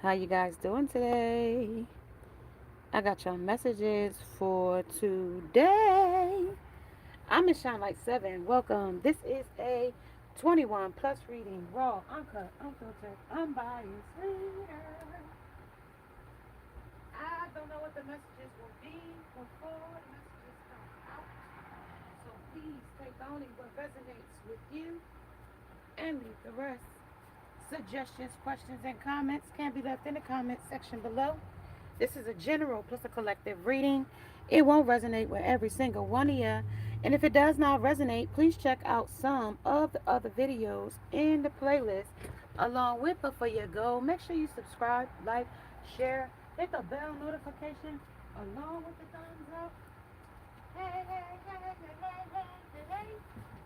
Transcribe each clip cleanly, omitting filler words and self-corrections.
How you guys doing today? I got your messages for today. I'm in Shine Like 7. Welcome. This is a 21 plus reading. Raw, uncut, unfiltered, unbiased reader. I don't know what the messages will be before the messages come out. So please take only what resonates with you and leave the rest. Suggestions, questions, and comments can be left in the comment section below. This is a general plus a collective reading. It won't resonate with every single one of you. And if it does not resonate, please check out some of the other videos in the playlist along with. But for your goal, make sure you subscribe, like, share, hit the bell notification along with the thumbs up. Hey, hey, hey, hey, hey, hey, hey, hey.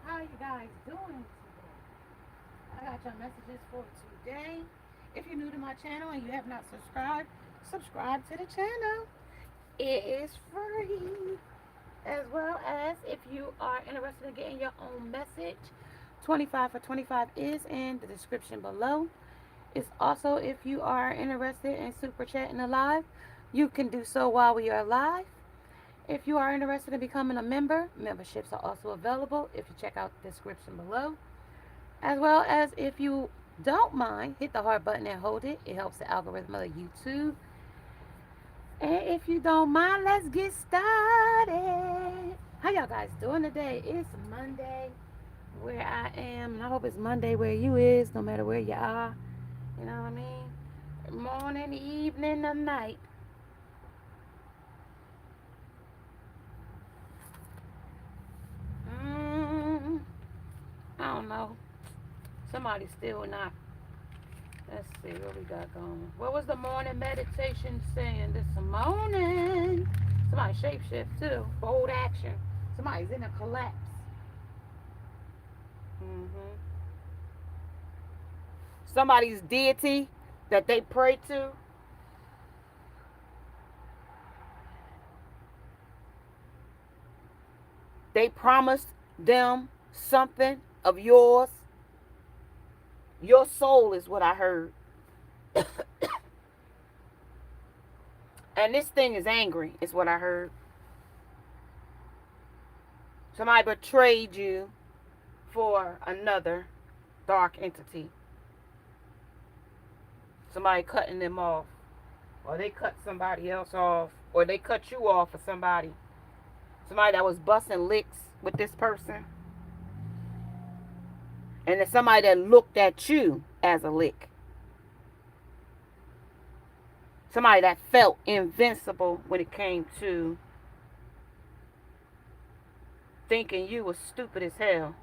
How you guys doing today? I got your messages for today. If you're new to my channel and you have not subscribed, subscribe to the channel. It is free. As well as if you are interested in getting your own message, 25 for 25 is in the description below. It's also, if you are interested in super chatting live, you can do so while we are live. If you are interested in becoming a member, memberships are also available if you check out the description below. As well as if you don't mind, hit the heart button and hold it. It helps the algorithm of YouTube. And if you don't mind, let's get started. How y'all guys doing today? It's Monday where I am. And I hope it's Monday where you is, no matter where you are. You know what I mean? Morning, evening, or night. Mm, I don't know. Somebody's still not. Let's see what we got going. What was the morning meditation saying this morning? Somebody shapeshift too. Bold action. Somebody's in a collapse. hmm Somebody's deity that they pray to. They promised them something of yours. Your soul is what I heard. And this thing is angry, is what I heard. Somebody betrayed you for another dark entity. Somebody cutting them off. Or they cut somebody else off. Or they cut you off for somebody. Somebody that was busting licks with this person. And it's somebody that looked at you as a lick. Somebody that felt invincible when it came to thinking you was stupid as hell.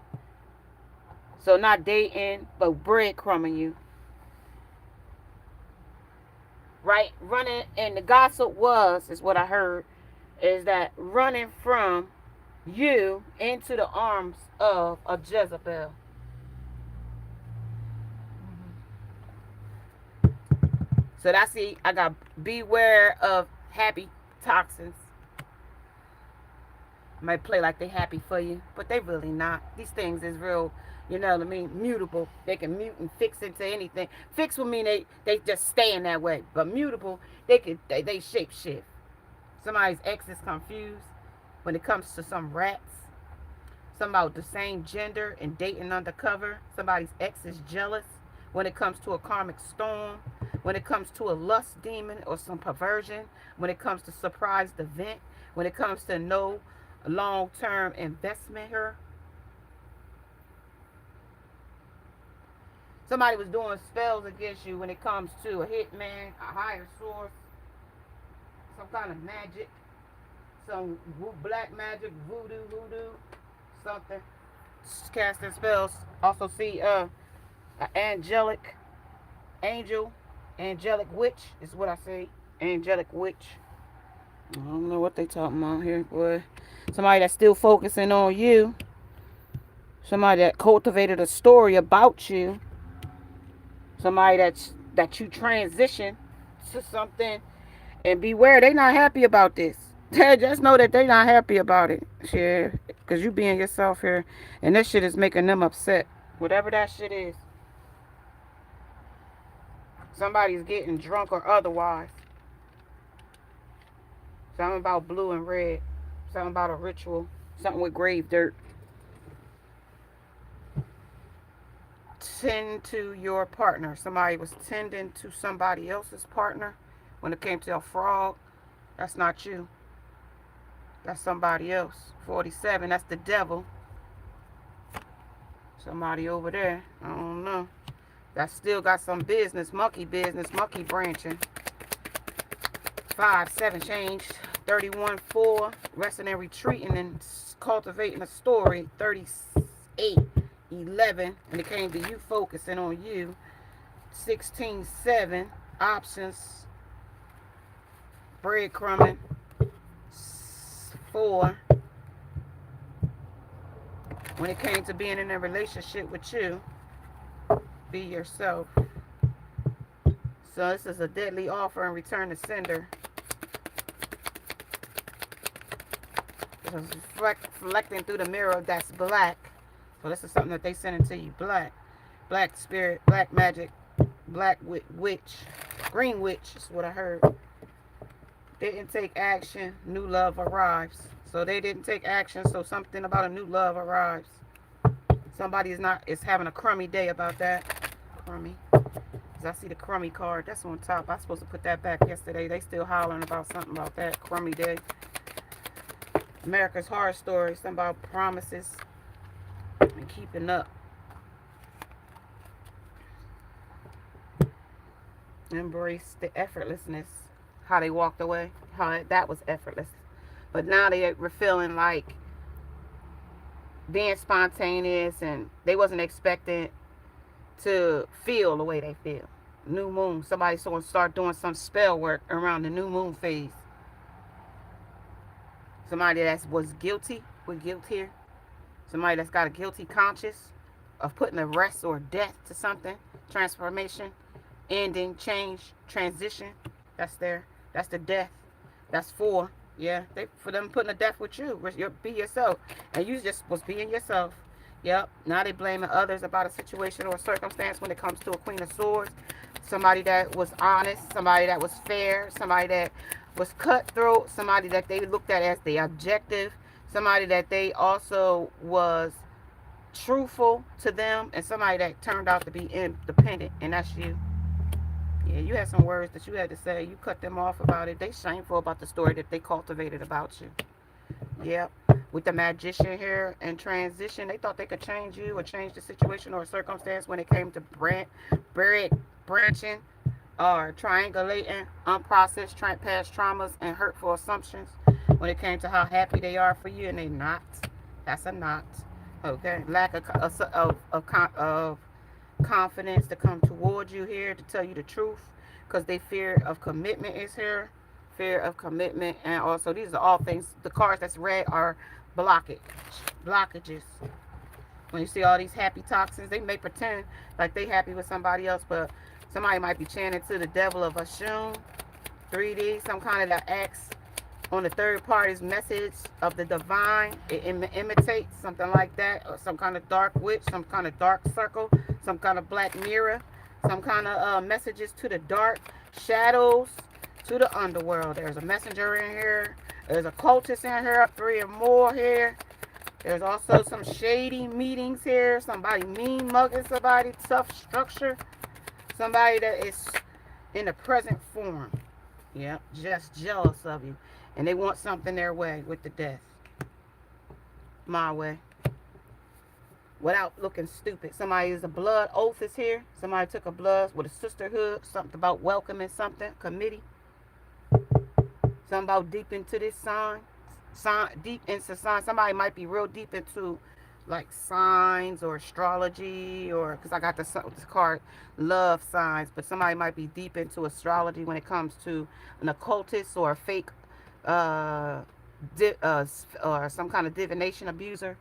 So not dating, but breadcrumbing you. Right? Running, and the gossip is what I heard, is that running from you into the arms of a Jezebel. So that's it. I got beware of happy toxins. Might play like they happy for you, but they really not. These things is real, you know what I mean, mutable. They can mute and fix into anything. Fix would mean they just staying that way. But mutable, they shape shift. Somebody's ex is confused when it comes to some rats. Somebody with the same gender and dating undercover. Somebody's ex is jealous when it comes to a karmic storm. When it comes to a lust demon or some perversion. When it comes to surprised event. When it comes to no long-term investment here. Somebody was doing spells against you when it comes to a hitman, a higher source, some kind of magic, some black magic, voodoo, something. Casting spells. Also see an angelic witch is what I say. Angelic witch. I don't know what they talking about here, boy. Somebody that's still focusing on you. Somebody that cultivated a story about you. Somebody that you transition to something. And beware, they not happy about this. Just know that they not happy about it. Yeah, because you being yourself here. And this shit is making them upset. Whatever that shit is. Somebody's getting drunk or otherwise. Something about blue and red. Something about a ritual. Something with grave dirt. Tend to your partner. Somebody was tending to somebody else's partner. When it came to a frog, that's not you. That's somebody else. 47, that's the devil. Somebody over there. I don't know. That still got some business, monkey branching. 5, 7 changed. 31, 4, resting and retreating and cultivating a story. 38, 11, and it came to you focusing on you. 16, 7, options, breadcrumbing. 4, when it came to being in a relationship with you, be yourself. So this is a deadly offer and return to sender. This is reflecting through the mirror that's black. So this is something that they sending to you. Black. Black spirit, black magic, black witch. Green witch is what I heard. Didn't take action, new love arrives. So they didn't take action, so something about a new love arrives. Somebody is having a crummy day about that. Crummy. Because I see the crummy card. That's on top. I was supposed to put that back yesterday. They still hollering about something about that. Crummy day. America's Horror Story. Something about promises and keeping up. Embrace the effortlessness. How they walked away. How that was effortless. But now they were feeling like being spontaneous and they wasn't expecting to feel the way they feel. New moon. Somebody's going to start doing some spell work around the new moon phase. Somebody that was guilty with guilt here. Somebody that's got a guilty conscience of putting a rest or death to something. Transformation, ending, change, transition. That's there. That's the death. That's 4. Yeah, for them putting a death with you. Be yourself. And you just was being yourself. Yep. Now they blaming others about a situation or a circumstance when it comes to a Queen of Swords. Somebody that was honest. Somebody that was fair. Somebody that was cutthroat. Somebody that they looked at as the objective. Somebody that they also was truthful to them. And somebody that turned out to be independent. And that's you. Yeah, you had some words that you had to say. You cut them off about it. They shameful about the story that they cultivated about you. Yep. With the magician here and transition, they thought they could change you or change the situation or circumstance when it came to branching or triangulating unprocessed past traumas and hurtful assumptions. When it came to how happy they are for you, and they not. That's a not. Okay. Lack of confidence to come towards you here to tell you the truth because they fear of commitment is here. Fear of commitment, and also these are all things. The cards that's red are blockages. When you see all these happy toxins, they may pretend like they happy with somebody else, but somebody might be chanting to the devil of Ashun, 3D, some kind of the X on the third party's message of the divine. It imitates something like that, or some kind of dark witch, some kind of dark circle, some kind of black mirror, some kind of messages to the dark shadows, to the underworld. There's a messenger in here. There's a cultist in here, 3 or more here. There's also some shady meetings here. Somebody mean mugging somebody, tough structure. Somebody that is in the present form. Yeah, just jealous of you. And they want something their way with the death. My way. Without looking stupid. Somebody is a blood oath is here. Somebody took a blood with a sisterhood. Something about welcoming something. Committee. Something about deep into this sign. Deep into sign. Somebody might be real deep into like signs or astrology, or because I got this card love signs, but somebody might be deep into astrology when it comes to an occultist or a fake or some kind of divination abuser.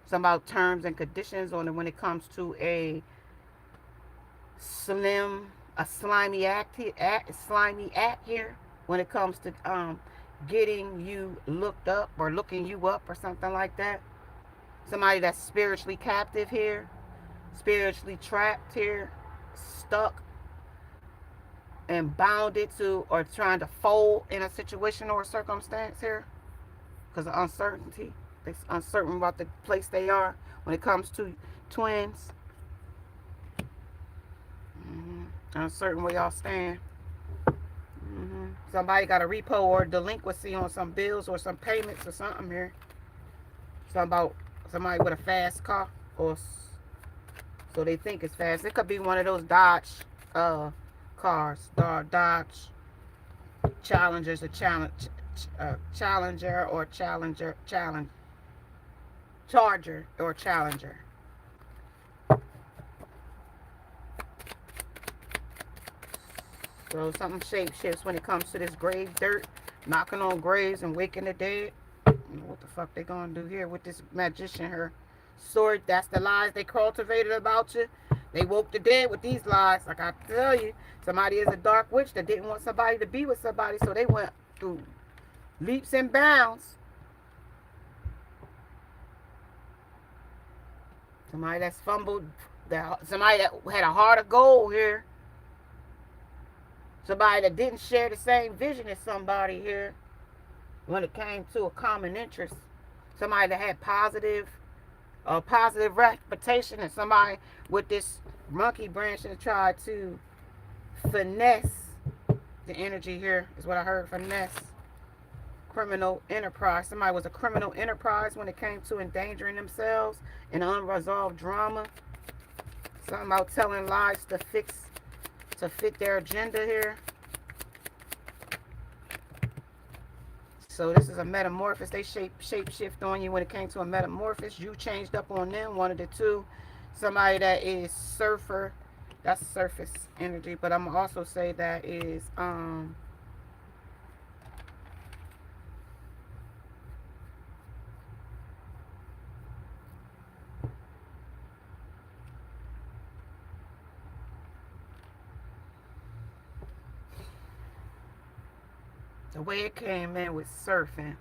Some about terms and conditions on when it comes to a slimy act here when it comes to getting you looked up or looking you up or something like that. Somebody that's spiritually captive here, spiritually trapped here, stuck, and bounded to or trying to fold in a situation or a circumstance here because of uncertainty. They're uncertain about the place they are when it comes to twins. Uncertain where y'all stand. Somebody got a repo or delinquency on some bills or some payments or something here. Something about somebody with a fast car or so they think it's fast. It could be one of those Dodge cars, Dodge Challengers, a Challenger or Charger or Challenger. So something shape shifts when it comes to this grave dirt, knocking on graves and waking the dead. What the fuck they gonna do here with this magician here? Sword, that's the lies they cultivated about you. They woke the dead with these lies. Like I tell you, somebody is a dark witch that didn't want somebody to be with somebody, so they went through leaps and bounds. Somebody that's fumbled, somebody that had a heart of gold here. Somebody that didn't share the same vision as somebody here when it came to a common interest. Somebody that had positive reputation, and somebody with this monkey branch that tried to finesse the energy here is what I heard. Finesse. Criminal enterprise. Somebody was a criminal enterprise when it came to endangering themselves in unresolved drama. Something about telling lies to fit their agenda here. So this is a metamorphosis. They shape shift on you when it came to a metamorphosis. You changed up on them, one of the two. Somebody that is surfer, that's surface energy. But I'm also say that is the way it came in with surfing.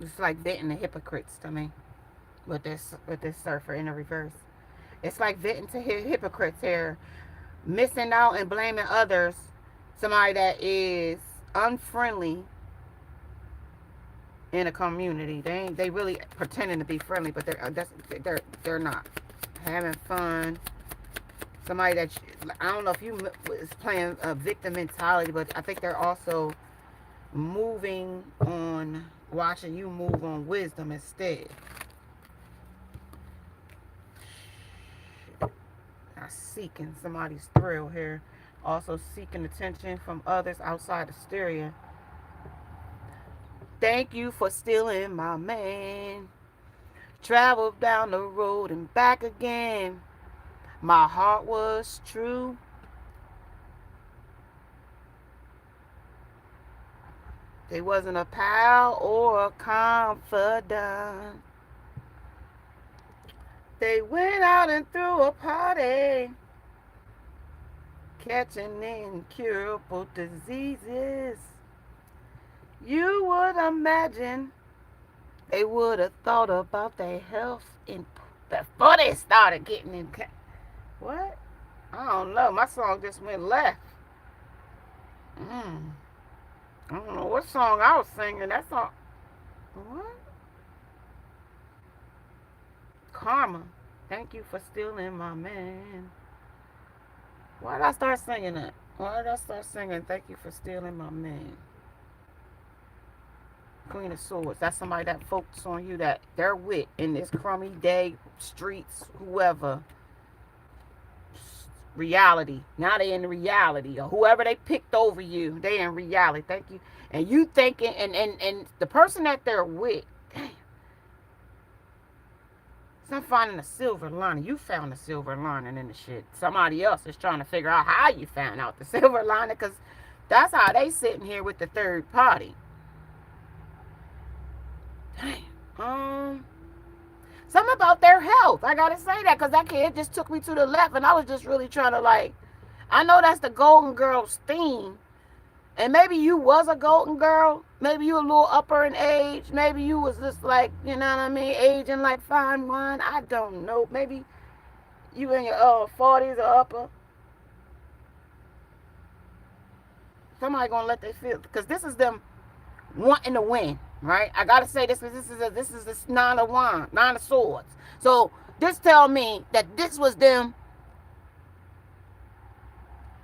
It's like vetting the hypocrites to me with this surfer in the reverse. It's like vetting to hypocrites here, missing out and blaming others. Somebody that is unfriendly in a community. They really pretending to be friendly, but they're not having fun. Somebody that I don't know if you is playing a victim mentality, but I think they're also moving on, watching you move on wisdom instead. Not seeking somebody's thrill here. Also seeking attention from others outside the stereo. Thank you for stealing my man. Traveled down the road and back again. My heart was true. They wasn't a pal or a confidant. They went out and threw a party, catching incurable diseases. You would imagine they would have thought about their health before they started getting in. What? I don't know. My song just went left. I don't know what song I was singing. That song. What? Karma. Thank you for stealing my man. Why did I start singing that? Why did I start singing thank you for stealing my man? Queen of Swords. That's somebody that focuses on you, that they're with in this crummy day, streets, whoever. Reality. Now they in reality. Or whoever they picked over you, they in reality. Thank you. And you thinking, and the person that they're with, damn. So I'm finding a silver lining. You found a silver lining in the shit. Somebody else is trying to figure out how you found out the silver lining, because that's how they sitting here with the third party. Damn. Something about their health. I gotta say that, because that kid just took me to the left, and I was just really trying to, like, I know that's the Golden Girls theme, and maybe you was a Golden Girl. Maybe you a little upper in age. Maybe you was just like, you know what I mean, aging like fine wine. I don't know. Maybe you in your 40s or upper. Somebody gonna let they feel, because this is them wanting to win, right? I gotta say this is nine of wands, nine of swords. So this tell me that this was them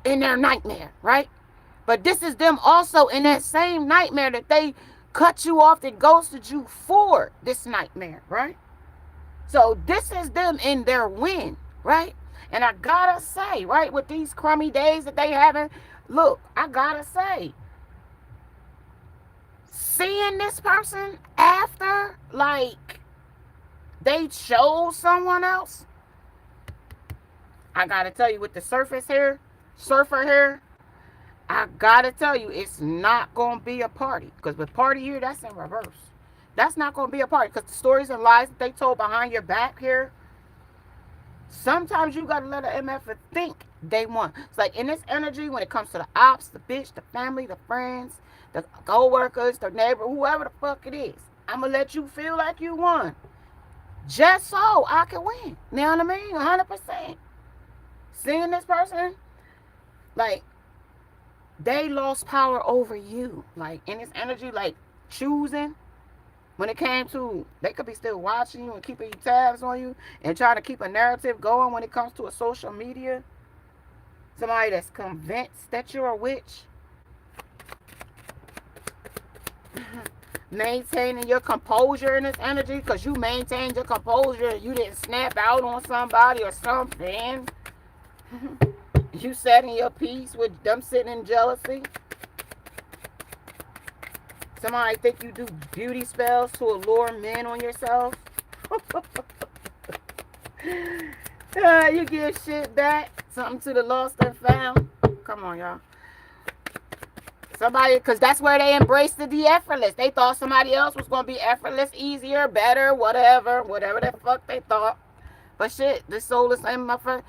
in their nightmare, right? But this is them also in that same nightmare that they cut you off, that ghosted you for this nightmare, right? So this is them in their win, right? And I gotta say, right, with these crummy days that they having, look, I gotta say, seeing this person after, like, they chose someone else, I gotta tell you, with the surfer here, I gotta tell you, it's not gonna be a party. Because with party here, that's in reverse. That's not gonna be a party. Because the stories and lies that they told behind your back here, sometimes you gotta let an MF think they won. It's like in this energy, when it comes to the ops, the bitch, the family, the friends, the co-workers, the neighbor, whoever the fuck it is, I'm gonna let you feel like you won. Just so I can win. You know what I mean? 100%. Seeing this person, like, they lost power over you. Like, in this energy, like, choosing. When it came to, they could be still watching you and keeping tabs on you and trying to keep a narrative going when it comes to a social media. Somebody that's convinced that you're a witch. Maintaining your composure in this energy, because you maintained your composure. You didn't snap out on somebody or something. You sat in your peace with them sitting in jealousy. Somebody think you do beauty spells to allure men on yourself. You give shit back. Something to the lost and found. Come on, y'all. Somebody, because that's where they embraced the effortless. They thought somebody else was going to be effortless, easier, better, whatever the fuck they thought. But shit, this soul is saying, my friend,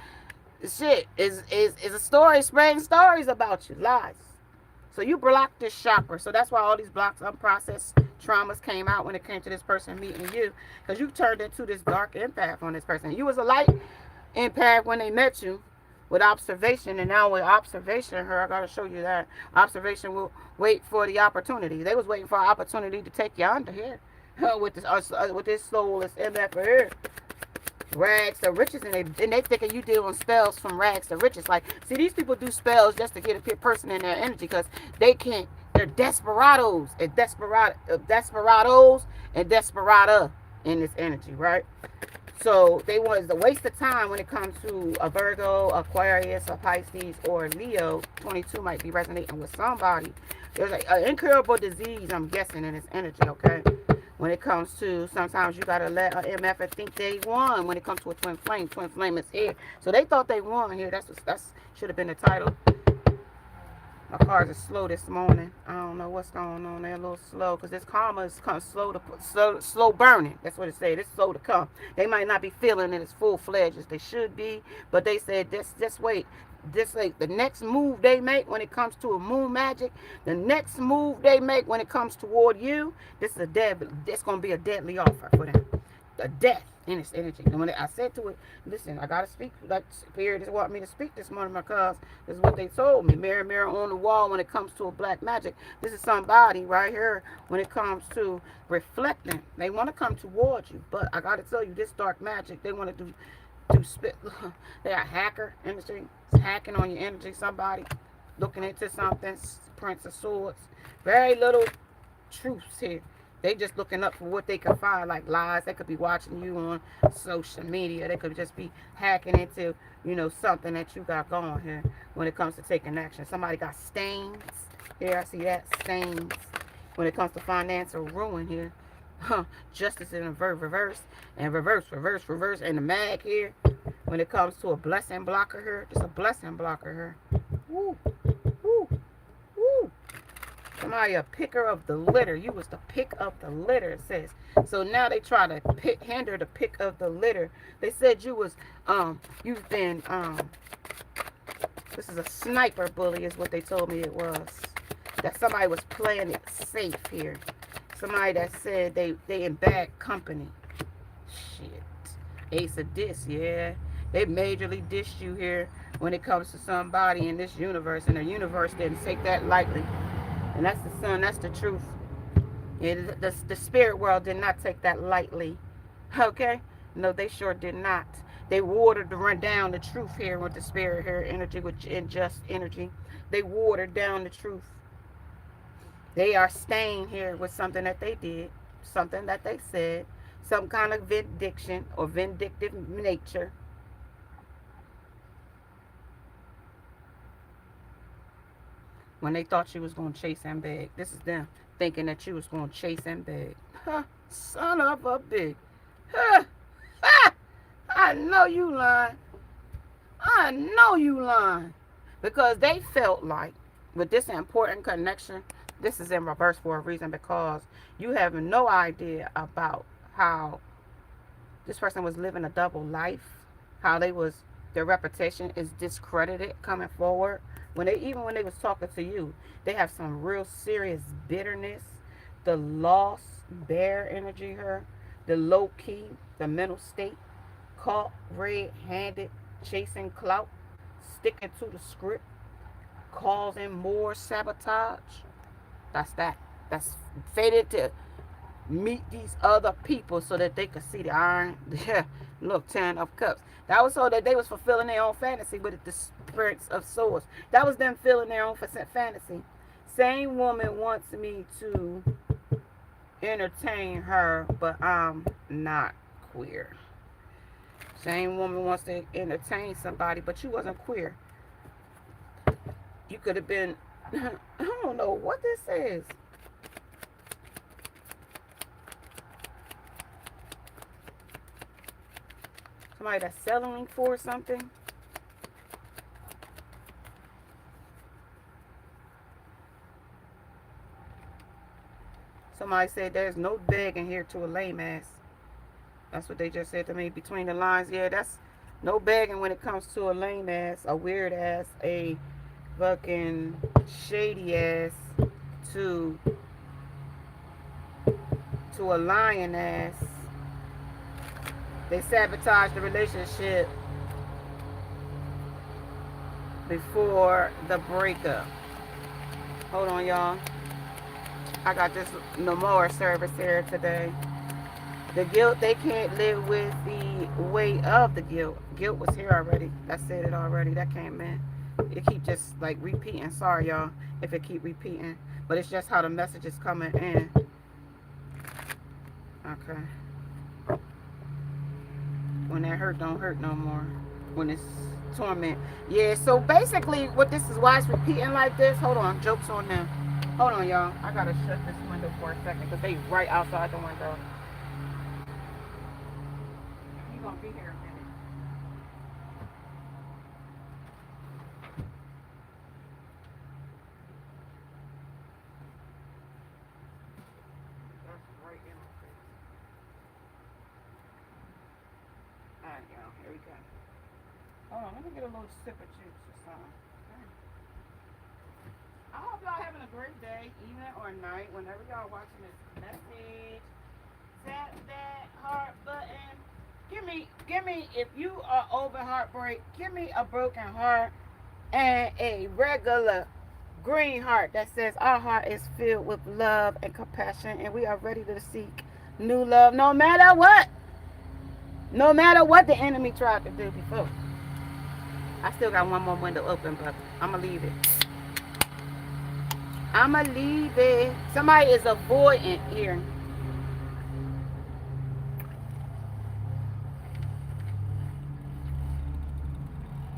shit is a story spreading stories about you, lies. So you blocked this chakra. So that's why all these blocks, unprocessed traumas came out when it came to this person meeting you, because you turned into this dark empath on this person. You was a light empath when they met you, with observation, and now with observation, I gotta show you that observation will wait for the opportunity. They was waiting for an opportunity to take you under here with this soulless MF here. Rags to riches, and they thinking you dealing spells from rags to riches. Like, see, these people do spells just to get a person in their energy, because they can't. They're desperados and desperados and desperata in this energy, right? So they want to waste of time when it comes to a Virgo, Aquarius, a Pisces, or Leo. 22 might be resonating with somebody. There's an incurable disease, I'm guessing, in this energy, okay? When it comes to, sometimes you got to let an MF think they won when it comes to a twin flame. Twin flame is here. So they thought they won here. That's should have been the title. My cards are slow this morning. I don't know what's going on. They're a little slow, because this karma is kind of slow burning. That's what it said. It's slow to come. They might not be feeling it as full-fledged as they should be, but they said, just wait. Just like the next move they make when it comes to a moon magic, the next move they make when it comes toward you, this going to be a deadly offer for them. A death in its energy. And when I said to it, listen, I gotta speak like Spirit is wanting me to speak this morning, because this is what they told me. Mirror, mirror on the wall when it comes to a black magic. This is somebody right here when it comes to reflecting. They want to come towards you, but I gotta tell you, this dark magic, they want to do spit. They are hacker industry. It's hacking on your energy. Somebody looking into something. Prince of Swords. Very little truths here. They just looking up for what they can find, like lies. They could be watching you on social media. They could just be hacking into, something that you got going here when it comes to taking action. Somebody got stains. Here, I see that, stains. When it comes to financial ruin here. Justice in reverse. And reverse. And the mag here. When it comes to a blessing blocker here. Just a blessing blocker here. Woo. Woo. Woo. Somebody a picker of the litter. You was the pick of the litter, it says. So now they try to hinder the pick of the litter. They said you was you've been this is a sniper bully is what they told me it was. That somebody was playing it safe here. Somebody that said they in bad company. Shit. Ace of Disc, yeah. They majorly dissed you here when it comes to somebody in this universe, and the universe didn't take that lightly. And that's the sun, that's the truth. The spirit world did not take that lightly. Okay? No, they sure did not. They watered to run down the truth here with the spirit here, energy, with unjust energy. They watered down the truth. They are staying here with something that they did, something that they said, some kind of vindication or vindictive nature. When they thought you was going to chase and beg. This is them thinking that you was going to chase and beg. Huh, son of a bitch. Huh, ha, I know you lying. I know you lying. Because they felt like, with this important connection, this is in reverse for a reason, because you have no idea about how this person was living a double life, how their reputation is discredited coming forward. Even when they was talking to you, they have some real serious bitterness, the lost bear energy here, the low key, the mental state, caught red-handed, chasing clout, sticking to the script, causing more sabotage. That's that. That's fated to meet these other people so that they could see the iron. Look, 10 of cups. That was so that they was fulfilling their own fantasy with the Prince of Swords. That was them filling their own fantasy. Same woman wants me to entertain her, but I'm not queer. Same woman wants to entertain somebody, but you wasn't queer. You could have been, I don't know what this is. Somebody that's settling for something. Somebody said there's no begging here to a lame ass. That's what they just said to me between the lines. Yeah, that's no begging when it comes to a lame ass, a weird ass, a fucking shady ass, to a lying ass. They sabotaged the relationship before the breakup. Hold on, y'all. I got this no more service here today. The guilt, they can't live with the weight of the guilt. Guilt was here already. I said it already. That came in. It keep just like repeating. Sorry, y'all, if it keep repeating. But it's just how the message is coming in. Okay. When that hurt don't hurt no more. When it's torment. Yeah, so basically what this is, why it's repeating like this. Hold on, joke's on them. Hold on, y'all. I gotta shut this window for a second because they right outside the window. You gonna be here a minute. That's right in my face. Alright, y'all. Here we go. Hold on, let me get a little sip of juice or something. I hope y'all having a great day, evening or night, whenever y'all watching this message. Tap that heart button. Give me, if you are over heartbreak, give me a broken heart and a regular green heart that says our heart is filled with love and compassion, and we are ready to seek new love no matter what. No matter what the enemy tried to do before. I still got one more window open, but I'm going to leave it. I'ma leave it. Somebody is avoidant here.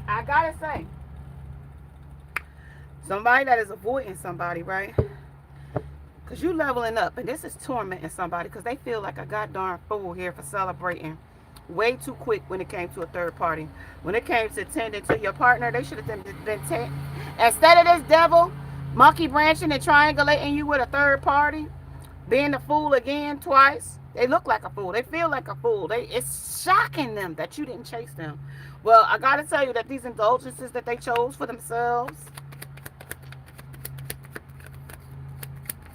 I gotta say, somebody that is avoiding somebody, right? Because you leveling up, and this is tormenting somebody because they feel like a goddamn fool here for celebrating way too quick when it came to a third party. When it came to tending to your partner, they should have been instead of this devil monkey branching and triangulating you with a third party, being a fool again twice. They look like a fool. They feel like a fool. It's shocking them that you didn't chase them. Well, I gotta tell you that these indulgences that they chose for themselves,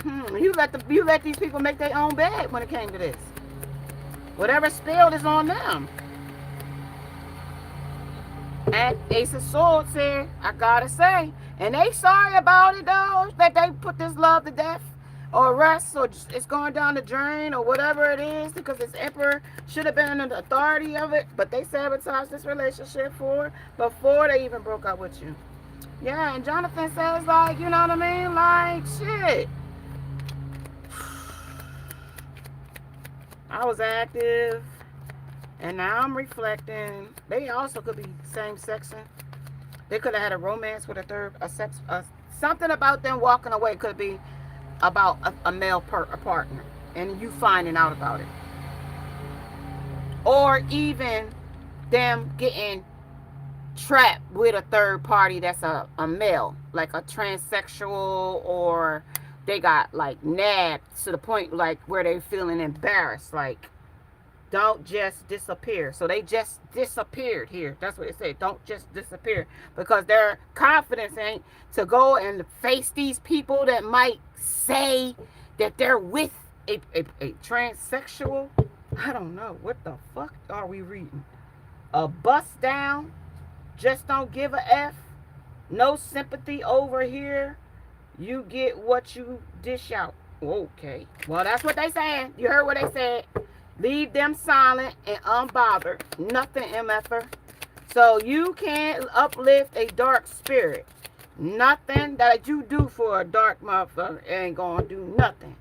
You let these people make their own bed when it came to this. Whatever spell is on them. And Ace of Swords here, I gotta say. And they sorry about it though, that they put this love to death or rest, or just, it's going down the drain or whatever it is, because this emperor should have been in the authority of it, but they sabotaged this relationship before they even broke up with you. Yeah, and Jonathan says, like, you know what I mean? Like, shit. I was active, and now I'm reflecting. They also could be same section. They could have had a romance with something about them walking away could be about a male partner, and you finding out about it. Or even them getting trapped with a third party that's a male, like a transsexual, or they got like nabbed to the point like where they feeling embarrassed, like, don't just disappear. So they just disappeared here. That's what it said. Don't just disappear, because their confidence ain't to go and face these people that might say that they're with a transsexual. I don't know. What the fuck are we reading? A bust down. Just don't give a F. No sympathy over here. You get what you dish out. Okay. Well, that's what they saying. You heard what they said. Leave them silent and unbothered. Nothing, MFer. So you can't uplift a dark spirit. Nothing that you do for a dark motherfucker ain't gonna do nothing.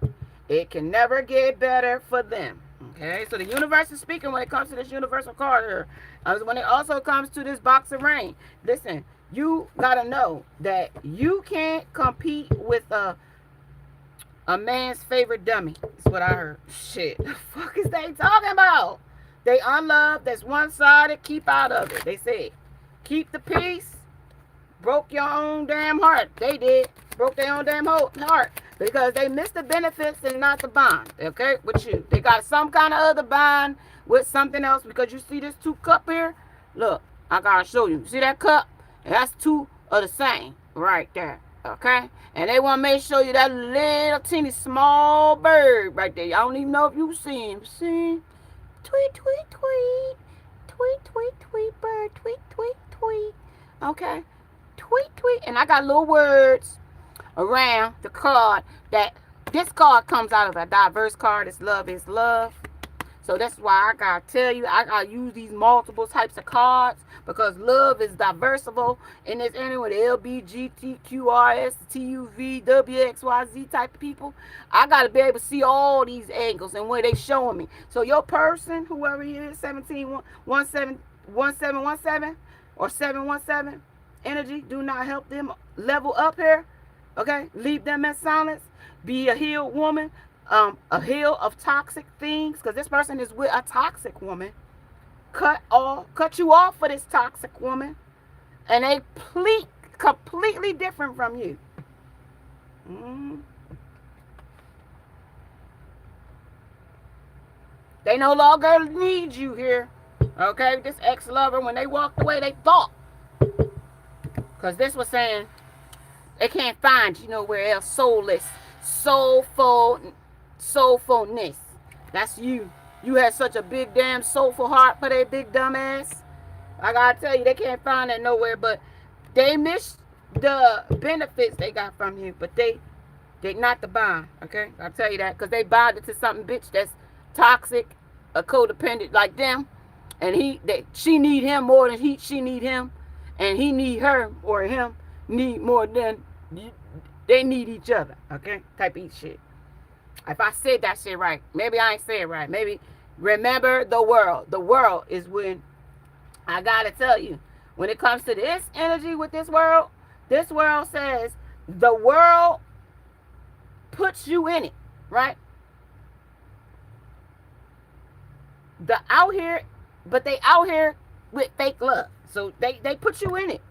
It can never get better for them. Okay, so the universe is speaking when it comes to this universal card here. When it also comes to this box of rain. Listen, you gotta know that you can't compete with a man's favorite dummy. That's what I heard. Shit, the fuck is they talking about? They unloved. That's one-sided. Keep out of it. They said, keep the peace. Broke your own damn heart. They did. Broke their own damn heart. Because they missed the benefits and not the bond. Okay? With you. They got some kind of other bond with something else. Because you see this 2 cup here? Look, I gotta show you. See that cup? That's 2 of the same. Right there. Okay? And they want me to show you that little teeny small bird right there. I don't even know if you see him. See? Tweet, tweet, tweet. Tweet, tweet, tweet, bird. Tweet, tweet, tweet. Okay? Tweet, tweet. And I got little words around the card that this card comes out of a diverse card. It's love is love. So that's why I gotta tell you, I gotta use these multiple types of cards, because love is diversible in this area with LBGTQRS, TUV, WXYZ type of people. I gotta be able to see all these angles and where they showing me. So your person, whoever he is, 1717 or 717 energy, do not help them level up here. Okay, leave them in silence. Be a healed woman. A heal of toxic things, because this person is with a toxic woman. Cut you off for this toxic woman, and they completely different from you. They no longer need you here. Okay, this ex-lover, when they walked away, they thought, because this was saying they can't find you nowhere else. Soulless, soulfulness. That's you. You had such a big damn soulful heart for that big dumb ass. I gotta tell you, they can't find that nowhere, but they miss the benefits they got from you, but they not the bond. Okay, I'll tell you that, because they bonded to something bitch that's toxic, a codependent like them, and she need him more than she need him, and he need her or him need more than they need each other. Okay, type of shit. If I said that shit right, maybe I ain't say it right. Maybe remember the world. The world is when, I gotta tell you, when it comes to this energy with this world says the world puts you in it, right? But they out here with fake love. So they put you in it.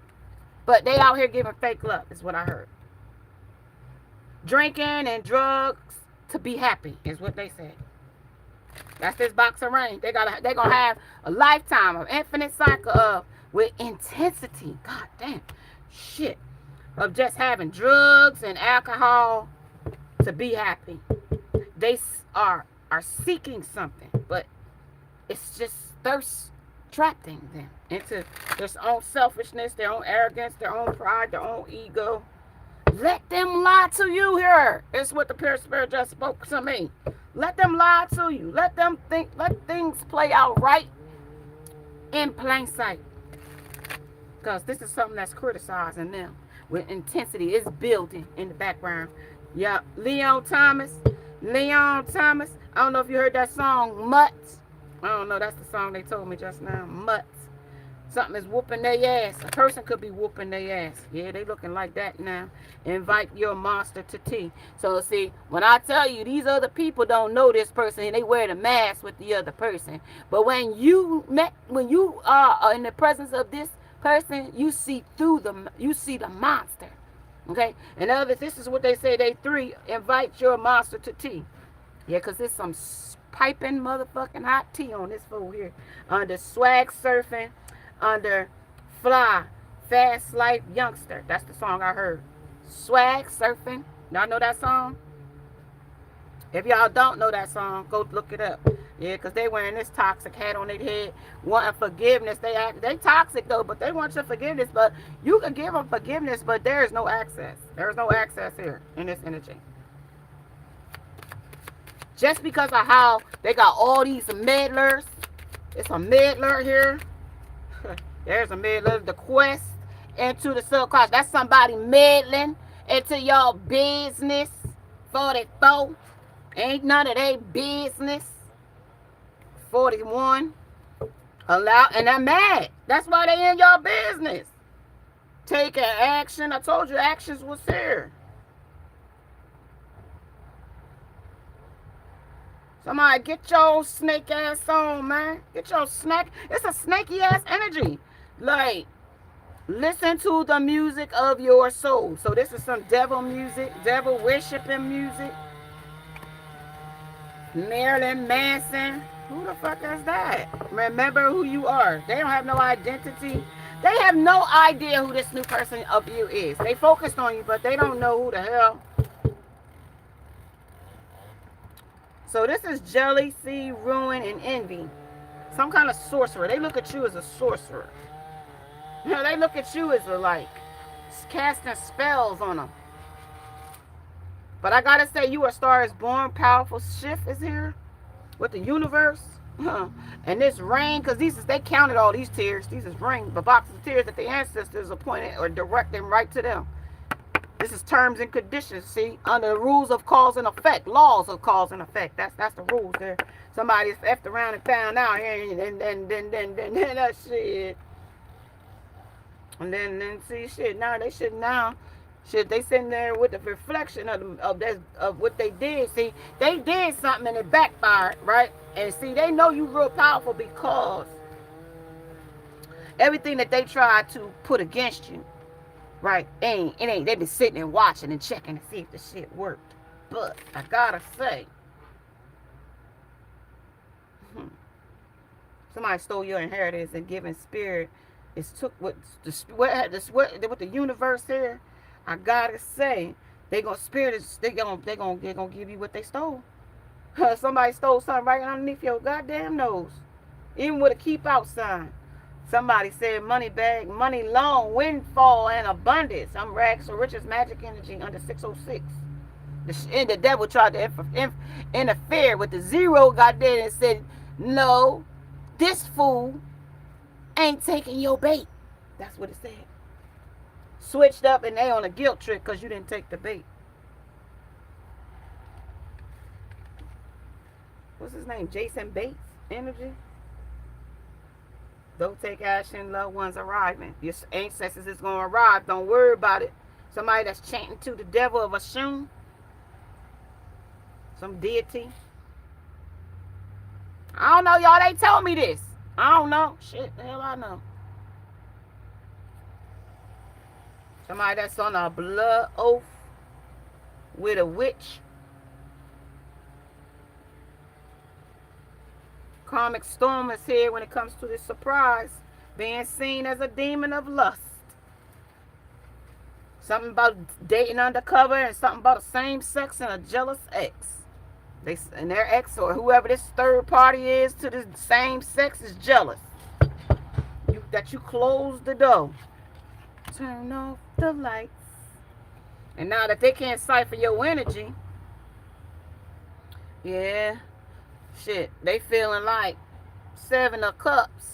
But they out here giving fake love, is what I heard. Drinking and drugs to be happy is what they said. That's this box of rain. They're gonna have a lifetime of infinite cycle of with intensity. God damn shit. Of just having drugs and alcohol to be happy. They are seeking something, but it's just thirst trapping them into their own selfishness, their own arrogance, their own pride, their own ego. Let them lie to you here. It's what the Pure Spirit just spoke to me. Let them lie to you. Let them think, let things play out right in plain sight. Because this is something that's criticizing them with intensity. It's building in the background. Yeah, Leon Thomas. Leon Thomas. I don't know if you heard that song, Mutts. I don't know. That's the song they told me just now. Mutts. Something is whooping their ass. A person could be whooping their ass. Yeah, they looking like that now. Invite your monster to tea. So see, when I tell you these other people don't know this person and they wear the mask with the other person. But when you are in the presence of this person, you see the monster. Okay? And others, this is what they say. They three invite your monster to tea. Yeah, because there's some piping motherfucking hot tea on this fool here. Under swag surfing. Under Fly, Fast Life Youngster. That's the song I heard. Swag Surfing. Y'all know that song? If y'all don't know that song, go look it up. Yeah, because they wearing this toxic hat on their head, wanting forgiveness. They toxic, though, but they want your forgiveness. But you can give them forgiveness, but there is no access. There is no access here in this energy. Just because of how they got all these meddlers. It's a meddler here. There's a meddler. The quest into the subconscious. That's somebody meddling into your business. 44. Ain't none of their business. 41. Allow, and I'm mad. That's why they in your business. Taking action. I told you actions was here. Somebody get your snake ass on, man. Get your snake. It's a snaky ass energy. Like, listen to the music of your soul. So this is some devil music, devil worshiping music. Marilyn Manson. Who the fuck is that? Remember who you are. They don't have no identity. They have no idea who this new person of you is. They focused on you, but they don't know who the hell. So this is jealousy, ruin, and envy. Some kind of sorcerer. They look at you as a sorcerer. You know, they look at you as a, like, casting spells on them. But I gotta say, you are Star is Born. Powerful shift is here with the universe. And this rain, because they counted all these tears. These is rain, the boxes of tears that the ancestors appointed or directing right to them. This is terms and conditions, see? Under the rules of cause and effect. Laws of cause and effect. That's the rules there. Somebody's effed around and found out here, and then that shit. And then see shit. Now they should shit, they sitting there with the reflection of what they did. See, they did something and it backfired, right? And see, they know you real powerful because everything that they tried to put against you, right? It ain't. They been sitting and watching and checking to see if the shit worked. But I gotta say, somebody stole your inheritance and giving spirit. It's took what the universe here. I gotta say, they gonna give you what they stole. Somebody stole something right underneath your goddamn nose, even with a keep out sign. Somebody said money bag, money long, windfall, and abundance. I'm rags for riches, magic energy under 606. And the devil tried to interfere with the zero. Got there and said, no, this fool ain't taking your bait. That's what it said. Switched up and they on a guilt trip because you didn't take the bait. What's his name? Jason Bates energy. Don't take action, loved ones arriving. Your ancestors is going to arrive. Don't worry about it. Somebody that's chanting to the devil of Ashun. Some deity. I don't know, y'all. They told me this. I don't know. Shit, the hell I know. Somebody that's on a blood oath with a witch. Karmic storm is here when it comes to this surprise. Being seen as a demon of lust. Something about dating undercover and something about the same sex and a jealous ex. And their ex or whoever this third party is to the same sex is jealous. That you close the door. Turn off the lights. And now that they can't cipher your energy, yeah, shit, they feeling like 7 of Cups.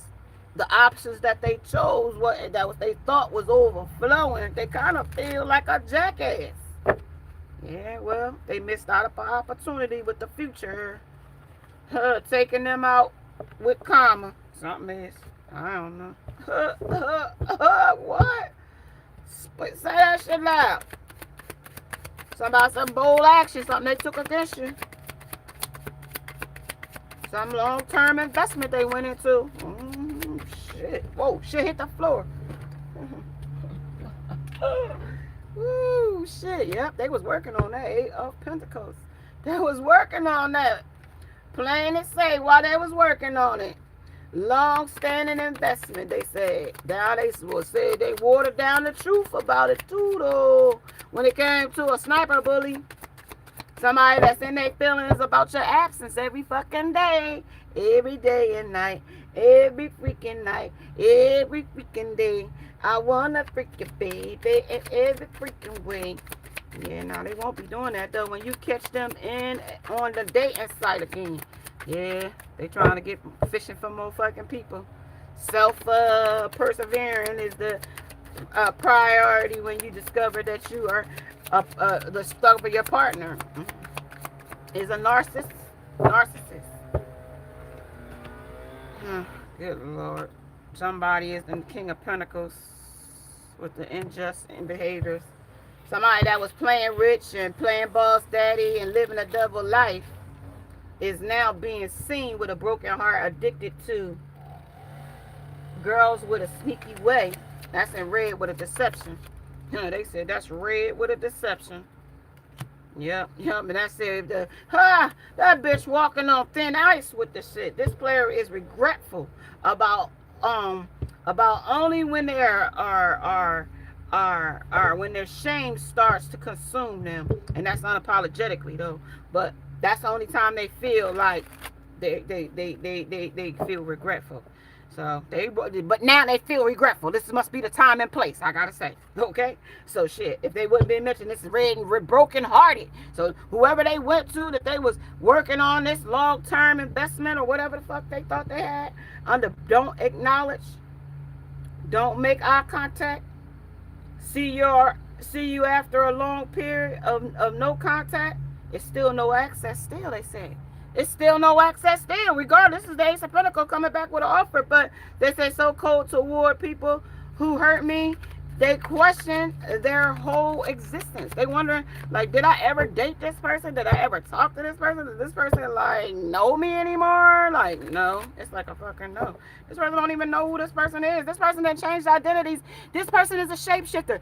The options that they chose, what they thought was overflowing, they kind of feel like a jackass. Yeah, well, they missed out upon opportunity with the future. Taking them out with karma. Something is. I don't know. What? Say that shit loud. Something about some bold action, something they took against you. Some long-term investment they went into. Shit. Whoa, shit hit the floor. Woo, shit. Yep, they was working on that. 8 of Pentacles. They was working on that. Plain and say while they was working on it. Long-standing investment, they said. Now they will say they watered down the truth about it too, though. When it came to a sniper bully. Somebody that's in their feelings about your absence every fucking day. Every day and night. Every freaking night. Every freaking day. I wanna freak you, baby, in every freaking way. Yeah, now they won't be doing that, though, when you catch them in on the dating site again. Yeah, they trying to get fishing for more fucking people. Persevering is the priority when you discover that you are the stuff of your partner is a narcissist. Good Lord. Somebody is the King of Pentacles with the unjust behaviors. Somebody that was playing rich and playing boss daddy and living a double life is now being seen with a broken heart, addicted to girls with a sneaky way. That's in red with a deception. They said that's red with a deception. Yep. And I said, that bitch walking on thin ice with the shit. This player is regretful about only when they are when their shame starts to consume them, and that's unapologetically though. But that's the only time they feel like they feel regretful. So but now they feel regretful. This must be the time and place, I gotta say. Okay? So shit, if they wouldn't be mentioned, this is red and broken hearted. So whoever they went to that they was working on this long-term investment or whatever the fuck they thought they had, don't acknowledge, don't make eye contact, see you after a long period of no contact, it's still no access still, they say. It's still no access still, regardless. This is the Ace of Pentacles coming back with an offer, but they say so cold toward people who hurt me. They question their whole existence. They wondering, like, did I ever date this person? Did I ever talk to this person? Does this person, like, know me anymore? Like, no. It's like a fucking no. This person don't even know who this person is. This person that changed identities. This person is a shapeshifter.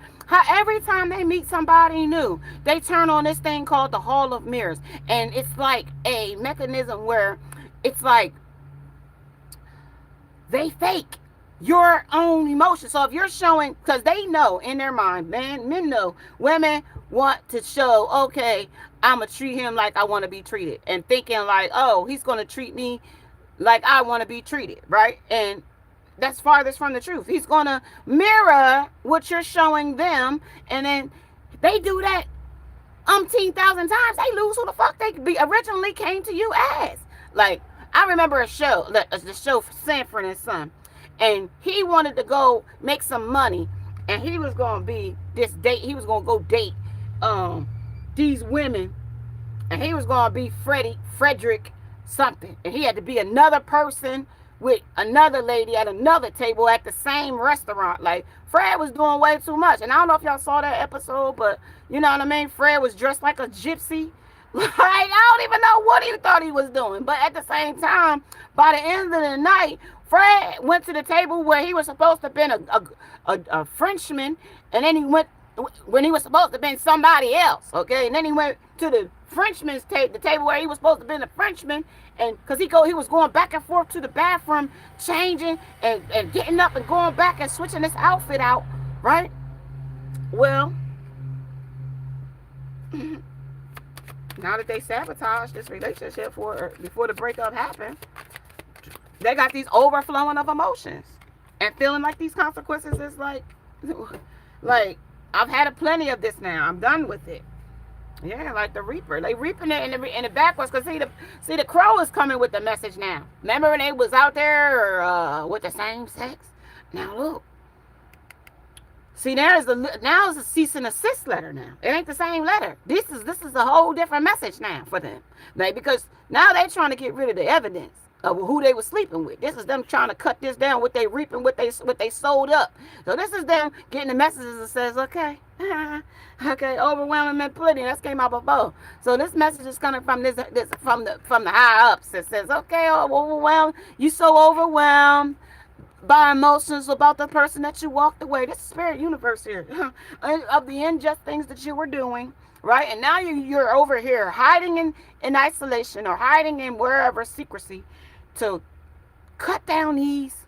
Every time they meet somebody new, they turn on this thing called the Hall of Mirrors. And it's like a mechanism where it's like they fake your own emotions. So if you're showing, because they know in their mind, men know, women want to show, okay, I'm going to treat him like I want to be treated. And thinking like, oh, he's going to treat me like I want to be treated, right? And that's farthest from the truth. He's going to mirror what you're showing them. And then they do that umpteen thousand times. They lose who the fuck they originally came to you as. Like, I remember a show, the show Sanford and Son. And he wanted to go make some money, and he was going to be this date. He was going to go date these women, and he was going to be Frederick something. And he had to be another person with another lady at another table at the same restaurant. Like, Fred was doing way too much. And I don't know if y'all saw that episode, but you know what I mean? Fred was dressed like a gypsy. Like, I don't even know what he thought he was doing. But at the same time, by the end of the night, Fred went to the table where he was supposed to have been a Frenchman, and then he went when he was supposed to have been somebody else, okay? And then he went to the Frenchman's table, the table where he was supposed to have been a Frenchman, and because he was going back and forth to the bathroom, changing and getting up and going back and switching his outfit out, right? Well, Now that they sabotaged this relationship before the breakup happened, they got these overflowing of emotions and feeling like these consequences is like I've had a plenty of this now. I'm done with it. Yeah, like the reaper. They reaping it in the backwards. Cause see the crow is coming with the message now. Remember when they was out there with the same sex? Now look. See, now it's a cease and assist letter now. It ain't the same letter. This is a whole different message now for them. Like, because now they trying to get rid of the evidence of who they were sleeping with. This is them trying to cut this down, what they reaping, what they sold up. So this is them getting the messages that says, okay, okay, overwhelming and plenty. That came out before. So this message is coming from this from the higher ups. It says, okay, overwhelmed. You so overwhelmed by emotions about the person that you walked away. This is spirit universe here. Of the unjust things that you were doing, right? And now you're over here hiding in isolation or hiding in wherever secrecy to cut down this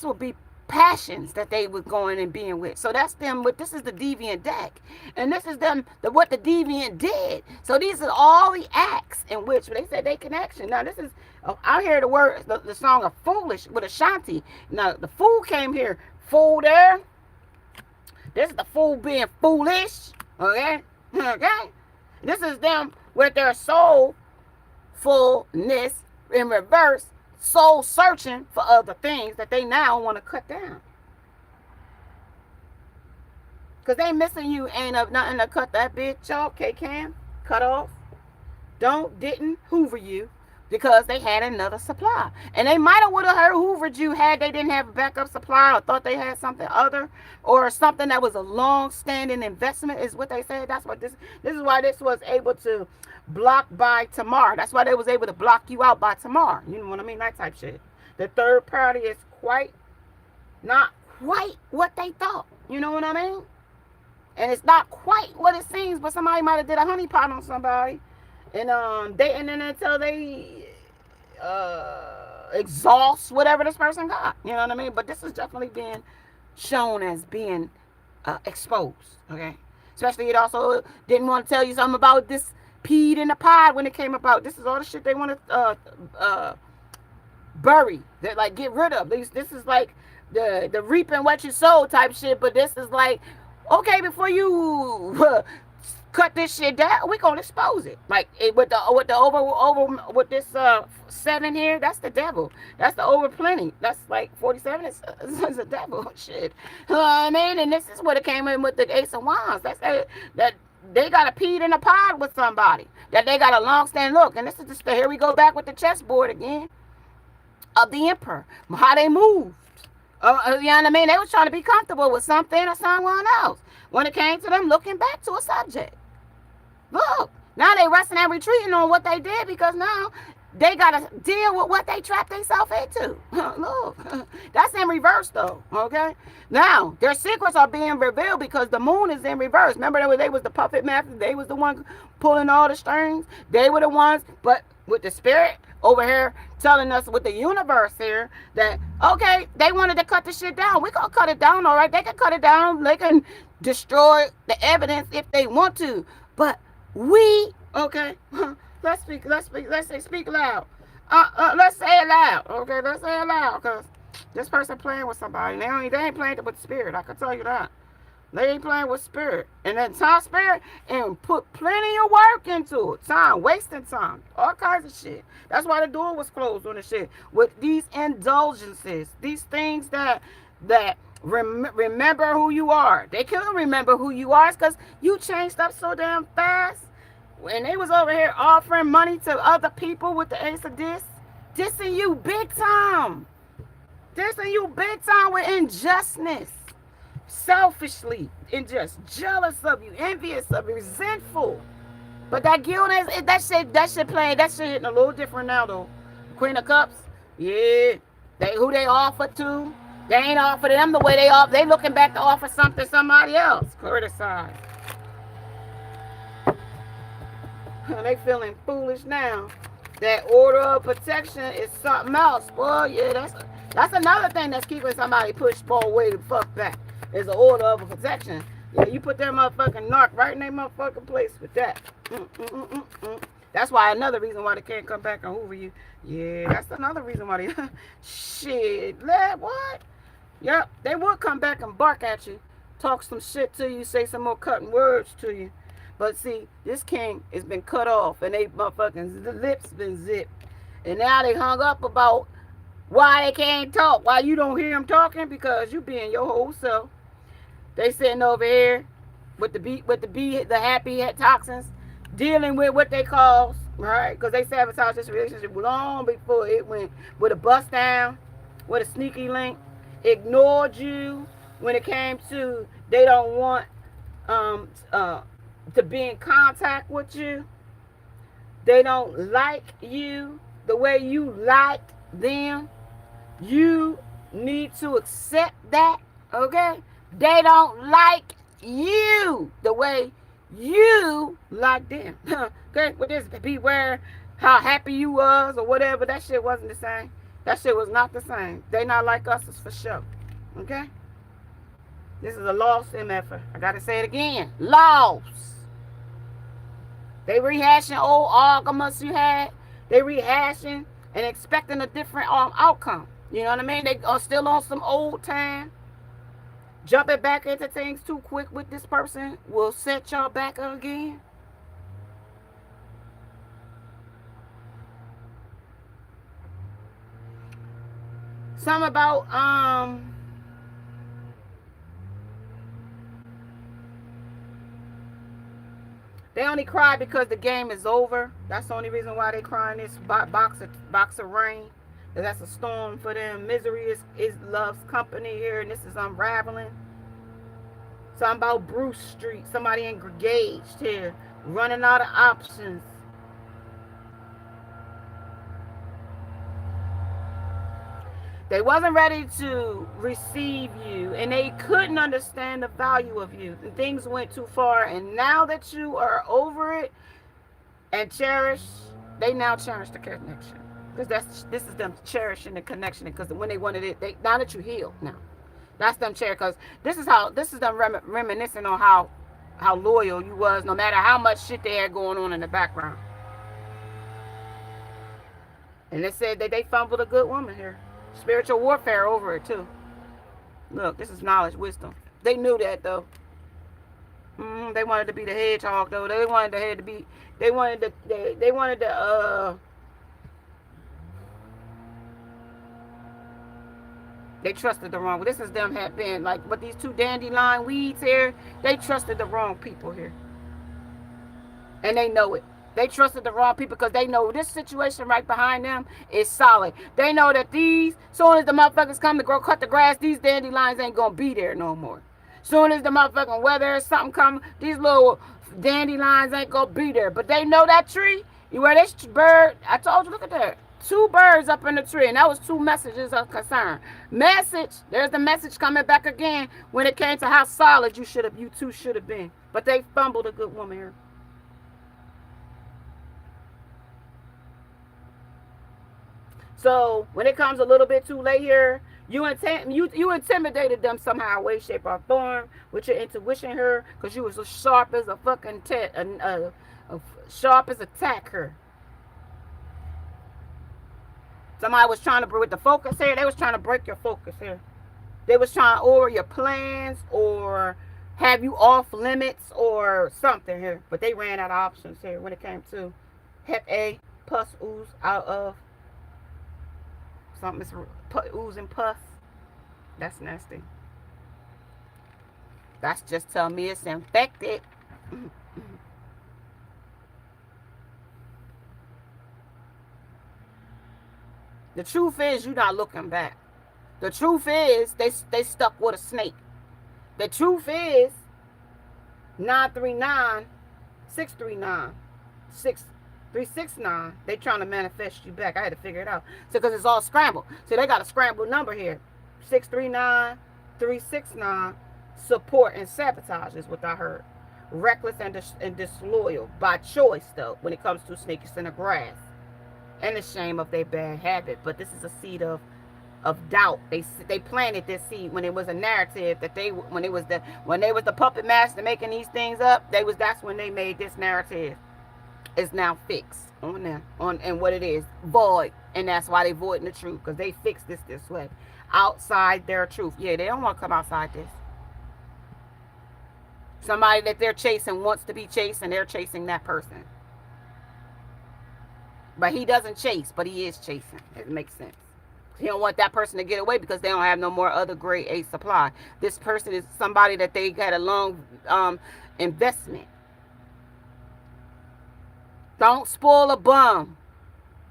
will be passions that they were going and being with. So that's them. But this is the deviant deck, and this is them. What the deviant did. So these are all the acts in which they said they can action. Now this is. I hear the word, the song of foolish with Ashanti. Now the fool came here. Fool there. This is the fool being foolish. Okay, okay. This is them with their soulfulness in reverse. Soul searching for other things that they now want to cut down. Because they missing you ain't up nothing to cut that bitch off. K-Cam, cut off. Didn't hoover you because they had another supply. And they might have would have hoovered you had they didn't have a backup supply or thought they had something other or something that was a long-standing investment is what they said. That's what this is why this was able to block by tomorrow. That's why they was able to block you out by tomorrow. You know what I mean? That type shit. The third party is not quite what they thought. You know what I mean? And it's not quite what it seems, but somebody might have did a honeypot on somebody. And then until they exhaust whatever this person got. You know what I mean? But this is definitely being shown as being exposed. Okay? Especially it also didn't want to tell you something about this peed in the pod when it came about. This is all the shit they want to bury. That like get rid of. This is like the reaping what you sow type shit. But this is like, okay, before you cut this shit down, we gonna expose it. Like with this 7 here, that's the devil. That's the over plenty. That's like 47 is the devil shit. You know what I mean? And this is what it came in with the Ace of Wands. That's that they got a peed in a pod with somebody. That they got a long standing look. And this is just here we go back with the chessboard again of the emperor. How they moved. You know what I mean? They was trying to be comfortable with something or someone else. When it came to them looking back to a subject. Look, now they resting and retreating on what they did because now they got to deal with what they trapped themselves into. Look, that's in reverse though, okay? Now, their secrets are being revealed because the moon is in reverse. Remember they was the puppet master. They was the one pulling all the strings. They were the ones, but with the spirit over here telling us with the universe here that, okay, they wanted to cut the shit down. We're going to cut it down, all right? They can cut it down. They can destroy the evidence if they want to. But okay, let's speak loud. Let's say it loud, okay? Let's say it loud, because this person playing with somebody. They ain't playing with spirit, I can tell you that. They ain't playing with spirit. And then time spirit and put plenty of work into it. Time, wasting time. All kinds of shit. That's why the door was closed on the shit. With these indulgences. These things that remember who you are. They couldn't remember who you are because you changed up so damn fast. When they was over here offering money to other people with the Ace of dissing you big time. Dissing you big time with injustice. Selfishly and just jealous of you, envious of you, resentful. But that guilt is that shit playing, that shit hitting a little different now though. Queen of Cups, yeah. Who they offered to. They ain't offered them the way they looking back to offer something somebody else. Criticize. They feeling foolish now. That order of protection is something else. Boy, yeah, that's another thing that's keeping somebody pushed far away the fuck back. Is an order of protection. Yeah, you put that motherfucking narc right in their motherfucking place with that. That's why another reason why they can't come back and hoover you. Yeah, that's another reason why they. Shit, lad, what? Yep, they will come back and bark at you, talk some shit to you, say some more cutting words to you. But see, this king has been cut off and they motherfucking lips been zipped. And now they hung up about why they can't talk, why you don't hear them talking, because you being your whole self. They sitting over here the happy toxins, dealing with what they cause, right? Because they sabotaged this relationship long before it went with a bust down, with a sneaky link, ignored you when it came to they don't want um uh to be in contact with you. They don't like you the way you like them. You need to accept that, okay? They don't like you the way you like them. Okay? With this beware how happy you was or whatever, that shit wasn't the same. That shit was not the same. They not like us, it's for sure. Okay? This is a lost MFer. I gotta say it again. Lost. They rehashing old arguments you had. They rehashing and expecting a different outcome. You know what I mean? They are still on some old time. Jumping back into things too quick with this person will set y'all back again. Some about they only cry because the game is over. That's the only reason why they crying this box of rain. That's a storm for them. Misery is love's company here, and this is unraveling. Something about Bruce Street. Somebody engaged here, running out of options. They wasn't ready to receive you, and they couldn't understand the value of you. And things went too far, and now that you are over it and cherish, they now cherish the connection. Because this is them cherishing the connection. Because when they wanted it, now that you healed, now that's them cherishing. Because this is them reminiscing on how loyal you was, no matter how much shit they had going on in the background. And they said that they fumbled a good woman here. Spiritual warfare over it too. Look, this is knowledge, wisdom. They knew that though. They wanted to be the hedgehog though. They wanted the head to be. They wanted the. They trusted the wrong. This is them had been like, but these two dandelion weeds here. They trusted the wrong people here, and they know it. They trusted the wrong people because they know this situation right behind them is solid. They know that soon as the motherfuckers come to go cut the grass, these dandelions ain't gonna be there no more. Soon as the motherfucking weather or something come, these little dandelions ain't gonna be there. But they know that tree. You where this bird? I told you, look at that. 2 birds up in the tree, and that was 2 messages of concern. Message. There's the message coming back again when it came to how solid you two should have been. But they fumbled a good woman here. So when it comes a little bit too late here, you intimidated them somehow, way, shape, or form with your intuition here, because you was as sharp as a fucking sharp as a tack here. Somebody was trying to break with the focus here. They was trying to break your focus here. They was trying to over your plans or have you off limits or something here. But they ran out of options here when it came to Hep A, pus ooze out of. Something's oozing pus. That's nasty. That's just telling me it's infected. The truth is, you're not looking back. The truth is, they stuck with a snake. The truth is, 939, 639, 369, they trying to manifest you back. I had to figure it out. So, because it's all scrambled. So, they got a scrambled number here. 639, 369, support and sabotage is what I heard. Reckless and disloyal. By choice, though, when it comes to snakes in the grass. And the shame of their bad habit. But this is a seed of of doubt. They planted this seed when it was a narrative that when they was the puppet master making these things up. That's when they made this narrative. It's now fixed on them and what it is void, and that's why they voiding the truth, because they fixed this way outside their truth. Yeah, they don't want to come outside this. Somebody that they're chasing wants to be chased, and they're chasing that person. But he doesn't chase, but he is chasing. It makes sense. He don't want that person to get away because they don't have no more other grade A supply. This person is somebody that they had a long investment. Don't spoil a bum,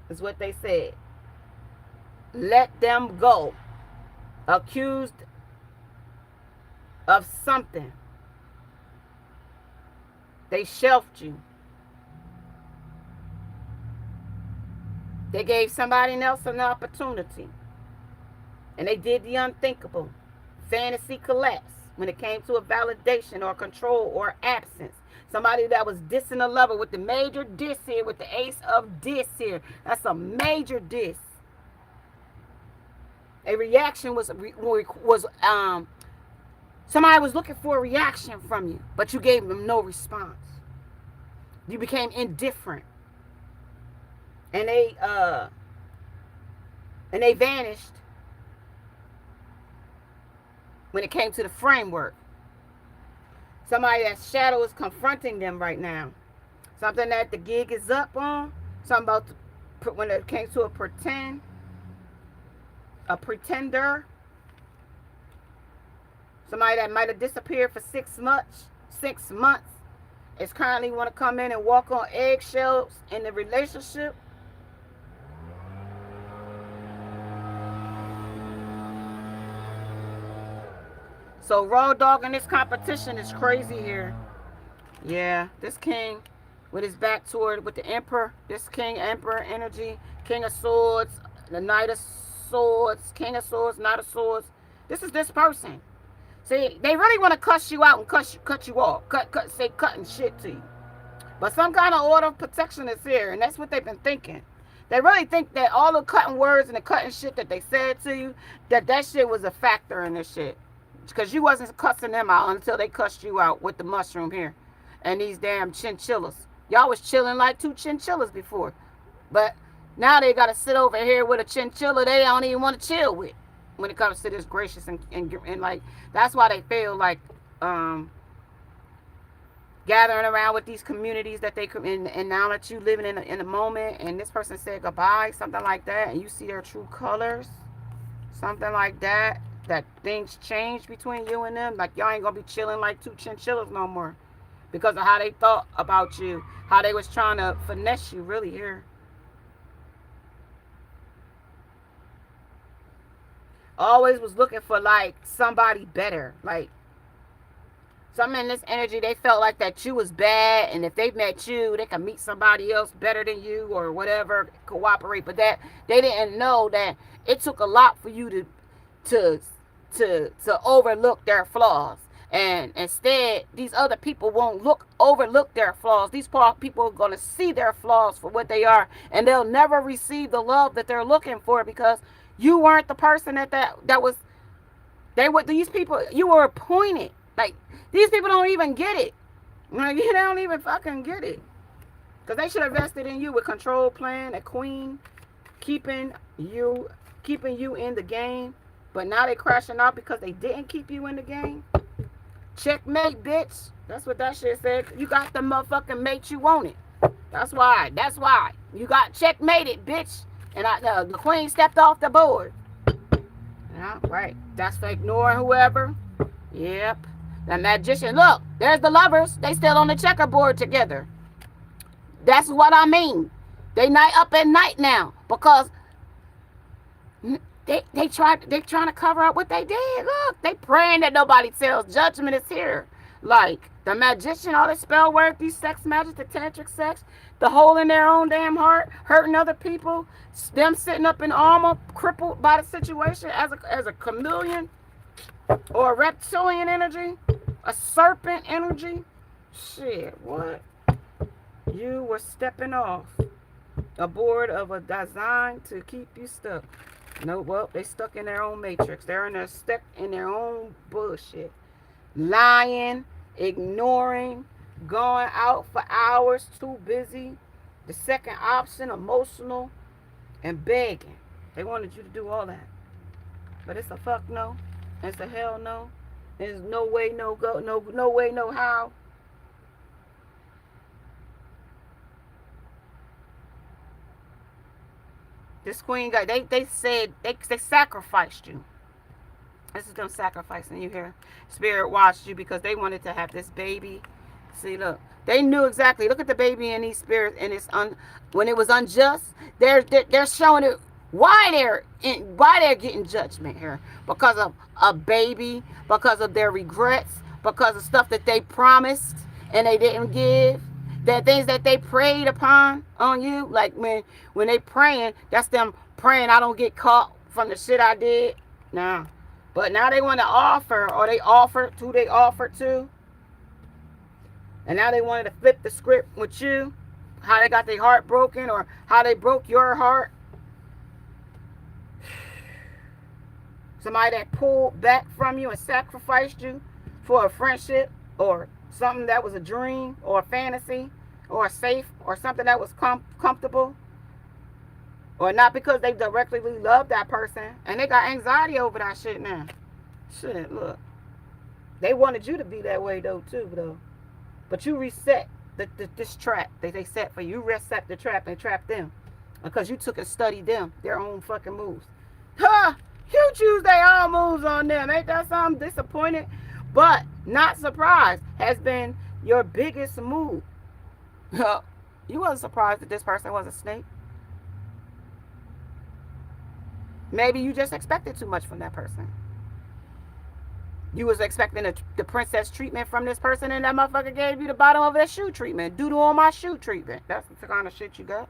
is what they said. Let them go. Accused of something. They shelved you. They gave somebody else an opportunity. And they did the unthinkable. Fantasy collapsed when it came to a validation or control or absence. Somebody that was dissing a lover with the major diss here, with the ace of diss here. That's a major diss. A reaction was somebody was looking for a reaction from you, but you gave them no response. You became indifferent. And they vanished when it came to the framework. Somebody that shadow is confronting them right now. Something that the gig is up on. Something about when it came to a pretender. Somebody that might have disappeared for 6 months. 6 months is currently want to come in and walk on eggshells in the relationship. So raw dog in this competition is crazy here. Yeah, this king with his back toward with the emperor, this king, emperor energy, king of swords, the knight of swords, king of swords, knight of swords. This is this person. See, they really want to cuss you out and cut you off, say cutting shit to you. But some kind of order of protection is here, and that's what they've been thinking. They really think that all the cutting words and the cutting shit that they said to you, that shit was a factor in this shit. Because you wasn't cussing them out until they cussed you out with the mushroom here. And these damn chinchillas. Y'all was chilling like 2 chinchillas before. But now they got to sit over here with a chinchilla they don't even want to chill with. When it comes to this gracious and like, that's why they feel like gathering around with these communities that they come in. And now that you living in the moment and this person said goodbye, something like that, and you see their true colors, something like that. That things change between you and them. Like y'all ain't gonna be chilling like 2 chinchillas no more. Because of how they thought about you. How they was trying to finesse you really here. Always was looking for like somebody better. Like some in this energy, they felt like that you was bad. And if they met you, they could meet somebody else better than you or whatever. Cooperate. But that they didn't know that it took a lot for you to overlook their flaws, and instead these other people won't overlook their flaws. These people are going to see their flaws for what they are, and they'll never receive the love that they're looking for because you weren't the person that was. These people, you were appointed. Like these people don't even get it. Like they don't even fucking get it because they should have invested in you with control plan, a queen, keeping you in the game. But now they crashing out because they didn't keep you in the game. Checkmate, bitch. That's what that shit said. You got the motherfucking mate you wanted. That's why. You got checkmated, bitch. And the queen stepped off the board. Yeah, right. That's for ignoring whoever. Yep. The magician. Look, there's the lovers. They still on the checkerboard together. That's what I mean. They night up at night now because They trying to cover up what they did. Look, they praying that nobody tells. Judgment is here. Like the magician, all the spell work, these sex magic, the tantric sex, the hole in their own damn heart, hurting other people, them sitting up in armor, crippled by the situation as a chameleon or a reptilian energy, a serpent energy. Shit, what? You were stepping off aboard of a design to keep you stuck. No, well, they stuck in their own matrix. They're in their stuck in their own bullshit. Lying, ignoring, going out for hours, too busy. The second option, emotional, and begging. They wanted you to do all that. But it's a fuck no. It's a hell no. There's no way, no go, no way, no how. This queen guy, they said they sacrificed you. This is them sacrificing you here. Spirit watched you because they wanted to have this baby. See, look, they knew exactly. Look at the baby in these spirits, and when it was unjust. They're showing it why they're getting judgment here because of a baby, because of their regrets, because of stuff that they promised and they didn't give. That things that they prayed upon on you, like when they praying, that's them praying I don't get caught from the shit I did. Nah. But now they want to offer, or they offered who they offered to. And now they wanted to flip the script with you. How they got their heart broken, or how they broke your heart. Somebody that pulled back from you and sacrificed you for a friendship, or something that was a dream, or a fantasy, or a safe, or something that was comfortable. Or not because they directly love that person. And they got anxiety over that shit now. Shit, look. They wanted you to be that way, though, too, though. But you reset this trap that they set for you. You reset the trap and trapped them. Because you took and studied them, their own fucking moves. Huh! You choose their own moves on them. Ain't that something? Disappointed? But not surprised has been your biggest move. You wasn't surprised that this person was a snake. Maybe you just expected too much from that person. You was expecting the princess treatment from this person, and that motherfucker gave you the bottom of their shoe treatment. Doodle on my shoe treatment. That's the kind of shit you got.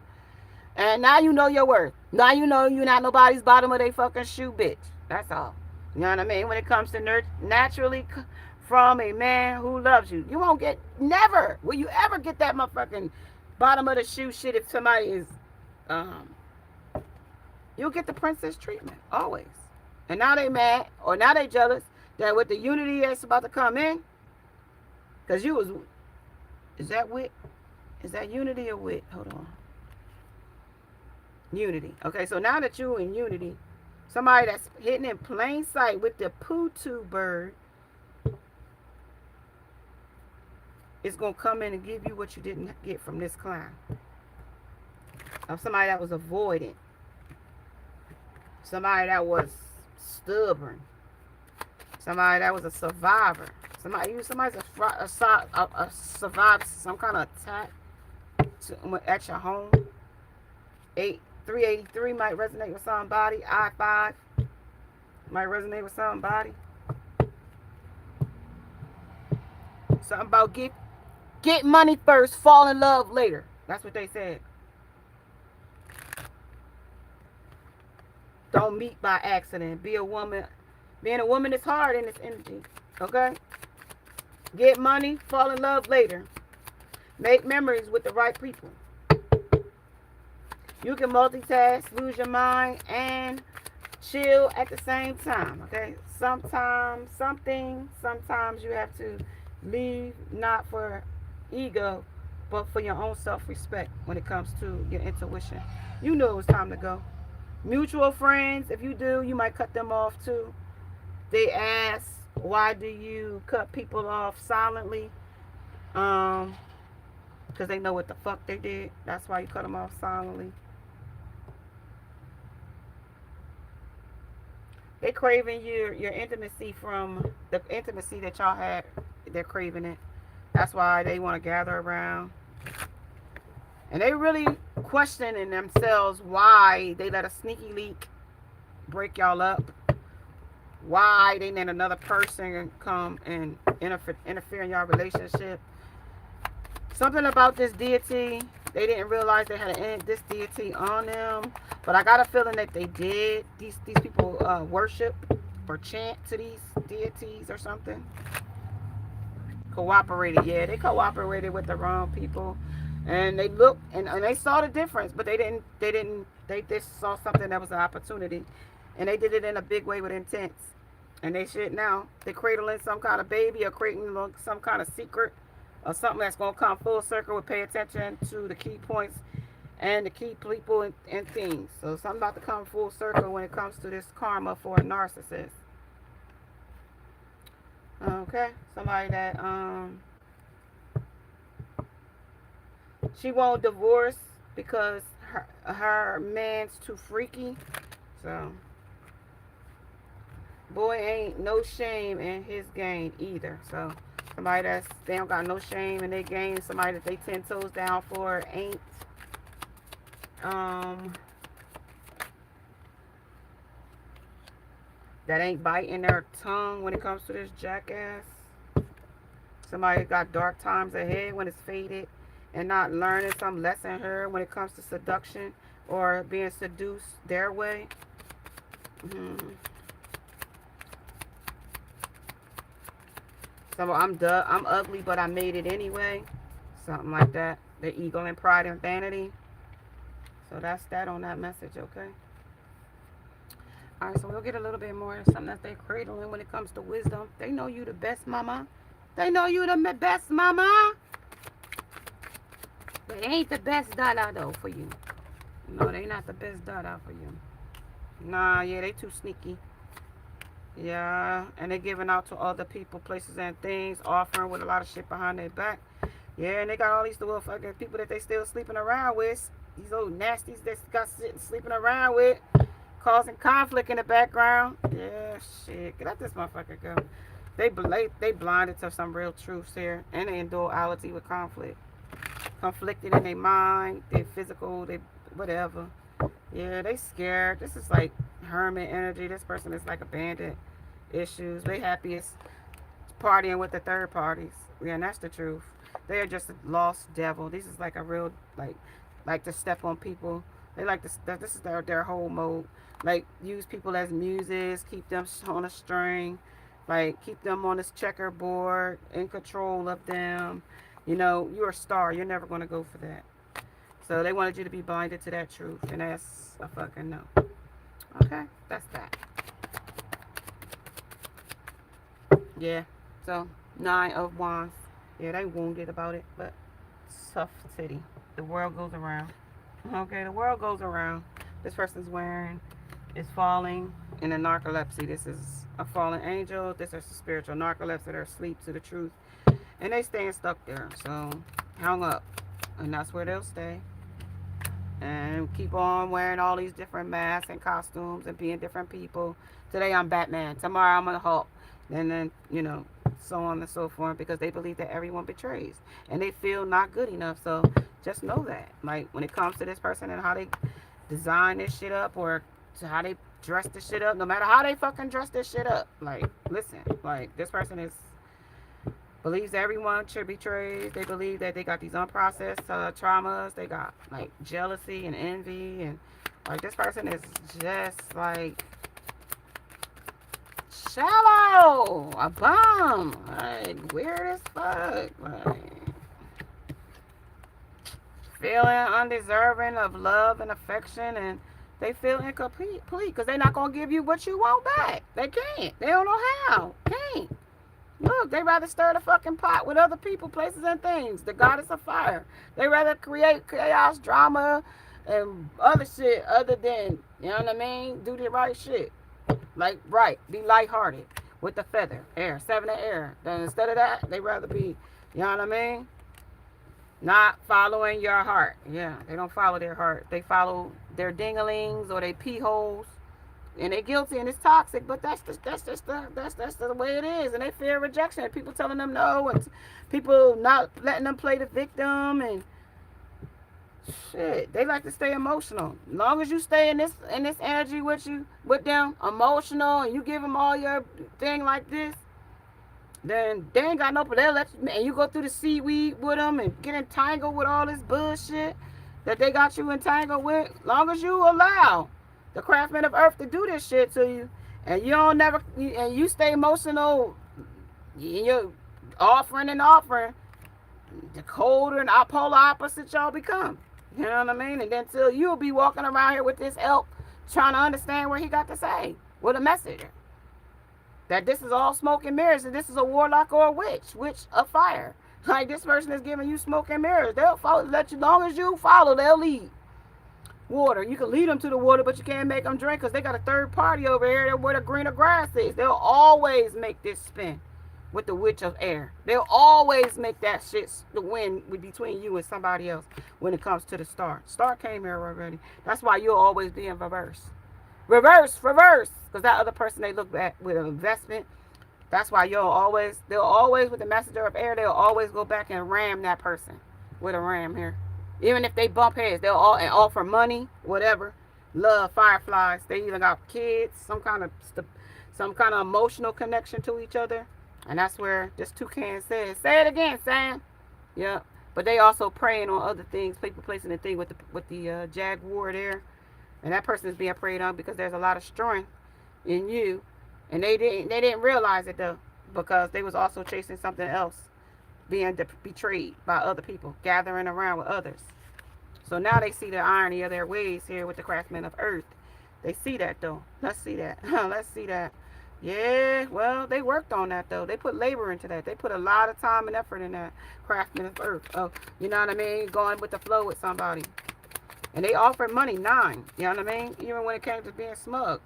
And now you know your worth. Now you know you're not nobody's bottom of their fucking shoe, bitch. That's all. You know what I mean? When it comes to naturally from a man who loves you, you won't get, never will you ever get that motherfucking bottom of the shoe shit if somebody is, you'll get the princess treatment, always. And now they mad, or now they jealous, that with the unity that's about to come in, because you was, is that wit? Is that unity or wit? Hold on. Unity. Okay, so now that you in unity, somebody that's hitting in plain sight with the poo-too bird is going to come in and give you what you didn't get from this clown. Of somebody that was avoidant. Somebody that was stubborn. Somebody that was a survivor. Somebody's a survived some kind of attack at your home. 383 might resonate with somebody. I5 might resonate with somebody. Something about get money first, fall in love later. That's what they said. Don't meet by accident. Be a woman. Being a woman is hard in this energy. Okay? Get money, fall in love later. Make memories with the right people. You can multitask, lose your mind, and chill at the same time. Okay? Sometimes you have to leave not for ego, but for your own self-respect when it comes to your intuition. You knew it was time to go. Mutual friends, if you do, you might cut them off too. They ask, why do you cut people off silently? Because they know what the fuck they did. That's why you cut them off silently. They craving your intimacy from the intimacy that y'all had. They're craving it. That's why they want to gather around. And they really questioning themselves why they let a sneaky leak break y'all up. Why they let another person come and interfere in your relationship. Something about this deity, they didn't realize they had this deity on them. But I got a feeling that they did. These people worship or chant to these deities or something. Cooperated, yeah. They cooperated with the wrong people. And they looked and they saw the difference, but they just saw something that was an opportunity, and they did it in a big way with intent. And they shit now. They're cradling some kind of baby or creating some kind of secret or something that's gonna come full circle. With pay attention to the key points and the key people and things. So something about to come full circle when it comes to this karma for a narcissist. Okay, somebody that she won't divorce because her man's too freaky. So boy ain't no shame in his game either. So somebody that's they don't got no shame in their game. Somebody that they 10 toes down for ain't um that ain't biting their tongue when it comes to this jackass. Somebody got dark times ahead when it's faded and not learning some lesson here when it comes to seduction or being seduced their way. Mm-hmm. So I'm ugly, but I made it anyway. Something like that. The ego and pride and vanity. So that's that on that message, okay? Alright, so we'll get a little bit more something that they cradling when it comes to wisdom. They know you the best mama. They know you the best mama. But they ain't the best dada though for you. No, they not the best dada for you. Nah, yeah, they too sneaky. Yeah, and they giving out to other people, places and things, offering with a lot of shit behind their back. Yeah, and they got all these little fucking people that they still sleeping around with. These old nasties that got sleeping around with, causing conflict in the background. Yeah, shit. Let this motherfucker go. They blinded to some real truths here, and they in duality with conflict. Conflicted in their mind, their physical, they whatever. Yeah, they scared. This is like hermit energy. This person is like abandoned issues. They happiest partying with the third parties. Yeah, and that's the truth. They are just a lost devil. This is like a real like to step on people. They like to this is their whole mode. Like use people as muses, keep them on a string, like keep them on this checkerboard, in control of them. You know, you're a star. You're never gonna go for that. So they wanted you to be blinded to that truth, and that's a fucking no. Okay, that's that. Yeah. So 9 of Wands. Yeah, they wounded about it, but tough titty. The world goes around. Okay, the world goes around. This person's wearing is falling in a narcolepsy. This is a fallen angel. This is a spiritual narcolepsy that are asleep to the truth, and they staying stuck there. So hung up, and that's where they'll stay. And keep on wearing all these different masks and costumes and being different people. Today I'm Batman. Tomorrow I'm a Hulk. And then, you know, so on and so forth, because they believe that everyone betrays and they feel not good enough. So just know that. Like when it comes to this person and how they design this shit up, or to how they dress this shit up, no matter how they fucking dress this shit up, like listen, like this person is believes everyone should be betrayed. They believe that they got these unprocessed traumas. They got like jealousy and envy, and like this person is just like shallow, a bum, like weird as fuck, like feeling undeserving of love and affection, and they feel incomplete because they're not gonna give you what you want back. They can't. They don't know how. Can't. Look, they rather stir the fucking pot with other people, places, and things. The goddess of fire. They rather create chaos, drama, and other shit other than, you know what I mean? Do the right shit. Like, right. Be lighthearted with the feather. Air. 7 of air. Then instead of that, they rather be, you know what I mean? Not following your heart. Yeah, they don't follow their heart. They follow their dinglings or their pee holes. And they're guilty and it's toxic, but that's just the way it is. And they fear rejection. People telling them no, and people not letting them play the victim, and shit. They like to stay emotional. As long as you stay in this energy with them, emotional, and you give them all your thing like this, then they ain't got no. They'll let you, and you go through the seaweed with them and get entangled with all this bullshit that they got you entangled with. Long as you allow the craftsman of earth to do this shit to you, and you don't never, and you stay emotional, you're offering and offering, the colder and polar opposite y'all become. You know what I mean? And then till you'll be walking around here with this elk trying to understand what he got to say with a messenger. That this is all smoke and mirrors, and this is a warlock or a witch of fire. Like this person is giving you smoke and mirrors. They'll follow, let you, long as you follow, they'll lead. Water, you can lead them to the water, but you can't make them drink because they got a third party over here where the greener grass is. They'll always make this spin with the witch of air. They'll always make that shit, the wind between you and somebody else when it comes to the star. Star came here already. That's why you'll always be in reverse. Reverse. Because that other person they look at with an investment, that's why they'll always, with the messenger of air, they'll always go back and ram that person with a ram here. Even if they bump heads, they'll all and offer money, whatever. Love, fireflies. They even got kids, some kind of emotional connection to each other. And that's where this toucan says, say it again, Sam. Yeah. But they also praying on other things, people placing the thing with the jaguar there. And that person is being prayed on because there's a lot of strength in you. And they didn't realize it though, because they was also chasing something else, being betrayed by other people, gathering around with others. So now they see the irony of their ways here with the craftsmen of earth. They see that though. Let's see that. Let's see that. Yeah, well, they worked on that though. They put labor into that. They put a lot of time and effort in that craftsmen of earth. Oh, you know what I mean? Going with the flow with somebody. And they offered money, 9. You know what I mean? Even when it came to being smug.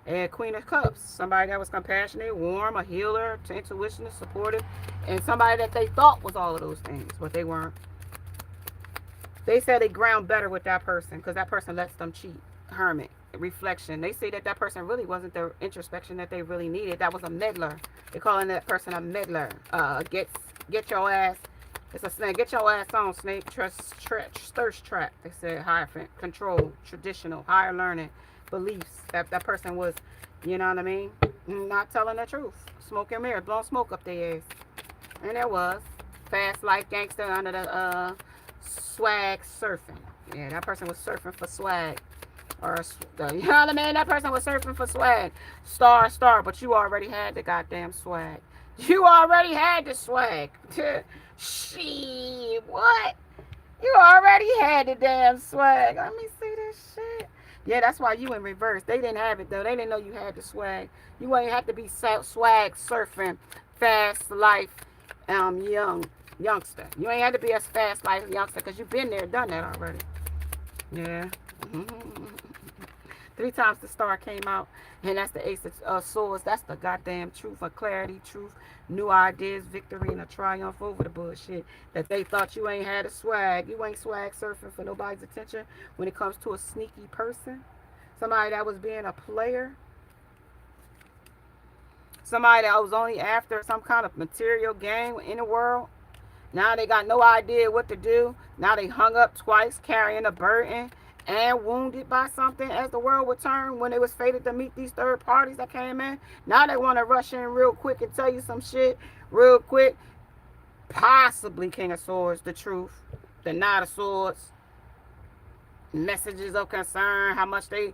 And Queen of Cups, somebody that was compassionate, warm, a healer, intuitionist, supportive, and somebody that they thought was all of those things, but they weren't. They said they ground better with that person because that person lets them cheat. Hermit, reflection. They say that person really wasn't the introspection that they really needed. That was a meddler. They're calling that person a meddler. Get your ass. It's a snake. Get your ass on, snake. Thirst trap. They said hierophant, control, traditional, higher learning, beliefs. That person was, you know what I mean? Not telling the truth. Smoke and mirror, blowing smoke up their ass. And there was fast life gangster under the swag surfing. Yeah, that person was surfing for swag. Or you know what I mean? That person was surfing for swag. Star, but you already had the goddamn swag. You already had the swag. Shit, what? You already had the damn swag. Let me see this shit. Yeah, that's why you in reverse. They didn't have it though. They didn't know you had the swag. You ain't have to be swag surfing, fast life, youngster. You ain't had to be a fast life youngster because you've been there, done that already. Yeah. 3 times the star came out, and that's the Ace of Swords. That's the goddamn truth, of clarity, truth, new ideas, victory, and a triumph over the bullshit that they thought you ain't had a swag. You ain't swag surfing for nobody's attention when it comes to a sneaky person, somebody that was being a player, somebody that was only after some kind of material gain in the world. Now they got no idea what to do. Now they hung up twice, carrying a burden and wounded by something as the world would turn when they was fated to meet these third parties that came in. Now they want to rush in real quick and tell you some shit real quick. Possibly King of Swords, the truth, the Knight of Swords, messages of concern, how much they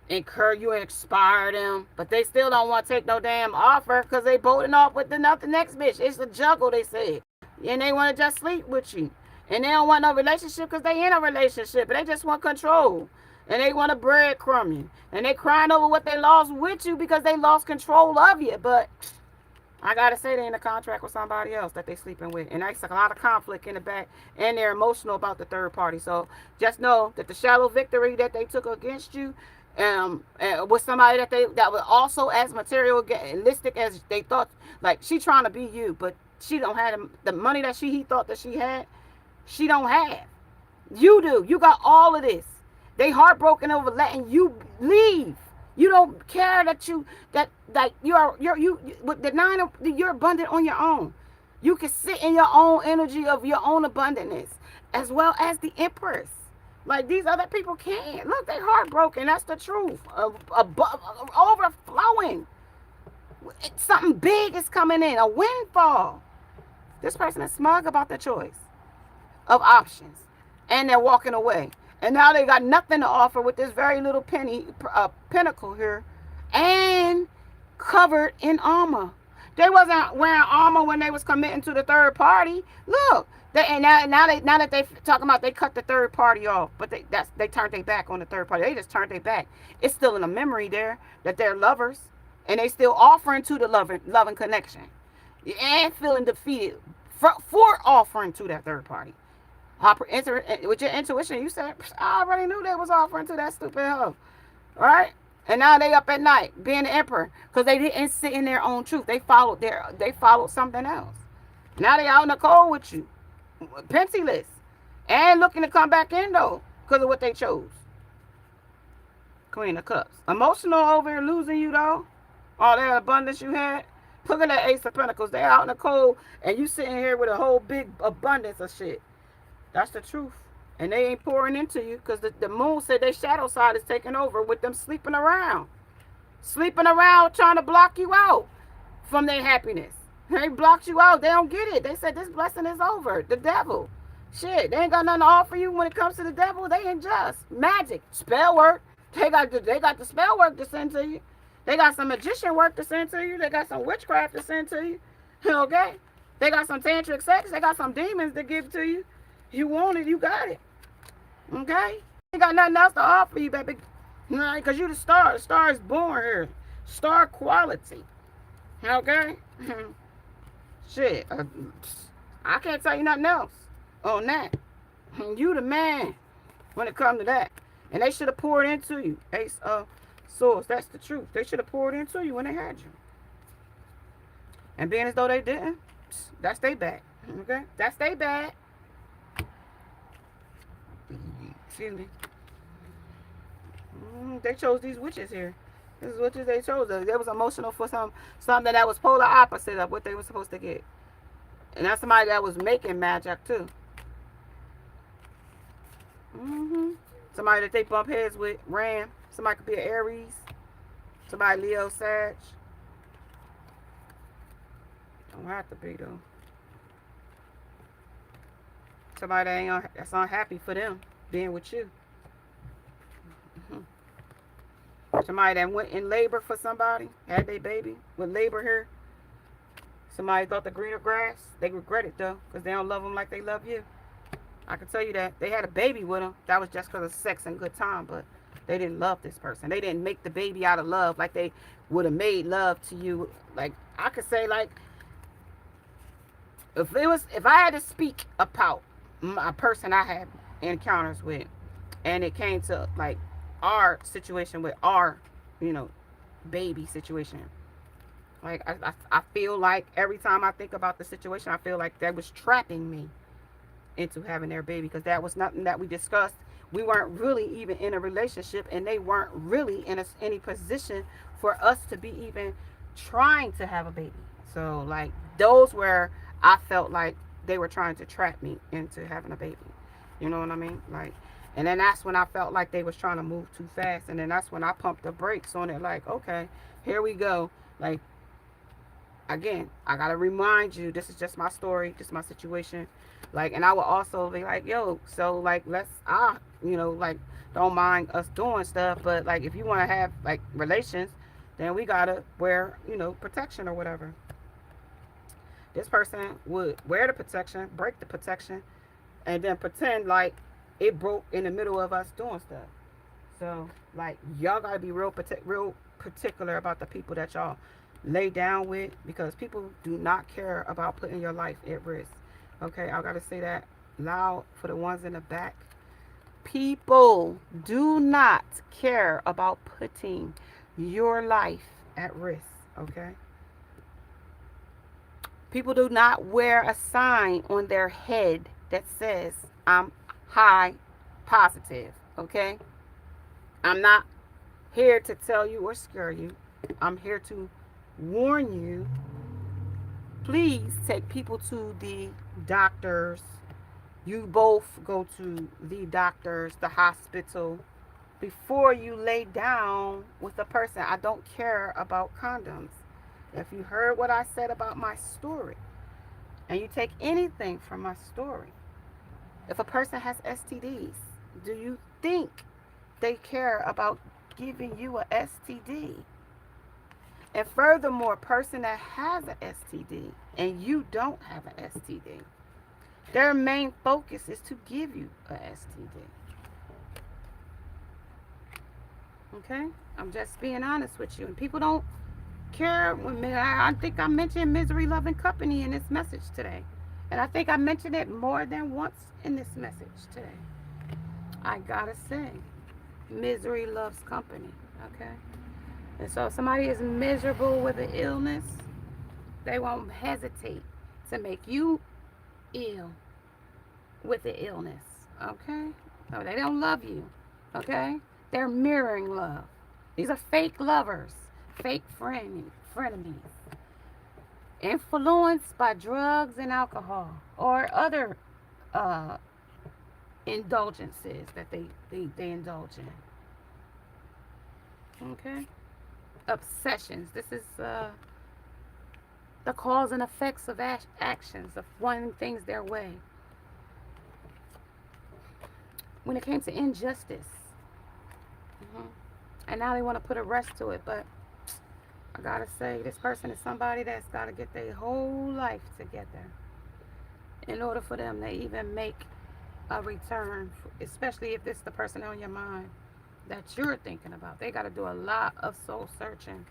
incur you and inspire them, but they still don't want to take no damn offer because they bolting off with the next bitch. It's a juggle, they said, and they want to just sleep with you. And they don't want no relationship because they in a relationship. But they just want control. And they want to breadcrumb you. And they crying over what they lost with you because they lost control of you. But I got to say they in a contract with somebody else that they sleeping with. And that's a lot of conflict in the back. And they're emotional about the third party. So just know that the shallow victory that they took against you was somebody that was also as materialistic as they thought. Like, she trying to be you. But she don't have the money that he thought that she had. She don't have. You do. You got all of this. They heartbroken over letting you leave. You don't care that you're with the 9 you're abundant on your own. You can sit in your own energy of your own abundantness as well as the Empress. Like these other people can't. Look, they heartbroken. That's the truth. Overflowing. Something big is coming in. A windfall. This person is smug about the choice of options, and they're walking away, and now they got nothing to offer with this very little pinnacle here, and covered in armor. They wasn't wearing armor when they was committing to the third party. Look, now that they talking about they cut the third party off, but they turned their back on the third party. They just turned their back. It's still in a memory there that they're lovers, and they still offering to the loving connection, and feeling defeated for offering to that third party. With your intuition, you said, I already knew they was offering to that stupid hoe. Right? And now they up at night being the emperor because they didn't sit in their own truth. They followed something else. Now they out in the cold with you, penniless, and looking to come back in though because of what they chose. Queen of Cups, emotional over here losing you though. All that abundance you had. Look at that Ace of Pentacles. They're out in the cold, and you sitting here with a whole big abundance of shit. That's the truth. And they ain't pouring into you because the moon said their shadow side is taking over with them sleeping around. Sleeping around trying to block you out from their happiness. They blocked you out. They don't get it. They said this blessing is over. The devil. Shit, they ain't got nothing to offer you when it comes to the devil. They ain't just magic. Spell work. They got the spell work to send to you. They got some magician work to send to you. They got some witchcraft to send to you. Okay? They got some tantric sex. They got some demons to give to you. You want it, you got it. Okay? Ain't got nothing else to offer you, baby. Because you the star. The star is born here. Star quality. Okay? Shit. I can't tell you nothing else on that. You the man when it comes to that. And they should have poured into you. Ace of Swords. That's the truth. They should have poured into you when they had you. And being as though they didn't, that's they bad. Okay? That's they bad. Excuse me. They chose these witches here. This is witches they chose. They was emotional for something that was polar opposite of what they were supposed to get. And that's somebody that was making magic too. Somebody that they bump heads with, Ram. Somebody could be an Aries. Somebody Leo, Sag. Don't have to be though. Somebody that's unhappy for them being with you. Somebody that went in labor for somebody, had their baby with labor here. Somebody thought the greener grass. They regret it though, because they don't love them like they love you. I can tell you that. They had a baby with them. That was just because of sex and good time, but they didn't love this person. They didn't make the baby out of love like they would have made love to you. Like, I could say, like, if I had to speak about a person I had encounters with, and it came to like our situation with our, baby situation. Like I feel like every time I think about the situation, I feel like that was trapping me into having their baby, because that was nothing that we discussed. We weren't really even in a relationship, and they weren't really in any position for us to be even trying to have a baby. So like those where I felt like they were trying to trap me into having a baby. You know what I mean? Like, and then that's when I felt like they was trying to move too fast. And then that's when I pumped the brakes on it. Like, okay, here we go. Like, again, I got to remind you, this is just my story. This is my situation. Like, and I would also be like, yo, so like, like, don't mind us doing stuff. But like, if you want to have like relations, then we got to wear, protection or whatever. This person would wear the protection, break the protection, and then pretend like it broke in the middle of us doing stuff. So, like, y'all got to be real particular about the people that y'all lay down with, because people do not care about putting your life at risk. Okay, I got to say that loud for the ones in the back. People do not care about putting your life at risk. Okay? People do not wear a sign on their head that says, I'm high positive, okay? I'm not here to tell you or scare you. I'm here to warn you. Please take people to the doctors. You both go to the doctors, the hospital, before you lay down with a person. I don't care about condoms. If you heard what I said about my story, and you take anything from my story, if a person has STDs, do you think they care about giving you a STD? And furthermore, a person that has an STD and you don't have an STD, their main focus is to give you a STD. Okay? I'm just being honest with you. And people don't care. I think I mentioned misery loving company in this message today. And I think I mentioned it more than once in this message today. I gotta say, misery loves company. Okay? And so if somebody is miserable with an illness, they won't hesitate to make you ill with the illness. Okay? No, they don't love you. Okay? They're mirroring love. These are fake lovers, fake frenemies, influenced by drugs and alcohol or other uh, indulgences that they indulge in. Okay? Obsessions. This is the cause and effects of actions, of wanting things their way. When it came to injustice, and now they want to put a rest to it, but I gotta say, this person is somebody that's gotta get their whole life together in order for them to even make a return, especially if this is the person on your mind that you're thinking about. They gotta do a lot of soul searching,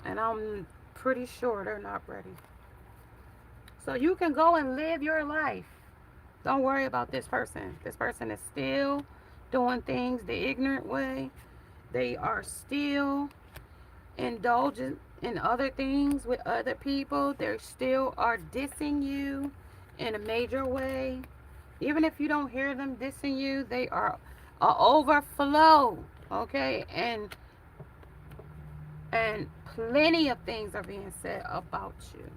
and I'm pretty sure they're not ready. So you can go and live your life. Don't worry about this person. This person is still doing things the ignorant way. They are still indulgent in other things with other people. They still are dissing you in a major way. Even if you don't hear them dissing you, they are a overflow. Okay? And plenty of things are being said about you.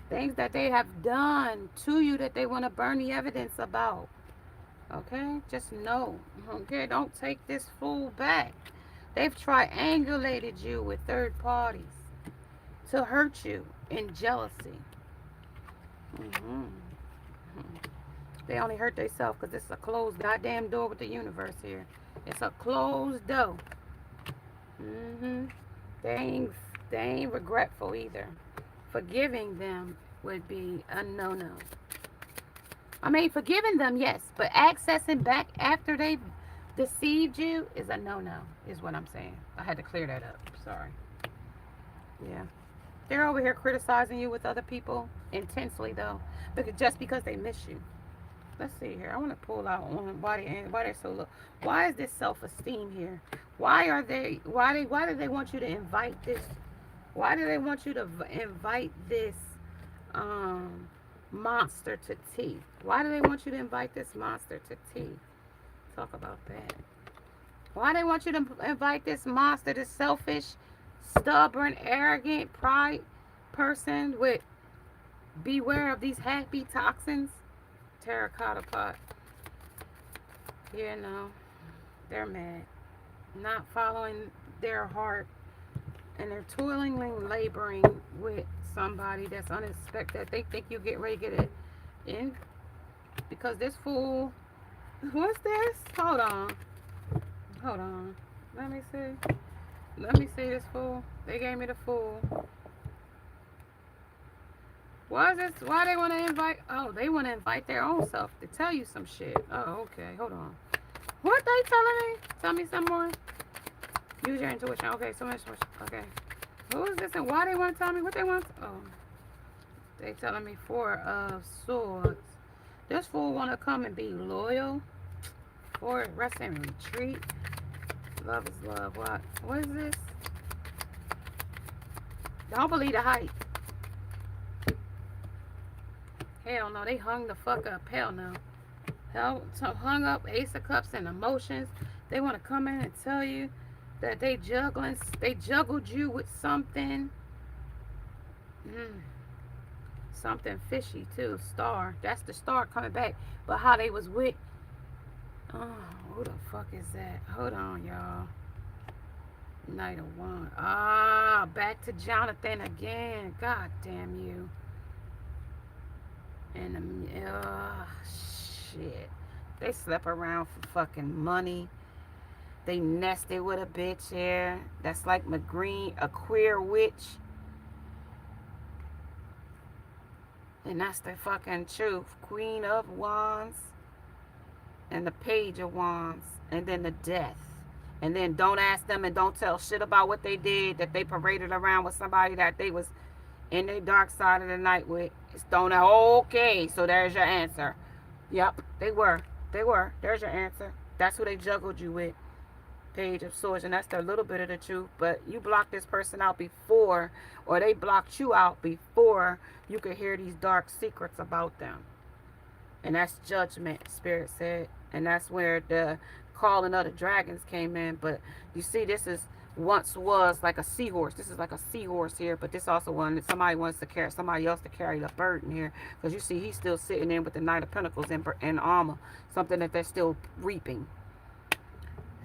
Things that they have done to you that they want to burn the evidence about. Okay? Just know. Okay? Don't take this fool back. They've triangulated you with third parties to hurt you in jealousy. Mm-hmm. They only hurt themselves because it's a closed goddamn door with the universe here. It's a closed door. Mm-hmm. They ain't regretful either. Forgiving them would be a no-no. I mean, forgiving them, yes, but accessing back after they deceived you is a no-no, is what I'm saying. I had to clear that up. Sorry. Yeah. They're over here criticizing you with other people intensely, though, just because they miss you. Let's see here. I want to pull out on why they're so low. Why is this self-esteem here? Why do they want you to invite this? Why do they want you to invite this monster to tea? Why do they want you to invite this monster to tea? Talk about that. Why they want you to invite this monster, this selfish, stubborn, arrogant, pride person with beware of these happy toxins? Terracotta pot. Yeah, no. They're mad. Not following their heart. And they're toiling and laboring with somebody that's unexpected. They think you get ready to get it in. Because this fool. What's this? Hold on. Hold on. Let me see. Let me see this fool. They gave me the fool. Why is this? Why they want to invite? Oh, they want to invite their own self to tell you some shit. Oh, okay. Hold on. What they telling me? Tell me some more. Use your intuition. Okay, so much. Okay. Who is this and why they want to tell me what they want? Oh, they telling me 4 of Swords. This fool want to come and be loyal. For rest and retreat. Love is love. What? What is this? Don't believe the hype. Hell no, they hung the fuck up. Hell no. Hell, so hung up Ace of Cups and emotions. They want to come in and tell you that they juggled you with something. Something fishy too. Star. That's the star coming back. But how they was with. Oh, who the fuck is that? Hold on, y'all. Knight of Wands. Ah, back to Jonathan again. God damn you. And shit. They slept around for fucking money. They nested with a bitch here. That's like my green, a queer witch. And that's the fucking truth. Queen of Wands and the Page of Wands. And then the Death. And then don't ask them and don't tell shit about what they did, that they paraded around with somebody that they was in their dark side of the night with. It's don't know. Okay, so there's your answer. Yep, they were. They were. There's your answer. That's who they juggled you with. Page of Swords, and that's a little bit of the truth. But you blocked this person out before, or they blocked you out before you could hear these dark secrets about them. And that's judgment, Spirit said. And that's where the calling of the dragons came in. But you see, this is once was like a seahorse. This is like a seahorse here, but this also one that somebody wants to carry, somebody else to carry the burden here. Because you see, he's still sitting in with the Knight of Pentacles in armor, something that they're still reaping.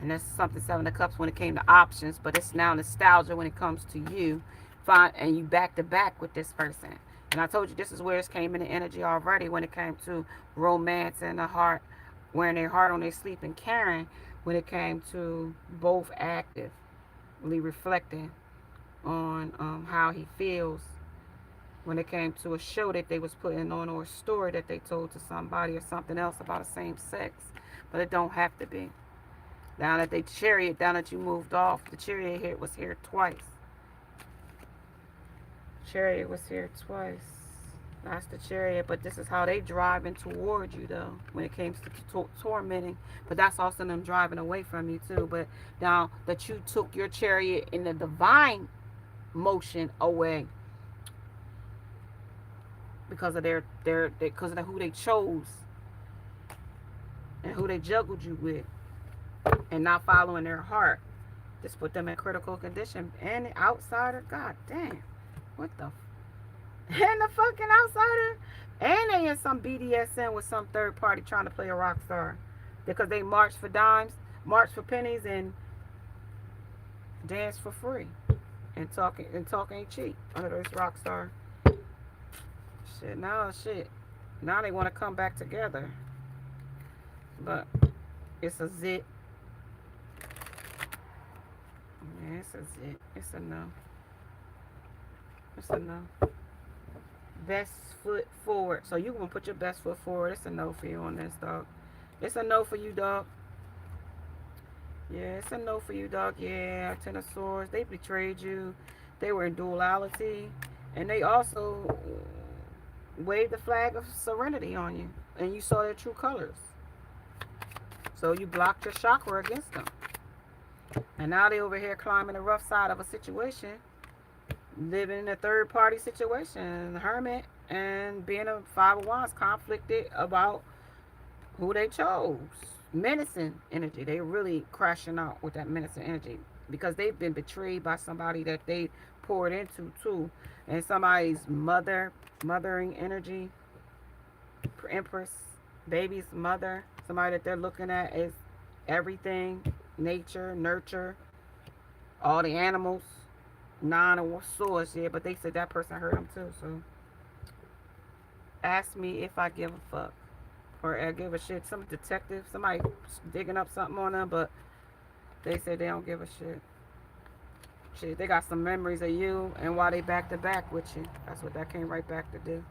And that's something, Seven of Cups, when it came to options. But it's now nostalgia when it comes to you. And you back to back with this person. And I told you this is where it came in the energy already when it came to romance and the heart, wearing their heart on their sleeve and caring when it came to both actively reflecting on how he feels when it came to a show that they was putting on or a story that they told to somebody or something else about the same sex. But it don't have to be. Now that they chariot, down that you moved off, the chariot here was here twice. Chariot was here twice. That's the chariot, but this is how they driving toward you though, when it comes to tormenting. But that's also them driving away from you too. But now that you took your chariot in the divine motion away because of because of who they chose and who they juggled you with, and not following their heart, this put them in critical condition. And the outsider, god damn, what the and the fucking outsider, and they in some BDSM with some third party trying to play a rock star because they march for dimes, march for pennies, and dance for free, and talk ain't cheap under this rock star shit. Now they want to come back together, but it's a zit. Yeah, it's a zit. It's a no. It's a no. Best foot forward. So you gonna put your best foot forward. It's a no for you on this, dog. It's a no for you, dog. Yeah, it's a no for you, dog. Yeah, Ten of Swords. They betrayed you. They were in duality. And they also waved the flag of serenity on you. And you saw their true colors. So you blocked your chakra against them. And now they over here climbing the rough side of a situation, living in a third party situation, hermit, and being a Five of Wands, conflicted about who they chose. Menacing energy. They really crashing out with that menacing energy because they've been betrayed by somebody that they poured into too. And somebody's mothering energy, Empress, baby's mother, somebody that they're looking at as everything, nature, nurture, all the animals. Nine of Swords, yeah, but they said that person hurt them too. So ask me if I give a fuck or I give a shit. Some detective, somebody digging up something on them, but they said they don't give a shit. Shit, they got some memories of you and why they back to back with you. That's what that came right back to do.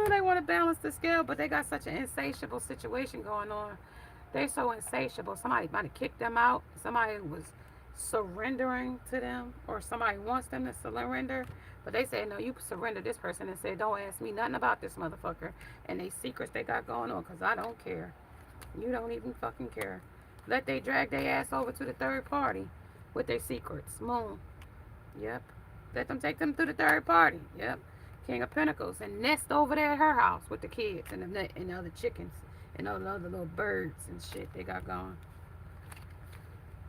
They want to balance the scale, but they got such an insatiable situation going on. They're so insatiable. Somebody might have kicked them out. Somebody was surrendering to them, or somebody wants them to surrender. But they say, no, you surrender this person and say, don't ask me nothing about this motherfucker and they secrets they got going on, because I don't care. You don't even fucking care. Let they drag their ass over to the third party with their secrets. Moon. Yep. Let them take them to the third party. Yep. King of Pentacles, and nest over there at her house with the kids and the other chickens and all the other little birds and shit they got going.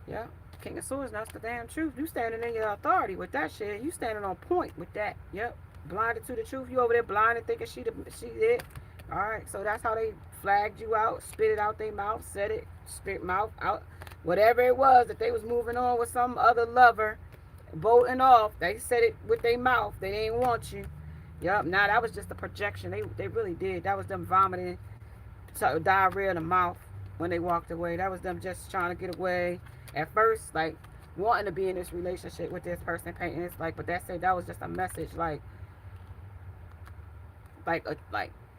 Yep. King of Swords, that's the damn truth. You standing in your authority with that shit. You standing on point with that. Yep. Blinded to the truth. You over there blinded thinking she it. Alright, so that's how they flagged you out, spit it out their mouth, said it, spit mouth out. Whatever it was that they was moving on with some other lover, bolting off. They said it with their mouth. They didn't want you. Yup, now that was just a projection. They really did. That was them vomiting diarrhea in the mouth when they walked away. That was them just trying to get away. At first, like wanting to be in this relationship with this person, painting it's like, but that was just a message, like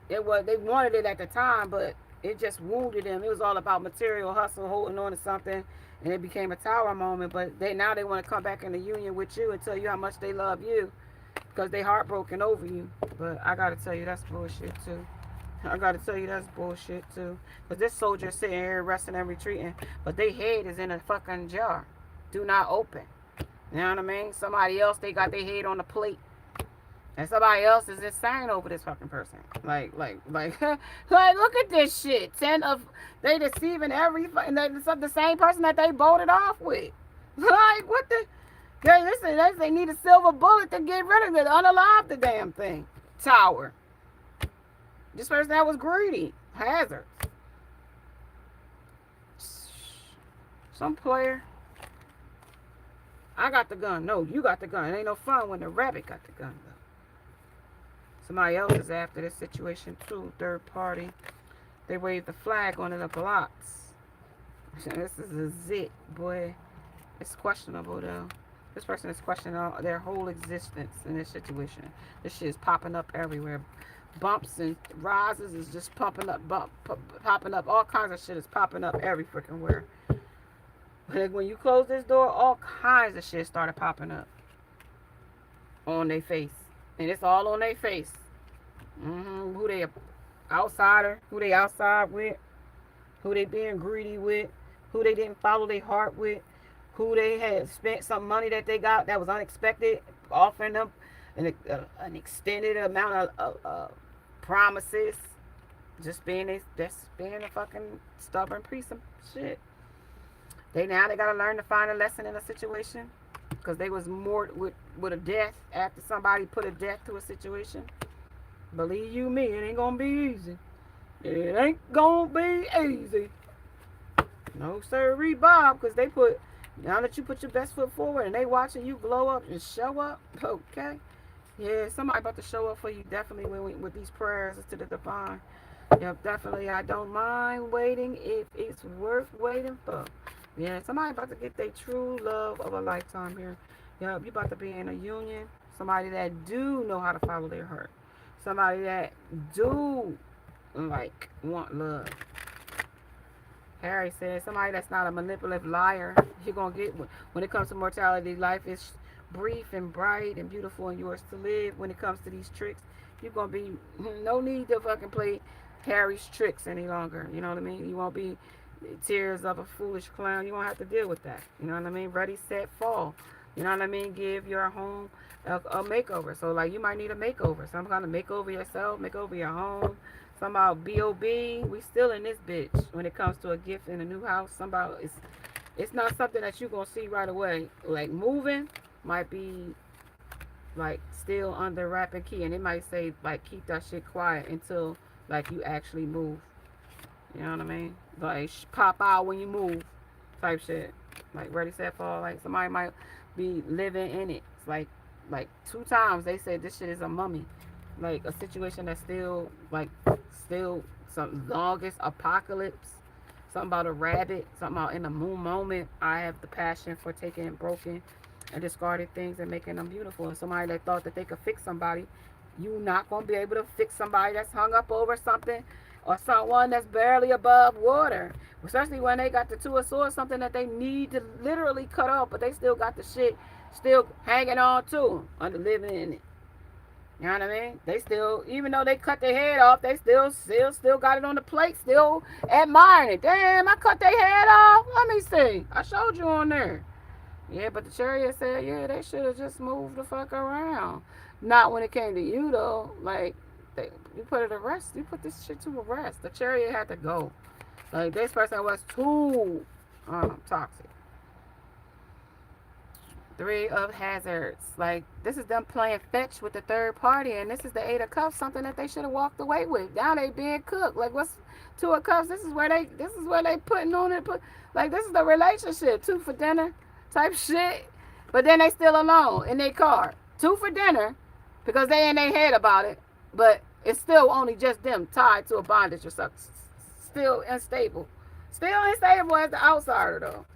it was. They wanted it at the time, but it just wounded them. It was all about material hustle, holding on to something, and it became a tower moment. But they want to come back in the union with you and tell you how much they love you because they heartbroken over you. But I gotta tell you, that's bullshit too. I gotta tell you, that's bullshit too. Cause this soldier sitting here resting and retreating, but their head is in a fucking jar. Do not open. You know what I mean? Somebody else, they got their head on the plate. And somebody else is insane over this fucking person. Like, like, look at this shit. They deceiving the same person that they bolted off with. Like, what the? They need a silver bullet to get rid of it, unalive the damn thing. Tower. This person that was greedy. Hazard. Some player. I got the gun. No, you got the gun. It ain't no fun when the rabbit got the gun, though. Somebody else is after this situation, too. Third party. They waved the flag on the blocks. This is a zit, boy. It's questionable, though. This person is questioning their whole existence in this situation. This shit is popping up everywhere. Bumps and rises is just popping up. Popping up. All kinds of shit is popping up every freaking where. But when you close this door, all kinds of shit started popping up on their face. And it's all on their face. Who they outsider, who they outside with, who they being greedy with, who they didn't follow their heart with, who they had spent some money that they got that was unexpected, offering them an extended amount of promises. Just being a fucking stubborn piece of shit. They gotta learn to find a lesson in a situation. Because they was more with a death after somebody put a death to a situation. Believe you me, it ain't gonna be easy. It ain't gonna be easy. No sirree, Bob, because now that you put your best foot forward and they watching you glow up and show up, okay. Yeah, somebody about to show up for you definitely with these prayers to the divine. Yep, definitely. I don't mind waiting if it's worth waiting for. Yeah, somebody about to get their true love of a lifetime here. Yep, you about to be in a union. Somebody that do know how to follow their heart. Somebody that do want love. Harry says somebody that's not a manipulative liar. You're gonna get when it comes to mortality. Life is brief and bright and beautiful and yours to live. When it comes to these tricks, you're gonna be no need to fucking play Harry's tricks any longer. You know what I mean? You won't be tears of a foolish clown. You won't have to deal with that. You know what I mean? Ready, set, fall. You know what I mean? Give your home a makeover. So like you might need a makeover. Some kind of makeover yourself, makeover your home. Somehow B.O.B. We still in this bitch when it comes to a gift in a new house. Somehow it's not something that you're gonna see right away. Like moving might be like still under wrap and key, and it might say like keep that shit quiet until like you actually move. You know what I mean? Like pop out when you move type shit. Like ready, set, fall. Like somebody might be living in it. It's like 2 times they said this shit is a mummy. Like a situation that's still some longest apocalypse. Something about a rabbit. Something about in the moon moment. I have the passion for taking broken and discarded things and making them beautiful. And somebody that thought that they could fix somebody, you not gonna be able to fix somebody that's hung up over something or someone that's barely above water. Especially when they got the 2 of swords, something that they need to literally cut off, but they still got the shit still hanging on to them under living in it. You know what I mean? They still, even though they cut their head off, they still got it on the plate, still admiring it. Damn, I cut their head off. Let me see. I showed you on there. Yeah, but the chariot said, yeah, they should have just moved the fuck around. Not when it came to you, though. Like, you put it to rest. You put this shit to rest. The chariot had to go. Like, this person was too toxic. 3 of hazards. Like, this is them playing fetch with the third party, and this is the 8 of cups, something that they should have walked away with. Now they being cooked. Like, what's 2 of cups? This is where they putting on it. Like, this is the relationship. 2 for dinner type shit. But then they still alone in their car. 2 for dinner because they in their head about it. But it's still only just them tied to a bondage or still unstable. Still unstable as the outsider though.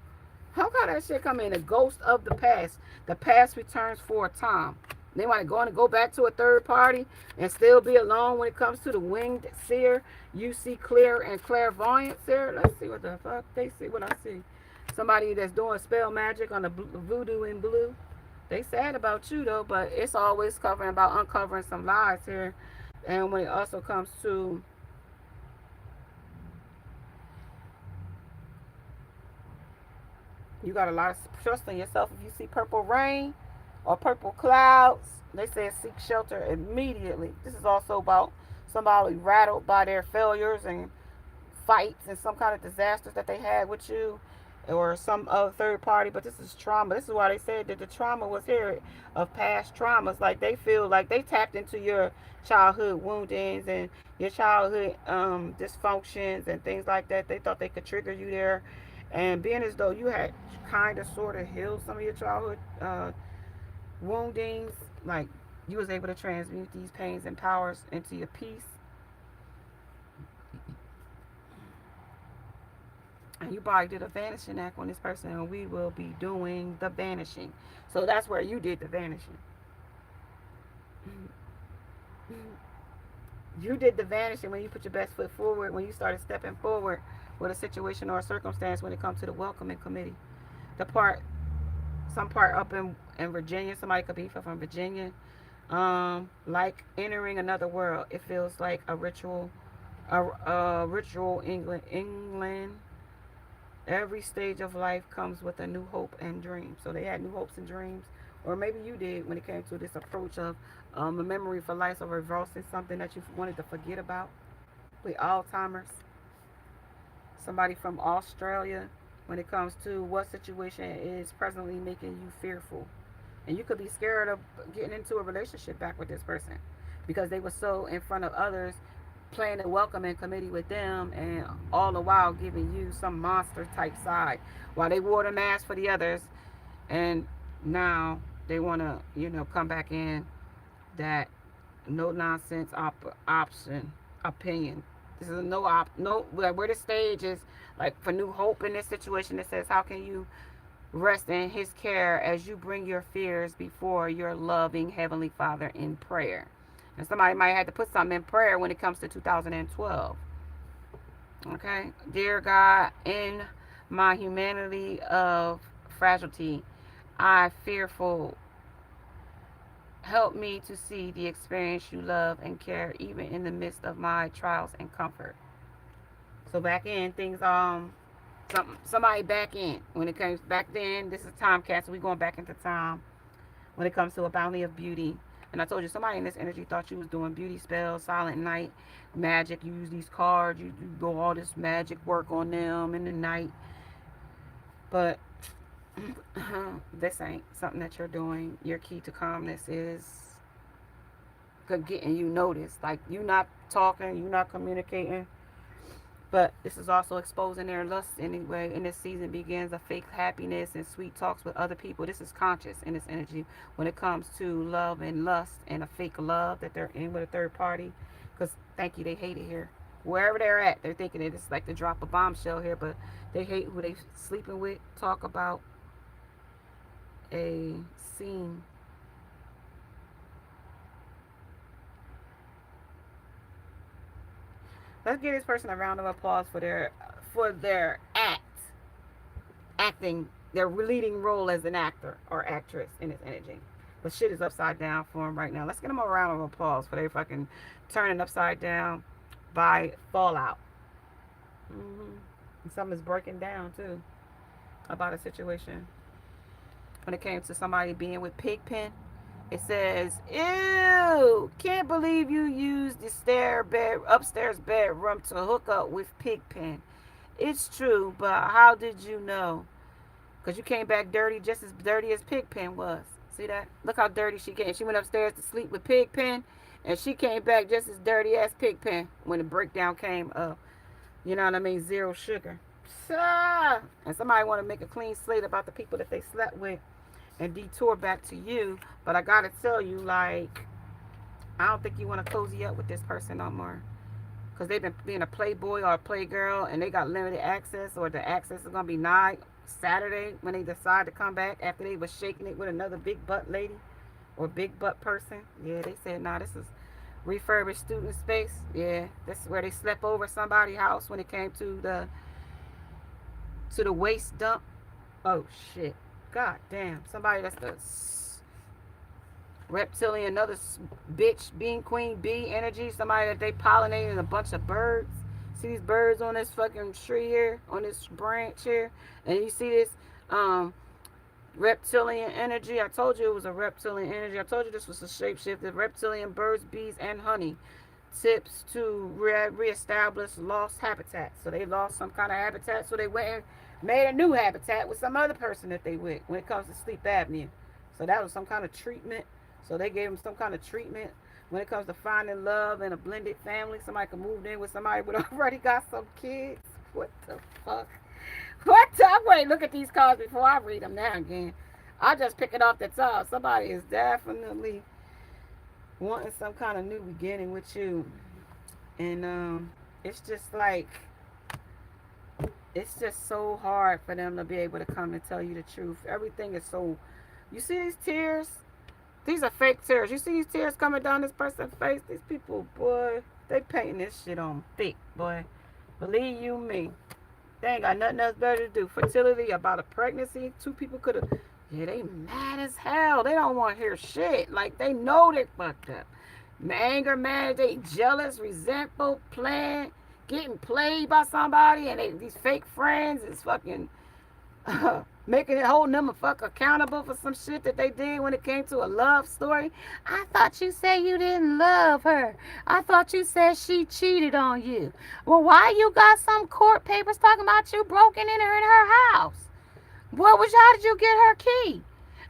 How come that shit come in? A ghost of the past. The past returns for a time. They want to go back to a third party and still be alone when it comes to the winged seer. You see clear and clairvoyant seer. Let's see what the fuck they see. What I see. Somebody that's doing spell magic on the voodoo in blue. They sad about you though, but it's always covering about uncovering some lies here. And when it also comes to you got a lot of trust in yourself. If you see purple rain or purple clouds, they say seek shelter immediately. This is also about somebody rattled by their failures and fights and some kind of disasters that they had with you or some other third party. But this is trauma. This is why they said that the trauma was here of past traumas. Like they feel like they tapped into your childhood woundings and your childhood dysfunctions and things like that. They thought they could trigger you there, and being as though you had kind of sort of healed some of your childhood woundings, like you was able to transmute these pains and powers into your peace. And you probably did a vanishing act on this person, and we will be doing the vanishing. So that's where you did the vanishing. You did the vanishing when you put your best foot forward, when you started stepping forward with a situation or a circumstance when it comes to the welcoming committee. The part, some part up in Virginia, somebody could be from Virginia, like entering another world. It feels like a ritual, a ritual England. Every stage of life comes with a new hope and dream. So they had new hopes and dreams, or maybe you did when it came to this approach of a memory for life, or reversing something that you wanted to forget about. With Alzheimer's, somebody from Australia, when it comes to what situation is presently making you fearful, and you could be scared of getting into a relationship back with this person because they were so in front of others playing a welcoming committee with them, and all the while giving you some monster type side while they wore the mask for the others, and now they want to come back in that no nonsense option opinion. This is a no where the stage is like for new hope in this situation. It says, how can you rest in his care as you bring your fears before your loving heavenly Father in prayer? And somebody might have to put something in prayer when it comes to 2012. Okay. Dear God, in my humanity of fragility, I fearful. Help me to see the experience you love and care even in the midst of my trials and comfort. So back in things somebody back in when it comes back then. This is time capsule. We going back into time when it comes to a bounty of beauty. And I told you, somebody in this energy thought you was doing beauty spells, silent night, magic. You use these cards, you do all this magic work on them in the night. But this ain't something that you're doing. Your key to calmness is getting you noticed. Like, you not talking, you not communicating. But this is also exposing their lust anyway. And this season begins a fake happiness and sweet talks with other people. This is conscious in this energy when it comes to love and lust and a fake love that they're in with a third party. Because, thank you, they hate it here. Wherever they're at, they're thinking it's like to drop a bombshell here. But they hate who they sleeping with. Talk about a scene. Let's give this person a round of applause for their acting, their leading role as an actor or actress in this energy. But shit is upside down for them right now. Let's give them a round of applause for their fucking turning upside down by fallout. And something's breaking down too about a situation. When it came to somebody being with Pigpen, it says, ew, can't believe you used the upstairs bedroom to hook up with Pigpen. It's true, but how did you know? Because you came back dirty, just as dirty as Pigpen was. See that? Look how dirty she came. She went upstairs to sleep with Pigpen, and she came back just as dirty as Pigpen when the breakdown came up. You know what I mean? Zero sugar. And somebody want to make a clean slate about the people that they slept with and detour back to you. But I gotta tell you, like, I don't think you want to cozy up with this person no more. because they've been being a playboy or a playgirl, and they got limited access, or the access is gonna be nigh Saturday when they decide to come back after they was shaking it with another big butt lady or big butt person. Yeah, they said, nah, this is refurbished student space. Yeah, this is where they slept over somebody's house when it came to the waste dump. Oh shit. God damn. Somebody that's the reptilian, another bitch, being queen bee energy. Somebody that they pollinated a bunch of birds. See these birds on this fucking tree here, on this branch here, and you see this reptilian energy. I told you it was a reptilian energy. I told you this was a shapeshifter. Reptilian birds, bees, and honey. Tips to reestablish lost habitat. So they lost some kind of habitat, so they went and made a new habitat with some other person that they with when it comes to sleep apnea. So that was some kind of treatment. So they gave them some kind of treatment when it comes to finding love in a blended family. Somebody could move in with somebody who already got some kids. What the fuck? What the? Wait, look at these cards before I read them now again. I just pick it off the top. Somebody is definitely wanting some kind of new beginning with you. And it's just like, it's just so hard for them to be able to come and tell you the truth. Everything is so, you see these tears? These are fake tears. You see these tears coming down this person's face? These people, boy, they painting this shit on thick, boy. Believe you me. They ain't got nothing else better to do. Fertility, about a pregnancy. Two people could have, yeah, they mad as hell. They don't want to hear shit. Like, they know they fucked up. Anger, mad, they jealous, resentful, playing, getting played by somebody, and these fake friends is fucking making it, holding them a fuck accountable for some shit that they did when it came to a love story. I thought you said you didn't love her. I thought you said she cheated on you. Well, why you got some court papers talking about you broken in her house? What was, how did you get her key?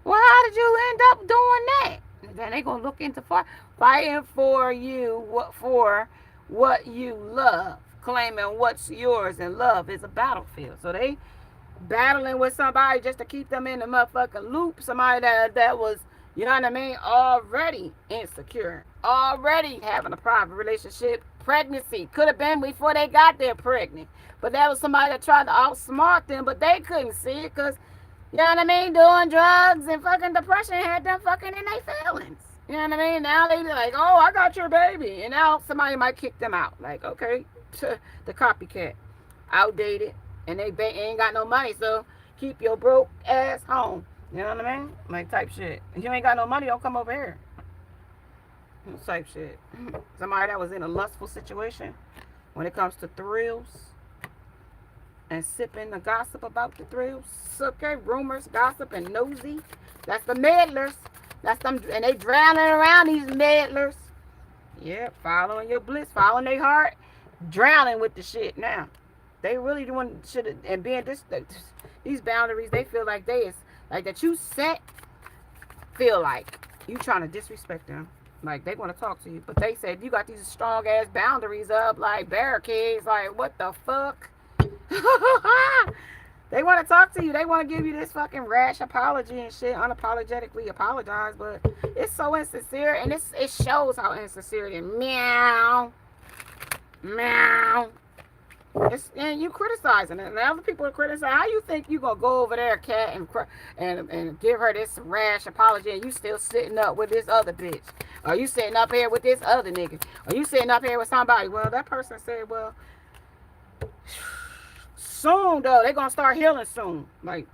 Well, how did you end up doing that? And then they gonna look into fighting for you, what you love, claiming what's yours, and love is a battlefield. So they battling with somebody just to keep them in the motherfucking loop. Somebody that was, you know what I mean, already insecure, already having a private relationship. Pregnancy could have been before they got there pregnant, but that was somebody that tried to outsmart them, but they couldn't see it because, you know what I mean, doing drugs and fucking depression had them fucking in their feelings. You know what I mean? Now they like, oh, I got your baby, and now somebody might kick them out. Like, okay, the copycat, outdated. And they ain't got no money, so keep your broke ass home. You know what I mean? Like, type shit. If you ain't got no money, don't come over here. Type shit. Somebody that was in a lustful situation when it comes to thrills and sipping the gossip about the thrills. Okay, rumors, gossip, and nosy. That's the meddlers. That's them, and they drowning around these meddlers. Yeah, following your bliss, following their heart, drowning with the shit now. They really doing shit, and being these boundaries, they feel like they is like that you set, feel like you trying to disrespect them. Like, they want to talk to you, but they said you got these strong ass boundaries up like barricades. Like, what the fuck? They want to talk to you. They want to give you this fucking rash apology and shit, unapologetically apologize, but it's so insincere, and it shows how insincere it is. Meow, meow. And you criticizing it, and other people are criticizing. How you think you gonna go over there, cat, and give her this rash apology, and you still sitting up with this other bitch? Are you sitting up here with this other nigga? Are you sitting up here with somebody? Well, that person said, well, soon though, they gonna start healing soon. Like,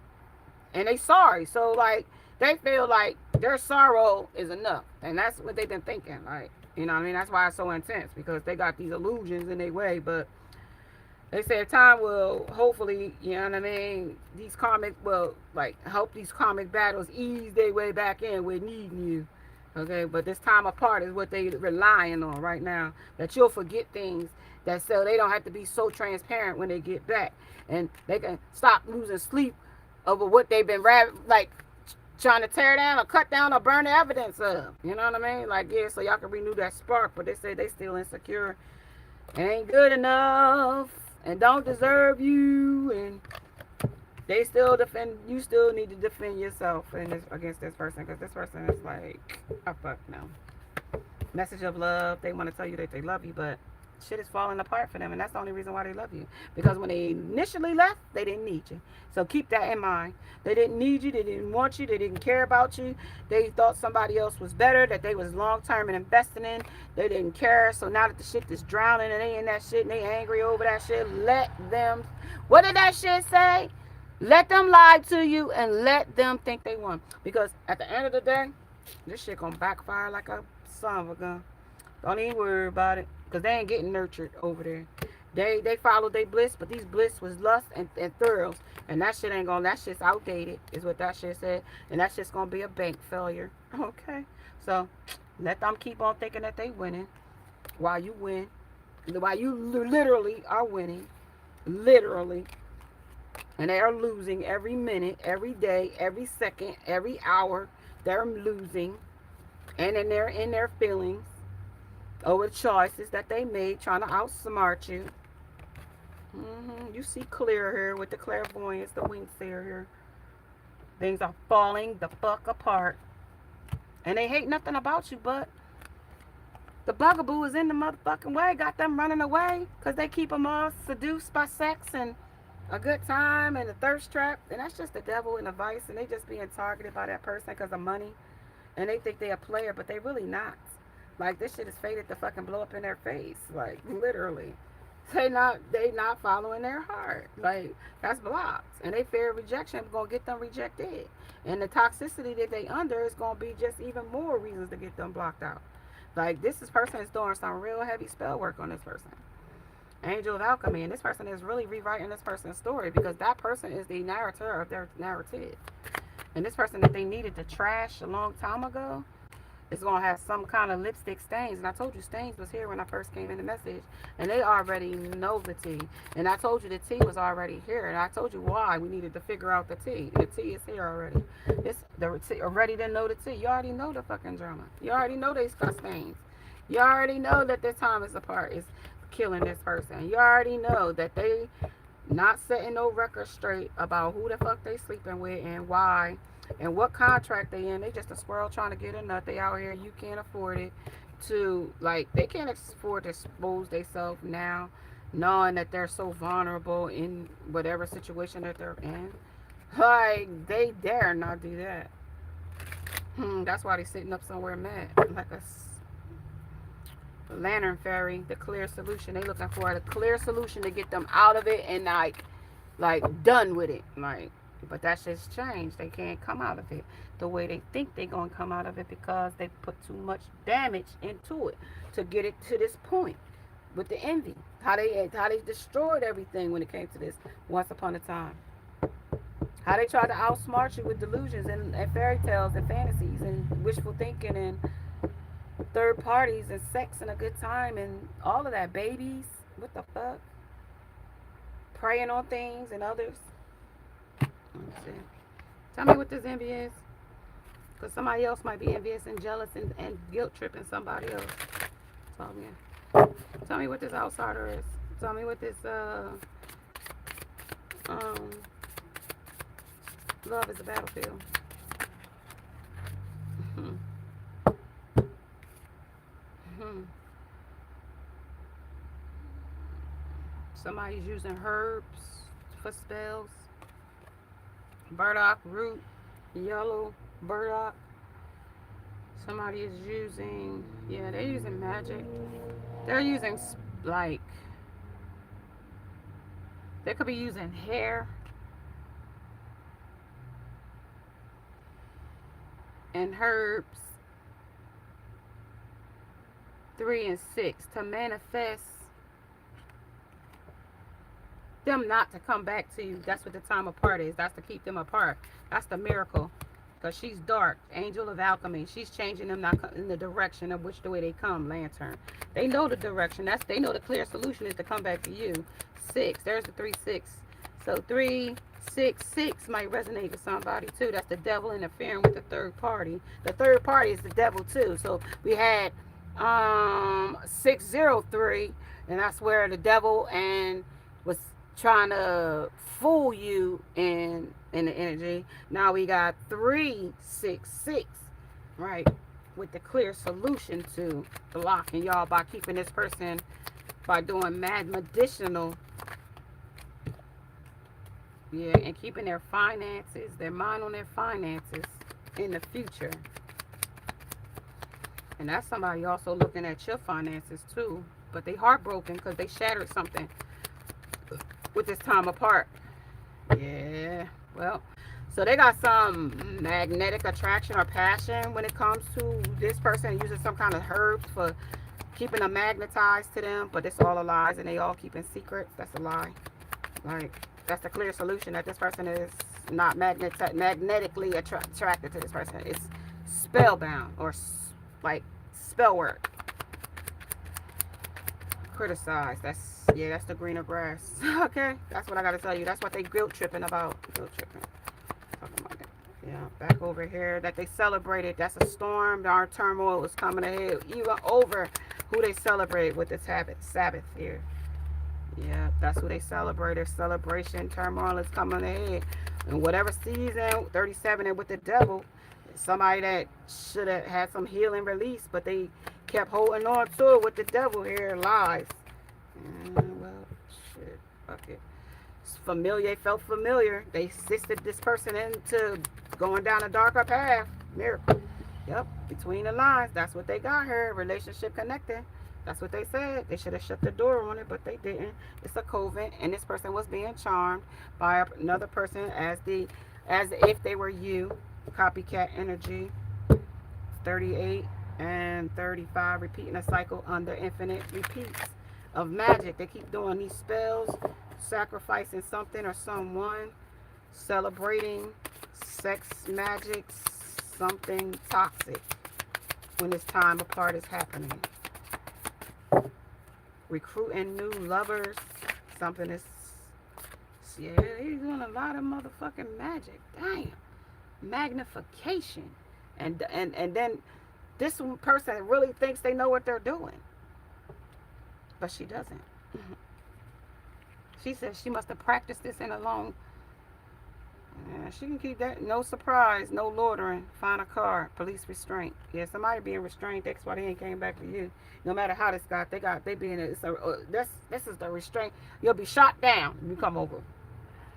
and they sorry, so like they feel like their sorrow is enough, and that's what they've been thinking. Like, you know what I mean? That's why it's so intense, because they got these illusions in their way, but they say time will hopefully, you know what I mean, these karmic will, like, help these karmic battles ease their way back in with needing you. Okay, but this time apart is what they relying on right now. That you'll forget things, that so they don't have to be so transparent when they get back. And they can stop losing sleep over what they've been like trying to tear down or cut down or burn the evidence of. You know what I mean? Like, yeah, so y'all can renew that spark, but they say they still insecure. Ain't good enough. And don't deserve you, and they still defend. You still need to defend yourself against this person, because this person is like, oh fuck no. Message of love. They want to tell you that they love you, but shit is falling apart for them, and that's the only reason why they love you. Because when they initially left, they didn't need you. So keep that in mind. They didn't need you. They didn't want you. They didn't care about you. They thought somebody else was better, that they was long term and investing in. They didn't care. So now that the shit is drowning and they in that shit and they angry over that shit, let them. What did that shit say? Let them lie to you and let them think they won. Because at the end of the day, this shit gonna backfire like a son of a gun. Don't even worry about it. Because they ain't getting nurtured over there. They followed their bliss, but these bliss was lust and thrills. And that shit ain't gonna, that shit's outdated, is what that shit said. And that shit's gonna be a bank failure. Okay? So, let them keep on thinking that they winning while you win. While you literally are winning. Literally. And they are losing every minute, every day, every second, every hour. They're losing. And then they're in their feelings over the choices that they made, trying to outsmart you. You see clear here with the clairvoyance, the wingseer here. Things are falling the fuck apart. And they hate nothing about you, but the bugaboo is in the motherfucking way. Got them running away because they keep them all seduced by sex and a good time and a thirst trap. And that's just the devil and the vice. And they just being targeted by that person because of money. And they think they're a player, but they really not. Like, this shit is fated to fucking blow up in their face. Like, literally. They not following their heart. Like, that's blocked. And they fear rejection gonna get them rejected. And the toxicity that they under is gonna be just even more reasons to get them blocked out. Like, person is doing some real heavy spell work on this person. Angel of Alchemy. And this person is really rewriting this person's story because that person is the narrator of their narrative. And this person that they needed to trash a long time ago is going to have some kind of lipstick stains. And I told you stains was here when I first came in the message. And they already know the tea. And I told you the tea was already here. And I told you why we needed to figure out the tea. The tea is here already. Already didn't know the tea. You already know the fucking drama. You already know they got stains. You already know that their time is apart is killing this person. You already know that they not setting no record straight about who the fuck they sleeping with and why and what contract they in. They just a squirrel trying to get a nut. They out here, you can't afford it to, like, they can't afford to expose themselves now knowing that they're so vulnerable in whatever situation that they're in. Like, they dare not do that. That's why they sitting up somewhere mad like a lantern fairy. The clear solution. They looking for the clear solution to get them out of it and like done with it. Like, but that's just changed. They can't come out of it the way they think they're gonna come out of it because they put too much damage into it to get it to this point with the envy. How they destroyed everything when it came to this once upon a time. How they tried to outsmart you with delusions and fairy tales and fantasies and wishful thinking and third parties and sex and a good time and all of that. Babies, what the fuck? Preying on things and others. Let's see. Tell me what this envy is. Because somebody else might be envious and jealous and guilt tripping somebody else. Tell me what this outsider is. Tell me what this love is a battlefield. Somebody's using herbs for spells. Burdock root, yellow burdock. Somebody is using, yeah, they're using magic. They're using, like, they could be using hair and herbs. 3 and 6 to manifest them not to come back to you. That's what the time apart is. That's to keep them apart. That's the miracle. Because she's dark. Angel of Alchemy. She's changing them not in the direction of which the way they come. Lantern. They know the direction. They know the clear solution is to come back to you. 6. There's the 3, 6. So 3, 6, 6 might resonate with somebody too. That's the devil interfering with the third party. The third party is the devil too. So we had 603, and that's where the devil and was trying to fool you in the energy. Now we got 366, right, with the clear solution to blocking y'all by keeping this person by doing mad medicinal, yeah, and keeping their finances, their mind on their finances in the future. And that's somebody also looking at your finances too. But they heartbroken because they shattered something with this time apart. Yeah, well, so they got some magnetic attraction or passion when it comes to this person using some kind of herbs for keeping them magnetized to them, but it's all a lies and they all keeping secrets. That's a lie. Like, that's the clear solution that this person is not magnetically attracted to this person. It's spellbound or like spell work. Criticize. That's the greener grass. Okay, that's what I gotta tell you. That's what they guilt tripping about. Guilt tripping. Talking about it. Yeah, back over here that they celebrated. That's a storm. Our turmoil was coming ahead, even over who they celebrate with this Sabbath here. Yeah, that's who they celebrate. Their celebration turmoil is coming ahead. And whatever season, 37 and with the devil, somebody that should have had some healing release, but they kept holding on to it with the devil here. Lies. Well, shit. Fuck it. It's familiar. Felt familiar. They assisted this person into going down a darker path. Miracle. Yep. Between the lines. That's what they got here. Relationship connected. That's what they said. They should have shut the door on it, but they didn't. It's a coven, and this person was being charmed by another person as if they were you. Copycat energy. 38 and 35, repeating a cycle under infinite repeats of magic. They keep doing these spells, sacrificing something or someone, celebrating sex magic, something toxic when this time apart is happening. Recruiting new lovers, something is, yeah, he's doing a lot of motherfucking magic. Damn. Magnification. And then this person really thinks they know what they're doing, but she doesn't. She says she must have practiced this in a long. Yeah, she can keep that. No surprise, no loitering. Find a car. Police restraint. Yeah, somebody being restrained. That's why they ain't came back to you. No matter how this got, they being. This is the restraint. You'll be shot down. You come over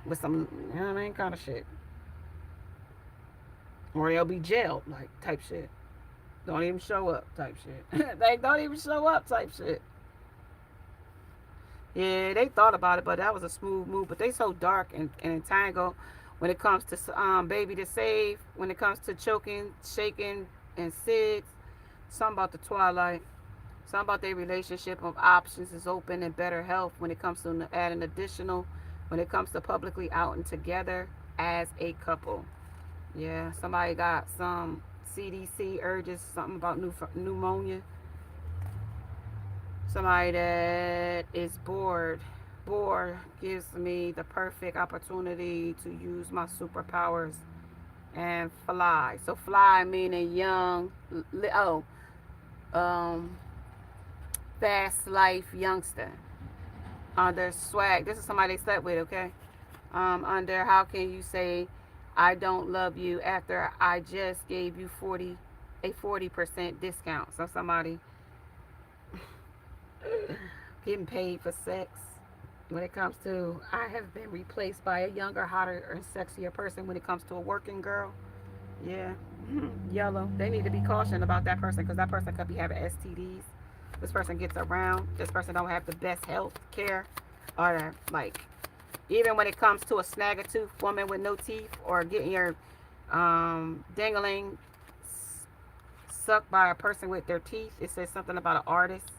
with some, you know what I mean, kind of shit. Or they'll be jailed, like, type shit. Don't even show up, type shit. They don't even show up, type shit. Yeah, they thought about it, but that was a smooth move. But they so dark and entangled when it comes to baby to save, when it comes to choking, shaking, and SIDS. Something about the twilight. Something about their relationship of options is open and better health when it comes to adding additional, when it comes to publicly out and together as a couple. Yeah, somebody got some CDC urges, something about pneumonia. Somebody that is bored. Bored gives me the perfect opportunity to use my superpowers and fly. So fly meaning young, um, fast life youngster. Under swag. This is somebody they slept with, okay? Under how can you say I don't love you after I just gave you a 40% discount. So somebody getting paid for sex. When it comes to I have been replaced by a younger, hotter, and sexier person when it comes to a working girl. Yeah. Yellow. They need to be cautioned about that person because that person could be having STDs. This person gets around. This person don't have the best health care. Or like even when it comes to a snag-a-tooth woman with no teeth or getting your dingling sucked by a person with their teeth, it says something about an artist.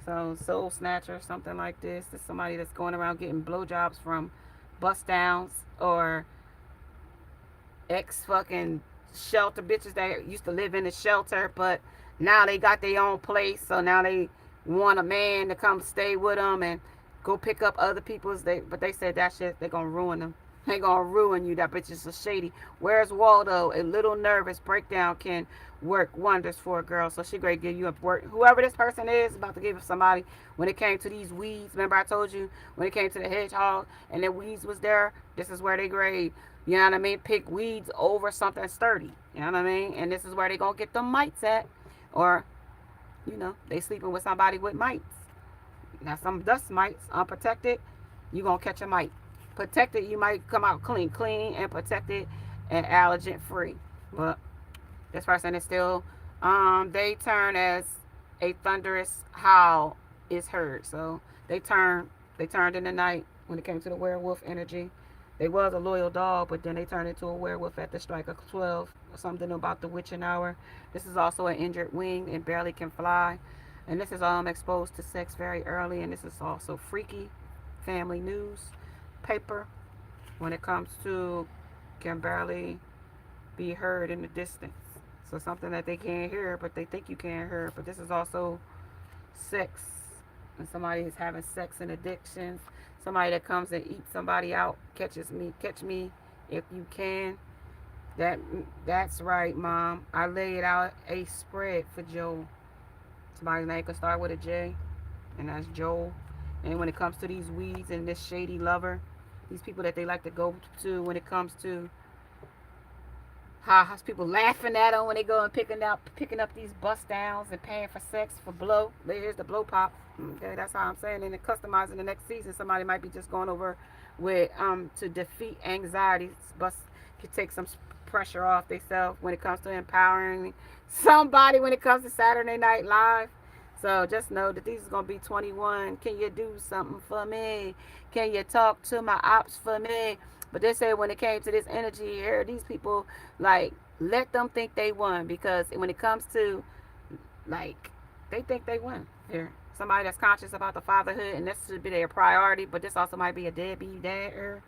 So soul snatcher, something like this. It's somebody that's going around getting blowjobs from bust downs or ex fucking shelter bitches that used to live in the shelter, but now they got their own place. So now they want a man to come stay with them and go pick up other people's. But they said that shit, they're gonna ruin them. They gonna ruin you. That bitch is so shady. Where's Waldo? A little nervous breakdown can work wonders for a girl. So she great give you a work. Whoever this person is about to give somebody. When it came to these weeds, remember I told you when it came to the hedgehog and the weeds was there. This is where they grade. You know what I mean? Pick weeds over something sturdy. You know what I mean? And this is where they gonna get the mites at, or you know they sleeping with somebody with mites. Now some dust mites, unprotected, you gonna catch a mite. Protected, you might come out clean and protected and allergen free. But this person is still, they turn as a thunderous howl is heard. So they turned in the night when it came to the werewolf energy. They was a loyal dog, but then they turned into a werewolf at the strike of 12. Something about the witching hour. This is also an injured wing and barely can fly. And this is exposed to sex very early. And this is also freaky family news paper when it comes to can barely be heard in the distance. So something that they can't hear, but they think you can't hear. But this is also sex. And somebody is having sex and addictions. Somebody that comes and eats somebody out, catch me if you can. That's right, Mom. I laid out a spread for Joel. Somebody's name could start with a J, and that's Joel. And when it comes to these weeds and this shady lover, these people that they like to go to when it comes to how's people laughing at them when they go and picking up these bust downs and paying for sex for blow. There's the blow pop. Okay, that's how I'm saying. And then customizing the next season, somebody might be just going over with to defeat anxiety, but could take some pressure off themselves when it comes to empowering somebody when it comes to Saturday Night Live. So just know that these is gonna be 21. Can you do something for me? Can you talk to my ops for me? But they said when it came to this energy here, these people, like, let them think they won. Because when it comes to, like, they think they won here. Somebody that's conscious about the fatherhood, and this should be their priority. But this also might be a deadbeat dad here.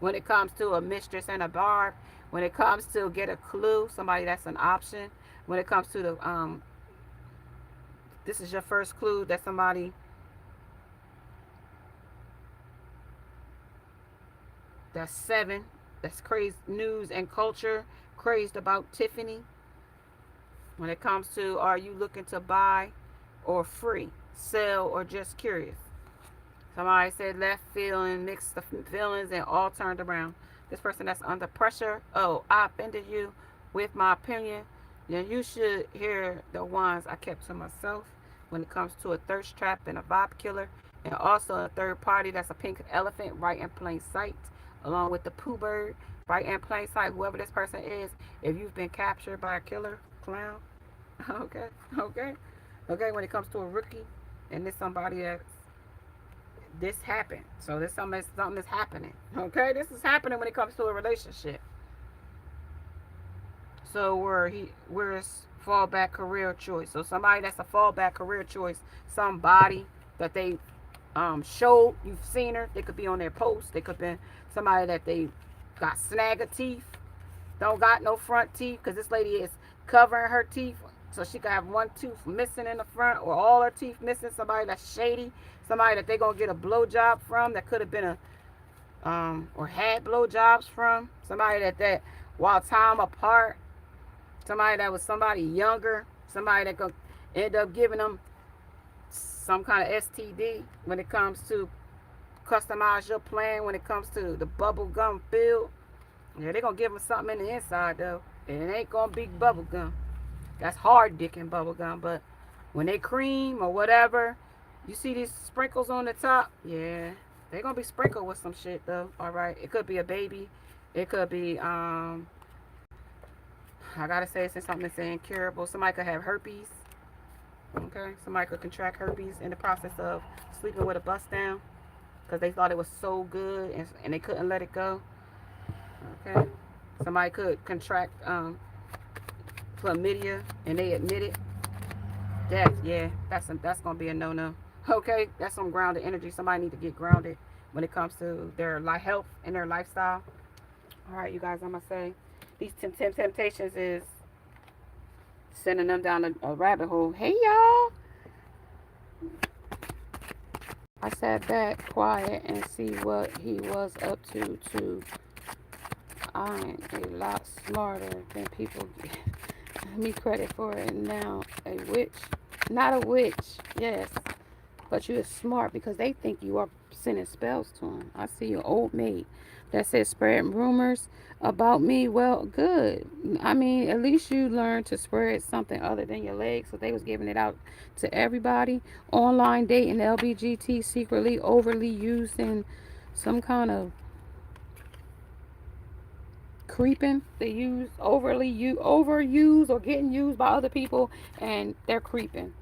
When it comes to a mistress and a barb. When it comes to get a clue, somebody that's an option. When it comes to the, this is your first clue that somebody that's 7, that's crazy news and culture, crazed about Tiffany. When it comes to are you looking to buy or free, sell or just curious. Somebody said left feeling, mixed the feelings and all turned around. This person that's under pressure, oh, I offended you with my opinion, then you should hear the ones I kept to myself. When it comes to a thirst trap and a vibe killer, and also a third party that's a pink elephant right in plain sight, along with the poo bird right in plain sight. Whoever this person is, if you've been captured by a killer clown, okay, okay, okay. When it comes to a rookie, and this somebody that's this happened, so this something is happening. Okay, this is happening when it comes to a relationship. So where's fallback career choice? So somebody that's a fallback career choice, somebody that they showed, you've seen her. They could be on their post. They could be somebody that they got snagger teeth, don't got no front teeth, because this lady is covering her teeth so she could have one tooth missing in the front or all her teeth missing. Somebody that's shady, somebody that they gonna get a blowjob from that could have been a or had blowjobs from, somebody that while time apart, somebody that was somebody younger, somebody that could end up giving them some kind of STD when it comes to customize your plan when it comes to the bubble gum feel. Yeah, they're going to give them something in the inside, though. And it ain't going to be bubble gum. That's hard dicking bubble gum. But when they cream or whatever, you see these sprinkles on the top? Yeah, they're going to be sprinkled with some shit, though. All right. It could be a baby. It could be, I got to say, since something that's incurable, somebody could have herpes. Okay. Somebody could contract herpes in the process of sleeping with a bust down because they thought it was so good and they couldn't let it go. Okay. Somebody could contract chlamydia and they admit it. That's gonna be a no-no. Okay, that's some grounded energy. Somebody need to get grounded when it comes to their health and their lifestyle. All right, you guys, I'm gonna say these temptations is sending them down a rabbit hole. Hey, y'all. I sat back quiet and see what he was up to. I'm a lot smarter than people give me credit for it. And now a witch, not a witch, yes, but you are smart because they think you are sending spells to him. I see an old maid that says spreading rumors about me. Well, good. I mean, at least you learned to spread something other than your legs. So they was giving it out to everybody. Online dating, LBGT, secretly overly used in some kind of creeping. They use overly overuse or getting used by other people, and they're creeping.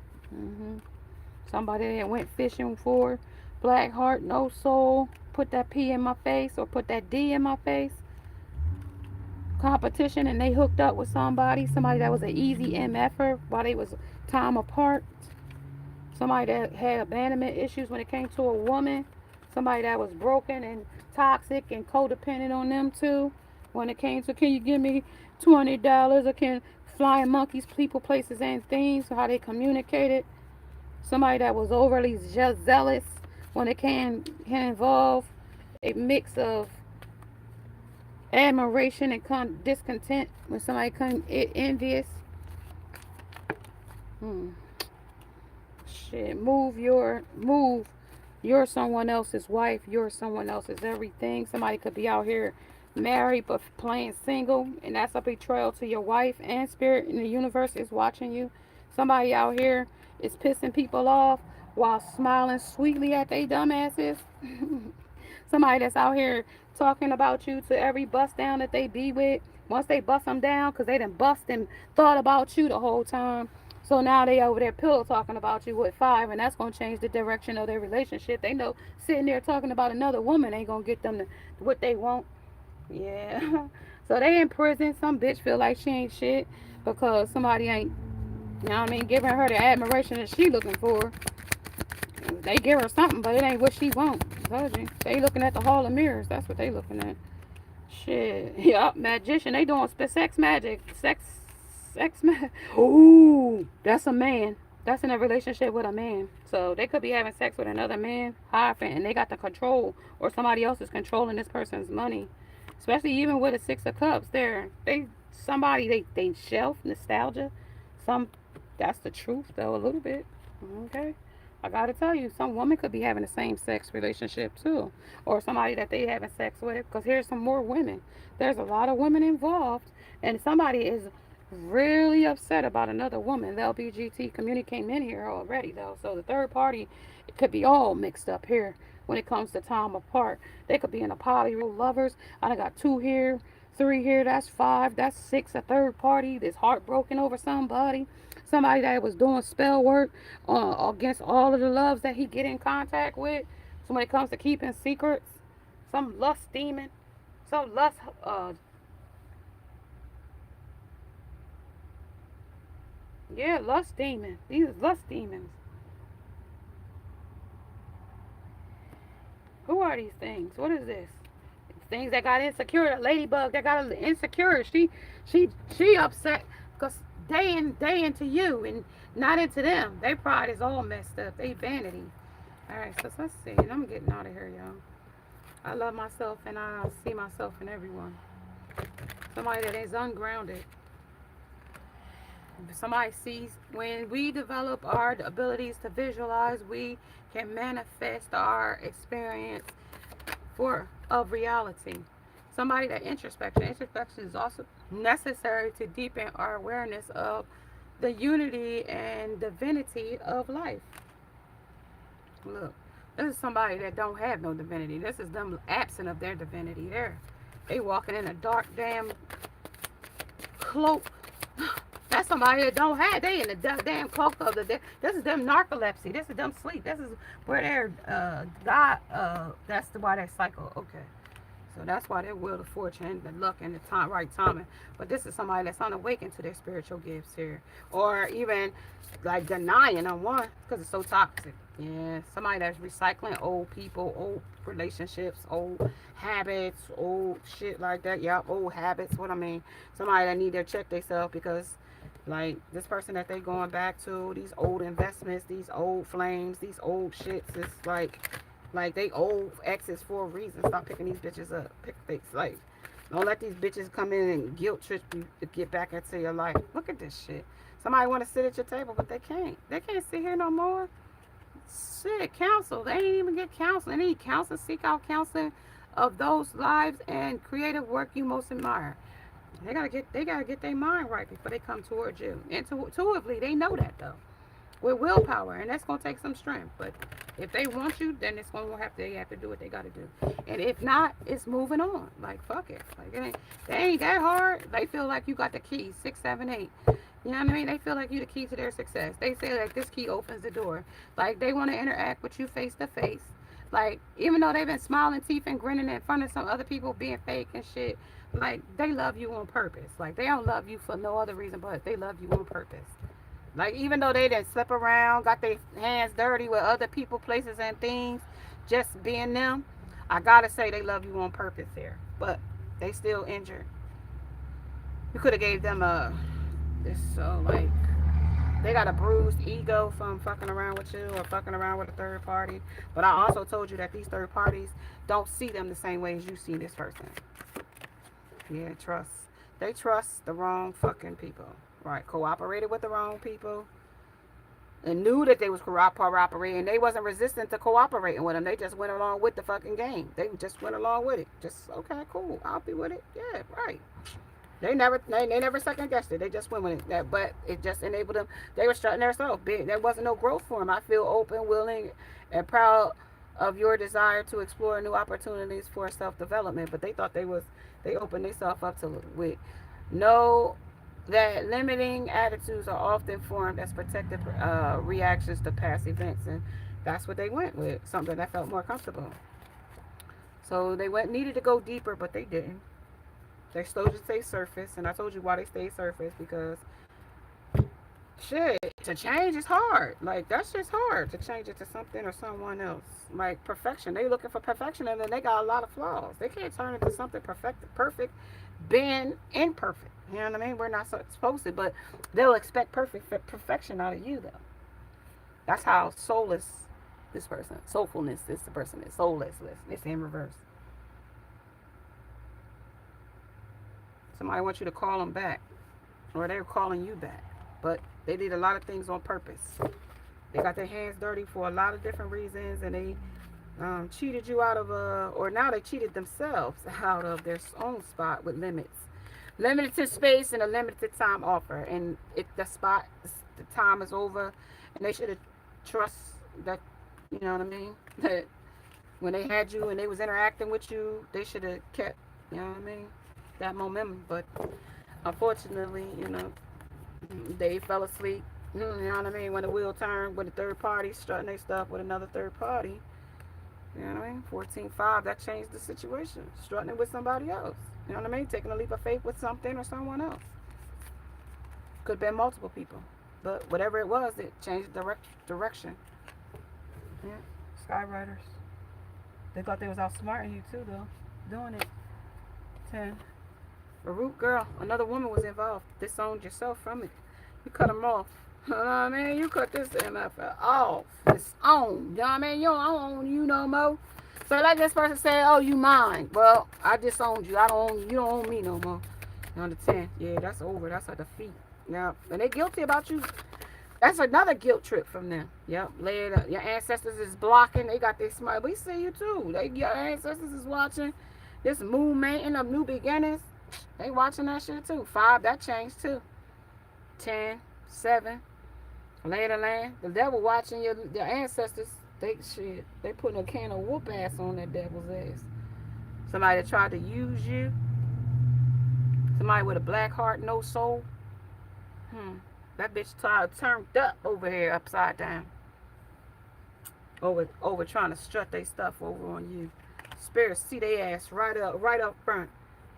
Somebody that went fishing for black heart, no soul, put that P in my face or put that D in my face. Competition, and they hooked up with somebody that was an easy MFer while they was time apart. Somebody that had abandonment issues when it came to a woman. Somebody that was broken and toxic and codependent on them too. When it came to, can you give me $20 or can flying monkeys, people, places, and things, how they communicated. Somebody that was overly just zealous when it can involve a mix of admiration and discontent when somebody envious. Hmm. Shit, move. You're someone else's wife. You're someone else's everything. Somebody could be out here married but playing single, and that's a betrayal to your wife. And spirit in the universe is watching you. Somebody out here is pissing people off while smiling sweetly at they dumbasses. Somebody that's out here talking about you to every bust down that they be with. Once they bust them down, because they done bust and thought about you the whole time. So now they over there pillow talking about you with five, and that's going to change the direction of their relationship. They know sitting there talking about another woman ain't going to get them what they want. Yeah. So they in prison. Some bitch feel like she ain't shit because somebody ain't, you know what I mean, giving her the admiration that she looking for. They give her something, but it ain't what she want. Told you. They looking at the hall of mirrors. That's what they looking at. Shit. Yup. Magician. They doing sex magic. Sex magic. Ooh. That's a man. That's in a relationship with a man. So they could be having sex with another man, and they got the control, or somebody else is controlling this person's money. Especially even with a Six of Cups, they shelf nostalgia. Some That's the truth though, a little bit. Okay. I gotta tell you, some woman could be having a same sex relationship too, or somebody that they having sex with. Because here's some more women. There's a lot of women involved, and somebody is really upset about another woman. The LBGT community came in here already though, so the third party, it could be all mixed up here when it comes to time apart. They could be in a poly lovers. I done got two here, three here. That's five. That's six. A third party that's heartbroken over somebody. Somebody that was doing spell work against all of the loves that he get in contact with. So when it comes to keeping secrets, some lust demon, some lust, yeah, lust demon. These lust demons. Who are these things? What is this? Things that got insecure. A ladybug that got insecure. She upset because they into you and not into them. Their pride is all messed up. They vanity. All right, so let's see. And I'm getting out of here, y'all. I love myself and I see myself in everyone. Somebody that is ungrounded. Somebody sees, when we develop our abilities to visualize, we can manifest our experience of reality. Somebody that introspection is also necessary to deepen our awareness of the unity and divinity of life. Look, this is somebody that don't have no divinity. This is them absent of their divinity. They walking in a dark damn cloak. That's somebody that don't have. They in the damn cloak of the. This is them narcolepsy. This is them sleep. This is where they're God. That's why they cycle. Okay. So that's why they will the fortune, the luck, and the right timing. But this is somebody that's unawakened to their spiritual gifts here, or even like denying on one because it's so toxic. Yeah, somebody that's recycling old people, old relationships, old habits, old shit like that. Yeah, old habits. What I mean, somebody that need to check themselves because, like, this person that they going back to, these old investments, these old flames, these old shits. It's like they old exes for a reason. Stop picking these bitches up. Pick things like, don't let these bitches come in and guilt trip you to get back into your life. Look at this shit. Somebody want to sit at your table, but they can't. They can't sit here no more. Shit, counsel. They ain't even get counseling. They need counseling. Seek out counseling of those lives and creative work you most admire. They gotta get their mind right before they come towards you. Intuitively, they know that though. With willpower, and that's gonna take some strength. But if they want you, then it's gonna have to. They have to do what they gotta do. And if not, it's moving on. Like fuck it. Like they ain't that hard. They feel like you got the key. 6, 7, 8. You know what I mean? They feel like you the key to their success. They say like this key opens the door. Like they want to interact with you face to face. Like even though they've been smiling teeth and grinning in front of some other people being fake and shit, like they love you on purpose. Like they don't love you for no other reason but they love you on purpose. Like even though they didn't slip around, got their hands dirty with other people, places, and things, just being them, I gotta say they love you on purpose here. But they still injured. You could have gave them a this so like they got a bruised ego from fucking around with you or fucking around with a third party. But I also told you that these third parties don't see them the same way as you see this person. Yeah, trust. They trust the wrong fucking people. Right, cooperated with the wrong people and knew that they was cooperating. They wasn't resistant to cooperating with them. They just went along with the fucking game. They just went along with it. Just okay, cool. I'll be with it. Yeah, right. They never second guessed it. They just went with it. But it just enabled them. They were strutting themselves. There wasn't no growth for them. I feel open, willing, and proud of your desire to explore new opportunities for self-development. But they thought they opened themselves up to with no that limiting attitudes are often formed as protective reactions to past events, and that's what they went with, something that felt more comfortable. So they needed to go deeper, but they didn't. They still just stay surface, and I told you why they stayed surface because shit to change is hard. Like that's just hard to change it to something or someone else. Like perfection, they looking for perfection, and then they got a lot of flaws. They can't turn into something perfect, being imperfect. You know what I mean? We're not supposed to, but they'll expect perfection out of you, though. That's how soulless this person, soulfulness, this person is soulless. It's in reverse. Somebody wants you to call them back, or they're calling you back, but they did a lot of things on purpose. They got their hands dirty for a lot of different reasons, and they cheated you out of or now they cheated themselves out of their own spot with limits. Limited space and a limited time offer, and the time is over, and they should have trust that, you know what I mean, that when they had you and they was interacting with you, they should have kept, you know what I mean, that momentum. But unfortunately, they fell asleep, you know what I mean, when the wheel turned with a third party strutting their stuff with another third party. You know what I mean? 14-5, that changed the situation. Strutting it with somebody else. You know what I mean? Taking a leap of faith with something or someone else. Could have been multiple people. But whatever it was, it changed direction. Yeah. Skywriters. They thought they was outsmarting you too, though. Doing it. 10. A root girl. Another woman was involved. Disowned yourself from it. You cut them off. You know what I mean? You cut this MF off. It's on. You know what I mean? You don't own you no more. So like this person said, oh, you mine. Well, I disowned you. I don't own you. You don't own me no more. On the 10. Yeah, that's over. That's a defeat. Yeah. And they guilty about you. That's another guilt trip from them. Yep. Later, your ancestors is blocking. They got their smile. We see you too. Your ancestors is watching this movement of new beginnings. They watching that shit too. 5, that changed too. 10, 7. Later land. The devil watching your ancestors. They putting a can of whoop ass on that devil's ass. Somebody that tried to use you. Somebody with a black heart, no soul. That bitch turned up over here upside down. Over trying to strut their stuff over on you. Spirits see their ass right up front.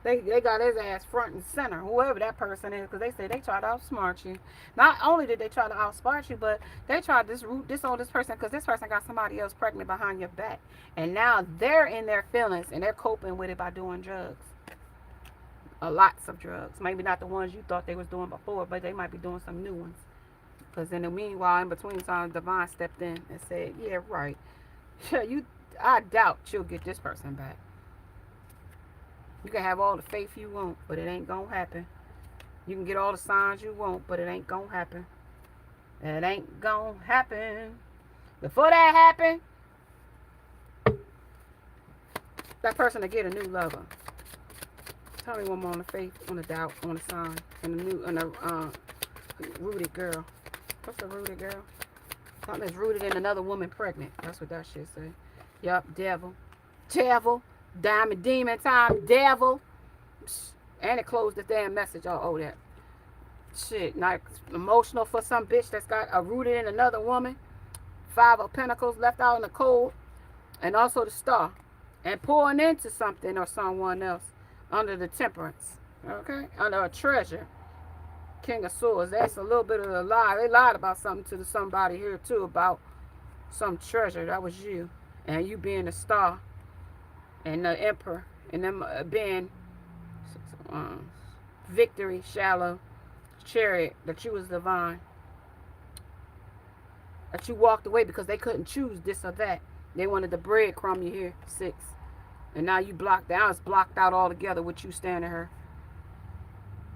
They got his ass front and center, whoever that person is, because they say they tried to outsmart you. Not only did they try to outsmart you, but they tried to disown this person because this person got somebody else pregnant behind your back. And now they're in their feelings and they're coping with it by doing drugs. Lots of drugs. Maybe not the ones you thought they was doing before, but they might be doing some new ones. Because in the meanwhile, in between time, Divine stepped in and said, yeah, right. I doubt you'll get this person back. You can have all the faith you want, but it ain't gonna happen. You can get all the signs you want, but it ain't gonna happen. It ain't gonna happen. Before that happened, that person to get a new lover. Tell me one more on the faith, on the doubt, on the sign, and the new, and the rooted girl. What's the rooted girl? Something that's rooted in another woman pregnant. That's what that shit say. Yup, devil. Devil. Diamond demon time. Devil. And it closed the damn message. Oh, that. Shit. Not emotional for some bitch that's got a rooted in another woman. 5 of Pentacles left out in the cold. And also the star. And pouring into something or someone else. Under the temperance. Okay? Under a treasure. King of Swords. That's a little bit of a lie. They lied about something to somebody here too about some treasure. That was you. And you being the star. And the emperor. And them being victory, shallow, chariot. That you was divine. That you walked away because they couldn't choose this or that. They wanted the breadcrumb you here. 6. And now you blocked out. It's blocked out altogether with you standing here.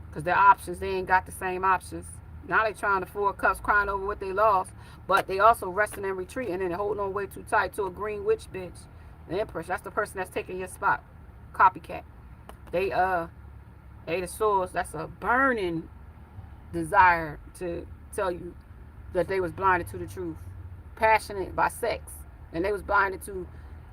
Because their options, they ain't got the same options. Now they trying to 4 cups, crying over what they lost. But they also resting and retreating and holding on way too tight to a green witch bitch. The Empress, that's the person that's taking your spot. Copycat. They the Swords, that's a burning desire to tell you that they was blinded to the truth. Passionate by sex. And they was blinded to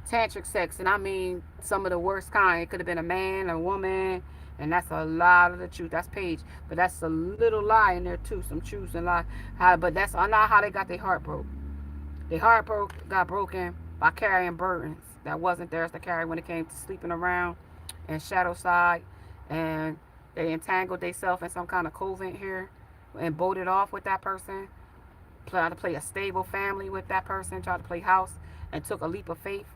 tantric sex. And I mean some of the worst kind. It could have been a man, a woman. And that's a lot of the truth. That's Page. But that's a little lie in there too. Some truth and lie. But that's not how they got their heart broke. Their heart got broken by carrying burdens that wasn't theirs to carry when it came to sleeping around and shadow side. And they entangled themselves in some kind of convent here and bolted off with that person. Tried to play a stable family with that person. Tried to play house and took a leap of faith.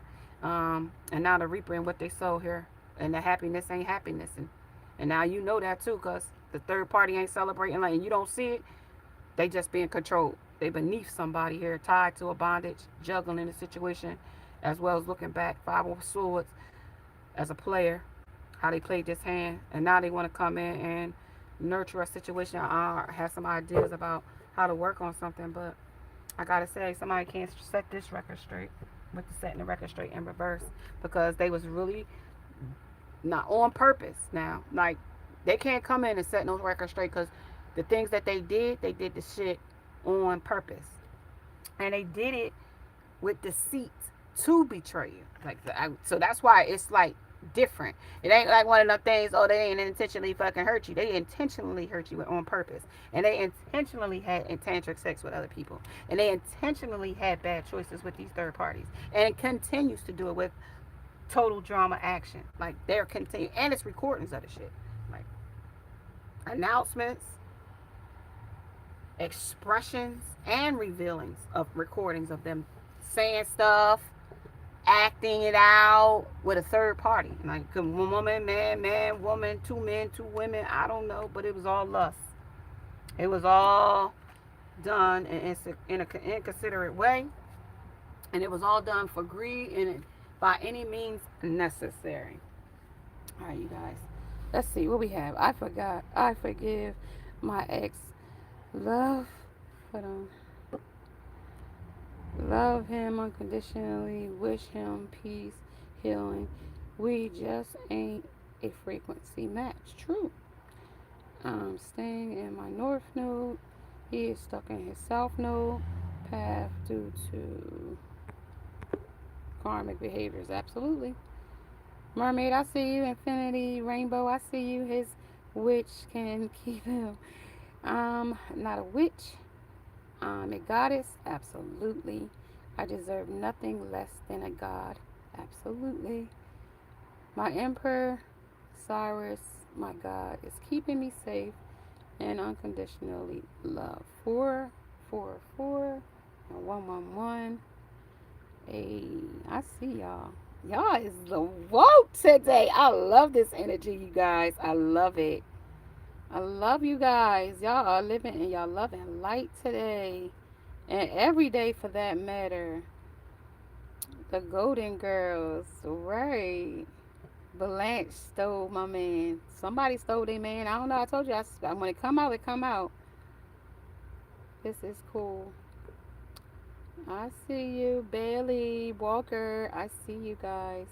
And now they're reaping what they sow here. And the happiness ain't happiness. And now you know that too, because the third party ain't celebrating, like, and you don't see it. They just being controlled. They beneath somebody here, tied to a bondage, juggling the situation, as well as looking back. 5 of Swords as a player, how they played this hand, and now they want to come in and nurture a situation. I have some ideas about how to work on something, but I gotta say, somebody can't set this record straight with the setting the record straight in reverse, because they was really not on purpose. Now, like, they can't come in and set no record straight, because the things that they did the shit on purpose, and they did it with deceit to betray you. Like, so that's why it's like different. It ain't like one of them things. Oh, they ain't intentionally fucking hurt you. They intentionally hurt you on purpose, and they intentionally had tantric sex with other people, and they intentionally had bad choices with these third parties, and it continues to do it with total drama action. Like, they're continuing, and it's recordings of the shit, like announcements, expressions, and revealings of recordings of them saying stuff, acting it out with a third party. Like, woman, man, woman, 2 men, 2 women, I don't know, but it was all lust. It was all done in an inconsiderate way, and it was all done for greed and by any means necessary. All right, you guys. Let's see what we have. I forgot. I forgive my ex. Love. Hold on. Love him unconditionally. Wish him peace, healing. We just ain't a frequency match. True. I'm staying in my north node. He is stuck in his south node path due to karmic behaviors. Absolutely. Mermaid, I see you. Infinity, Rainbow, I see you. His witch can keep him. Not a witch. A goddess. Absolutely. I deserve nothing less than a god. Absolutely. My emperor, Cyrus, my god, is keeping me safe and unconditionally loved. 4, 4, 4, and 1, 1, 1. Hey, I see y'all. Y'all is the woke today. I love this energy, you guys. I love it. I love you guys. Y'all are living in y'all loving light today. And every day for that matter. The Golden Girls. Right. Blanche stole my man. Somebody stole their man. I don't know. I told you. When it come out, it come out. This is cool. I see you, Bailey, Walker. I see you guys.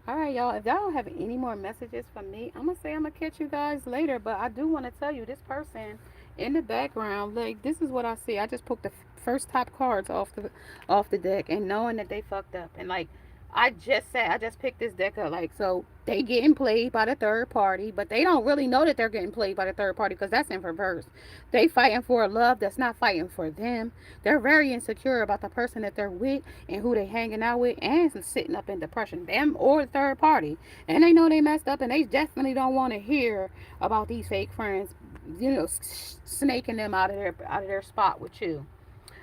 All right, y'all. If y'all don't have any more messages from me, I'm gonna say I'm gonna catch you guys later. But I do want to tell you, this person in the background, like this is what I see. I just pulled the first top cards off the deck, and knowing that they fucked up, and like I just picked this deck up. Like, so they getting played by the third party, but they don't really know that they're getting played by the third party because that's in reverse. They fighting for a love that's not fighting for them. They're very insecure about the person that they're with and who they hanging out with, and sitting up in depression, them or the third party. And they know they messed up, and they definitely don't want to hear about these fake friends, snaking them out of their spot with you.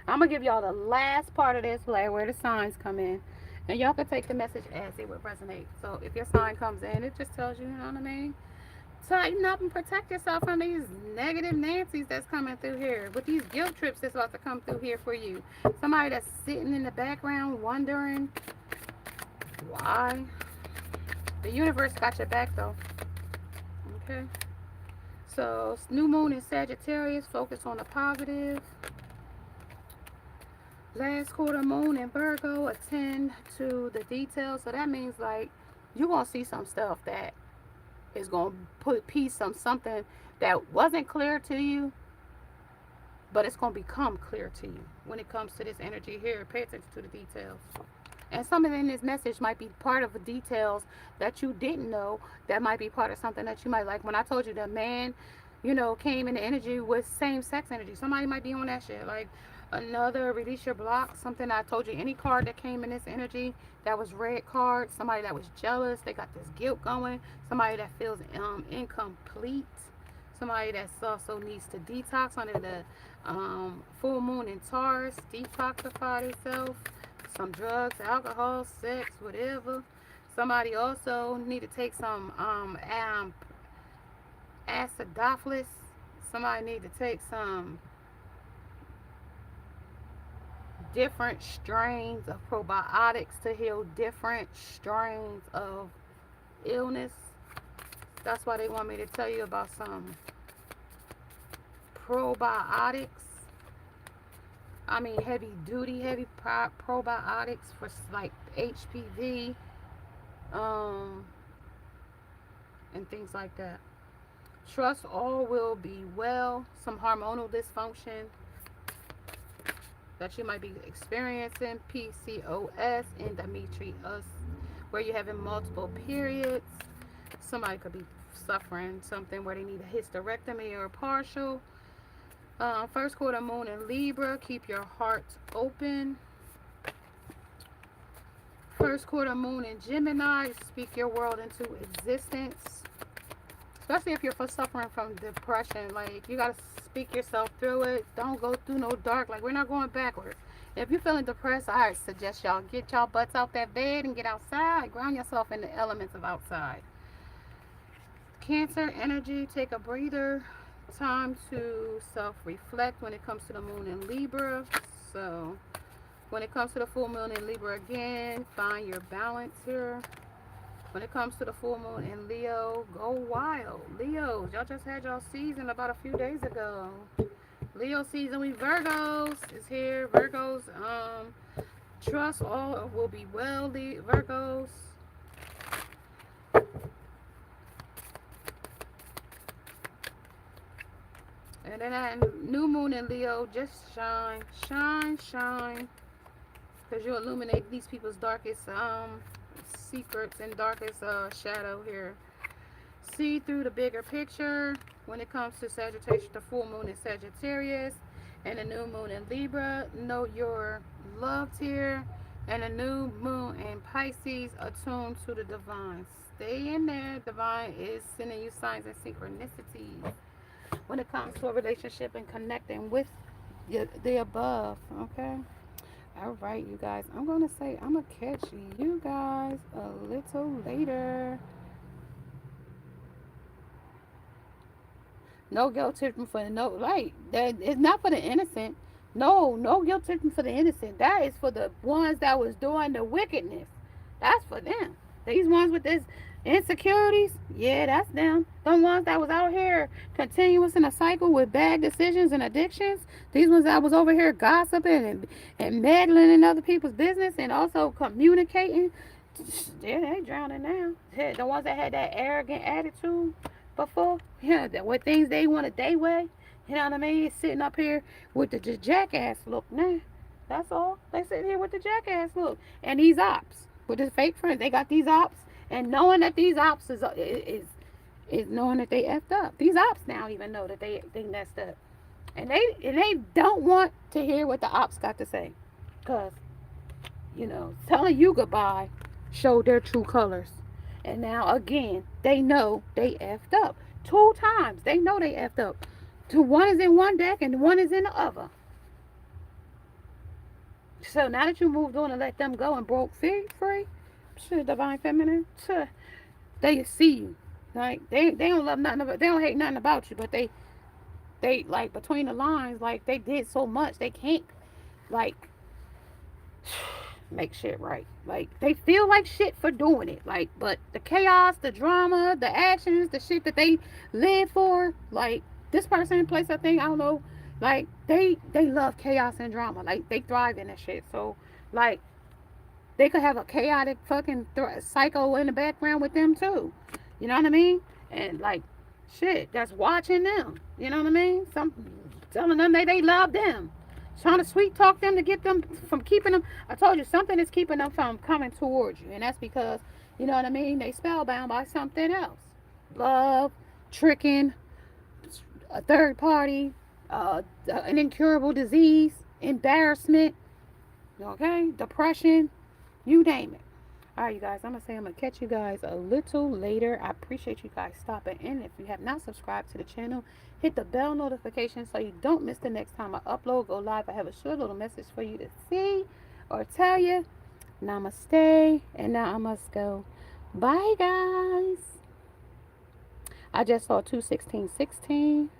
I'm gonna give y'all the last part of this play where the signs come in, and y'all can take the message as it would resonate. So if your sign comes in, it just tells you, you know what I mean. Tighten up and protect yourself from these negative Nancy's that's coming through here. With these guilt trips that's about to come through here for you. Somebody that's sitting in the background wondering why. The universe got your back though. Okay. So new moon in Sagittarius, focus on the positive. Last quarter moon in Virgo, attend to the details. So that means like you're gonna see some stuff that is gonna put peace on something that wasn't clear to you, but it's gonna become clear to you when it comes to this energy here. Pay attention to the details. And something in this message might be part of the details that you didn't know, that might be part of something that you might like. When I told you the man, came in the energy with same sex energy. Somebody might be on that shit. Like another release your block, something I told you, any card that came in this energy that was red card, somebody that was jealous, they got this guilt going, somebody that feels incomplete, somebody that also needs to detox under the full moon in Taurus, detoxify themselves, some drugs, alcohol, sex, whatever. Somebody also need to take some acidophilus. Somebody need to take some different strains of probiotics to heal different strains of illness. That's why they want me to tell you about some probiotics. I mean heavy probiotics for like HPV, and things like that. Trust all will be well. Some hormonal dysfunction that you might be experiencing, PCOS, endometriosis, where you're having multiple periods. Somebody could be suffering something where they need a hysterectomy or a partial. First quarter moon in Libra, keep your heart open. First quarter moon in Gemini, speak your world into existence. Especially if you're suffering from depression, like you gotta speak yourself through it. Don't go through no dark. Like, we're not going backwards. If you're feeling depressed, I suggest y'all get y'all butts out that bed and get outside. Ground yourself in the elements of outside. Cancer energy, take a breather. Time to self-reflect when it comes to the moon in Libra. So when it comes to the full moon in Libra again, find your balance here. When it comes to the full moon in Leo, go wild. Leos, y'all just had y'all season about a few days ago. Leo season with Virgos is here. Virgos, trust all will be well, Virgos. And then that new moon in Leo, just shine, shine, shine. Because you illuminate these people's darkest secrets and darkest shadow here. See through the bigger picture when it comes to Sagittarius, the full moon in Sagittarius and the new moon in Libra. Know you're loved here. And the new moon in Pisces, attuned to the divine. Stay in there. Divine is sending you signs and synchronicities when it comes to a relationship and connecting with the above. Okay. All right, you guys. I'm gonna say I'm gonna catch you guys a little later. No guilt tripping for no, right? That it's not for the innocent. No guilt tripping for the innocent. That is for the ones that was doing the wickedness. That's for them. These ones with this Insecurities, yeah, that's them. The ones that was out here continuous in a cycle with bad decisions and addictions. These ones that was over here gossiping and meddling in other people's business and also communicating. Yeah, they drowning now. Yeah, the ones that had that arrogant attitude before, yeah, that with things they wanted they way. You know what I mean? Sitting up here with the jackass look now. That's all. They sitting here with the jackass look. And these ops with the fake friends, they got these ops, and knowing that these ops is knowing that they effed up. These ops now even know that they messed up, and they don't want to hear what the ops got to say, cause telling you goodbye showed their true colors, and now again they know they effed up 2 times. They know they effed up. One is in one deck and one is in the other. So now that you moved on and let them go and broke free, shit, divine feminine, they see you. Like they don't love nothing about, they don't hate nothing about you, but they like between the lines, like they did so much they can't like make shit right. Like they feel like shit for doing it. Like, but the chaos, the drama, the actions, the shit that they live for, like this person place a thing, I don't know, like they love chaos and drama. Like they thrive in that shit. So like they could have a chaotic fucking psycho in the background with them too. You know what I mean? And like shit, that's watching them. You know what I mean? Some telling them they love them. Trying to sweet talk them to get them from keeping them. I told you something is keeping them from coming towards you. And that's because, you know what I mean? They spellbound by something else. Love, tricking, a third party, an incurable disease, embarrassment, okay? Depression, you name it. All right, you guys, I'm going to catch you guys a little later. I appreciate you guys stopping in. If you have not subscribed to the channel, hit the bell notification so you don't miss the next time I upload, go live. I have a short little message for you to see or tell you. Namaste, and now I must go. Bye, guys. I just saw 21616.